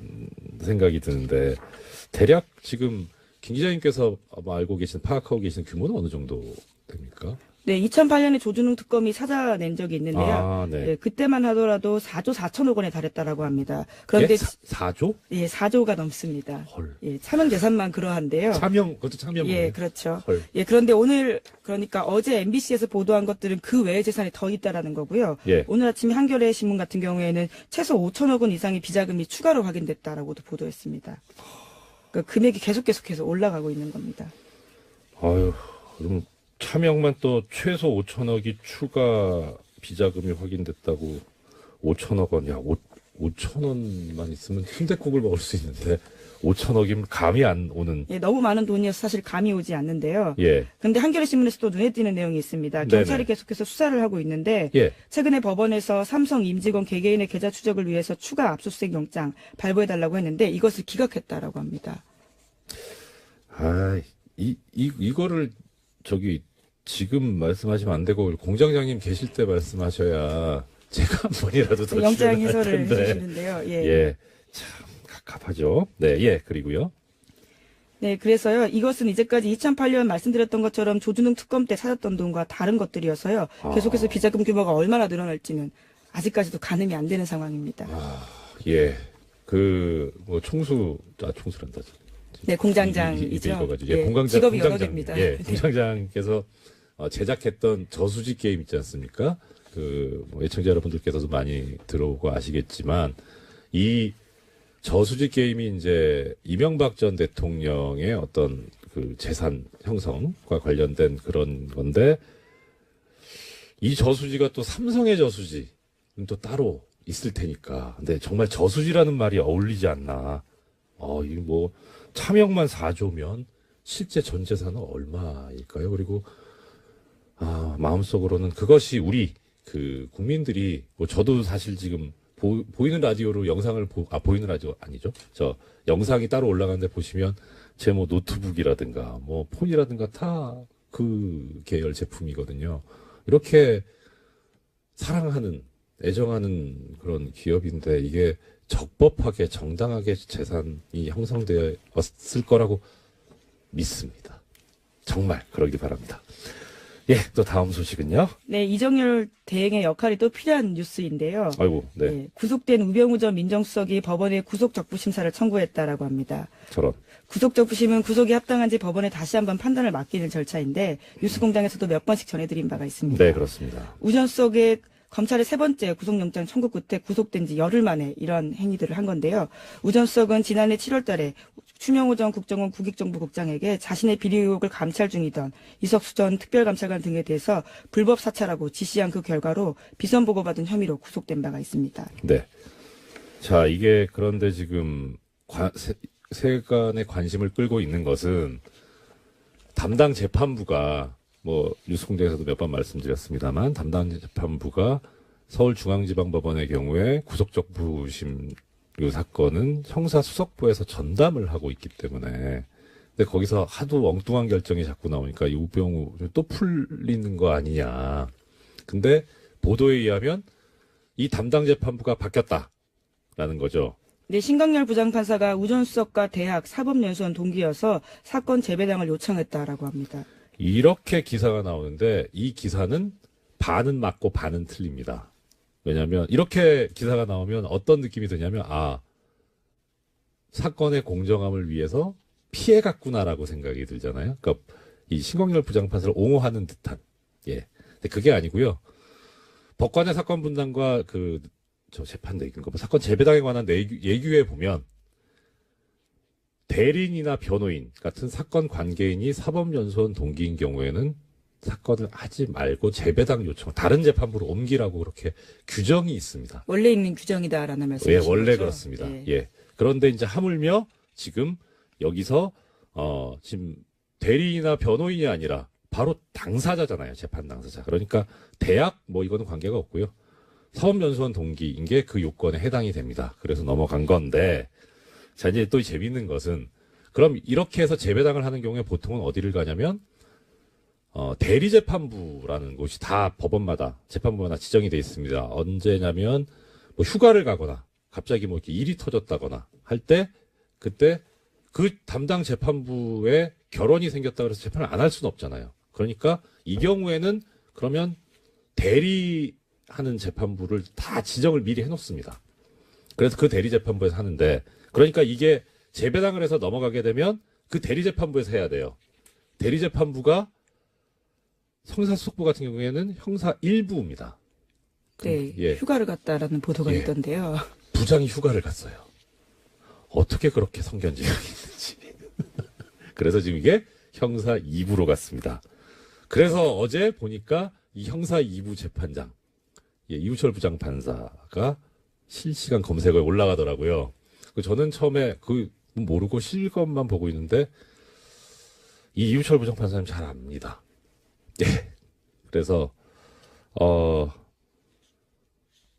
생각이 드는데 대략 지금 김 기자님께서 아마 파악하고 계신 규모는 어느 정도 됩니까?
네, 2008년에 조준웅 특검이 찾아낸 적이 있는데요.
네.
네, 그때만 하더라도 4조 4천억 원에 달했다라고 합니다. 그런데
4조?
예, 4조가 넘습니다.
헐.
예, 차명 재산만 그러한데요.
그것도 차명.
예, 그렇죠.
헐.
예, 그런데 그러니까 어제 MBC에서 보도한 것들은 그 외의 재산이 더 있다라는 거고요.
예.
오늘 아침 한겨레 신문 같은 경우에는 최소 5천억 원 이상의 비자금이 추가로 확인됐다라고도 보도했습니다. 그 금액이 계속해서 올라가고 있는 겁니다.
그럼 차명만 또 최소 5천억이 추가 비자금이 확인됐다고 5천억 원, 5천원만 있으면 순댓국을 먹을 수 있는데 5천억이면 감이 안 오는.
예, 너무 많은 돈이어서 사실 감이 오지 않는데요.
예.
그런데 한겨레 신문에서도 눈에 띄는 내용이 있습니다. 경찰이 계속해서 수사를 하고 있는데 최근에 법원에서 삼성 임직원 개개인의 계좌 추적을 위해서 추가 압수수색 영장 발부해달라고 했는데 이것을 기각했다라고 합니다.
이거를 지금 말씀하시면 안 되고 공장장님 계실 때 말씀하셔야 제가 한 번이라도 더
영장
출연할
해설을
텐데.
해주시는데요.
예. 참 갑갑하죠. 네, 그리고요.
네, 그래서요. 이것은 이제까지 2008년 말씀드렸던 것처럼 조준웅 특검 때 찾았던 돈과 다른 것들이어서요. 계속해서 비자금 규모가 얼마나 늘어날지는 아직까지도 가늠이 안 되는 상황입니다.
예. 총수란다.
네, 공장장이죠. 직업이 여러 개입니다.
예, 공장장께서 제작했던 저수지 게임 있지 않습니까? 애청자 여러분들께서도 많이 들어오고 아시겠지만 이 저수지 게임이 이제 이명박 전 대통령의 어떤 재산 형성과 관련된 그런 건데 이 저수지가 또 삼성의 저수지는 또 따로 있을 테니까. 근데 정말 저수지라는 말이 어울리지 않나. 차명만 4조면 실제 전 재산은 얼마일까요? 그리고 마음속으로는 그것이 우리 국민들이 저도 사실 지금 보이는 라디오로 영상을 보이는 라디오 아니죠? 영상이 따로 올라가는데 보시면 제 노트북이라든가 폰이라든가 다 그 계열 제품이거든요. 이렇게 사랑하는 애정하는 그런 기업인데 이게 적법하게 정당하게 재산이 형성되었을 거라고 믿습니다. 정말 그러길 바랍니다. 예, 또 다음 소식은요.
네, 이정열 대행의 역할이 또 필요한 뉴스인데요.
네.
네, 구속된 우병우 전 민정수석이 법원에 구속적부심사를 청구했다라고 합니다.
저런.
구속적부심은 구속이 합당한지 법원에 다시 한번 판단을 맡기는 절차인데 뉴스공장에서도 몇 번씩 전해드린 바가 있습니다.
네, 그렇습니다.
우 전 수석의 검찰의 세 번째 구속영장 청구 끝에 구속된 지 열흘 만에 이런 행위들을 한 건데요. 우 전 수석은 지난해 7월 달에 추명호 전 국정원 국익정보국장에게 자신의 비리 의혹을 감찰 중이던 이석수 전 특별감찰관 등에 대해서 불법 사찰하고 지시한 그 결과로 비선 보고받은 혐의로 구속된 바가 있습니다.
네. 자, 이게 그런데 지금 세간의 관심을 끌고 있는 것은 담당 재판부가 뉴스공장에서도 몇 번 말씀드렸습니다만 담당 재판부가 서울중앙지방법원의 경우에 구속적부심 사건은 형사수석부에서 전담을 하고 있기 때문에 근데 거기서 하도 엉뚱한 결정이 자꾸 나오니까 이 우병우 또 풀리는 거 아니냐. 근데 보도에 의하면 이 담당 재판부가 바뀌었다. 라는 거죠.
네, 신강렬 부장판사가 우전수석과 대학 사법연수원 동기여서 사건 재배당을 요청했다라고 합니다.
이렇게 기사가 나오는데 이 기사는 반은 맞고 반은 틀립니다. 왜냐하면 이렇게 기사가 나오면 어떤 느낌이 드냐면 사건의 공정함을 위해서 피해갔구나라고 생각이 들잖아요. 그러니까 이 신광렬 부장판사를 옹호하는 듯한. 예. 근데 그게 아니고요. 법관의 사건 분담과 재판대 사건 재배당에 관한 예규에 보면 대리인이나 변호인 같은 사건 관계인이 사법연수원 동기인 경우에는 사건을 하지 말고 재배당 요청, 다른 재판부로 옮기라고 그렇게 규정이 있습니다.
원래 있는 규정이다라는 말씀이시죠?
예, 원래 그렇습니다. 예. 그런데 이제 하물며 지금 여기서 지금 대리인이나 변호인이 아니라 바로 당사자잖아요. 재판 당사자. 그러니까 대학 이거는 관계가 없고요. 사법연수원 동기인 게 그 요건에 해당이 됩니다. 그래서 넘어간 건데, 자, 이제 또 재밌는 것은, 그럼 이렇게 해서 재배당을 하는 경우에 보통은 어디를 가냐면, 대리재판부라는 곳이 다 법원마다, 재판부마다 지정이 돼 있습니다. 언제냐면, 휴가를 가거나, 갑자기 이렇게 일이 터졌다거나 할 때, 그때 그 담당 재판부에 결혼이 생겼다 그래서 재판을 안 할 수는 없잖아요. 그러니까 이 경우에는 그러면 대리하는 재판부를 다 지정을 미리 해놓습니다. 그래서 그 대리재판부에서 하는데, 그러니까 이게 재배당을 해서 넘어가게 되면 그 대리재판부에서 해야 돼요. 대리재판부가 형사수석부 같은 경우에는 형사 1부입니다.
네,
예.
휴가를 갔다라는 보도가
예.
있던데요.
부장이 휴가를 갔어요. 어떻게 그렇게 성견지가 있는지. 그래서 지금 이게 형사 2부로 갔습니다. 그래서 어제 보니까 이 형사 2부 재판장, 이우철 부장판사가 실시간 검색어에 올라가더라고요. 저는 처음에 모르고 실검만 보고 있는데 이 이우철 부장판사님 잘 압니다. 예. 그래서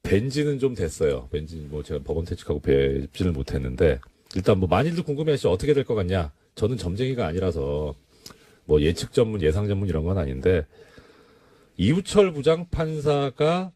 뵌지는 좀 됐어요. 뵌지 제가 법원 퇴직하고 뵙지는 못했는데 일단 많이들 궁금해하시죠. 어떻게 될 것 같냐? 저는 점쟁이가 아니라서 예측 전문, 예상 전문 이런 건 아닌데 이우철 부장판사가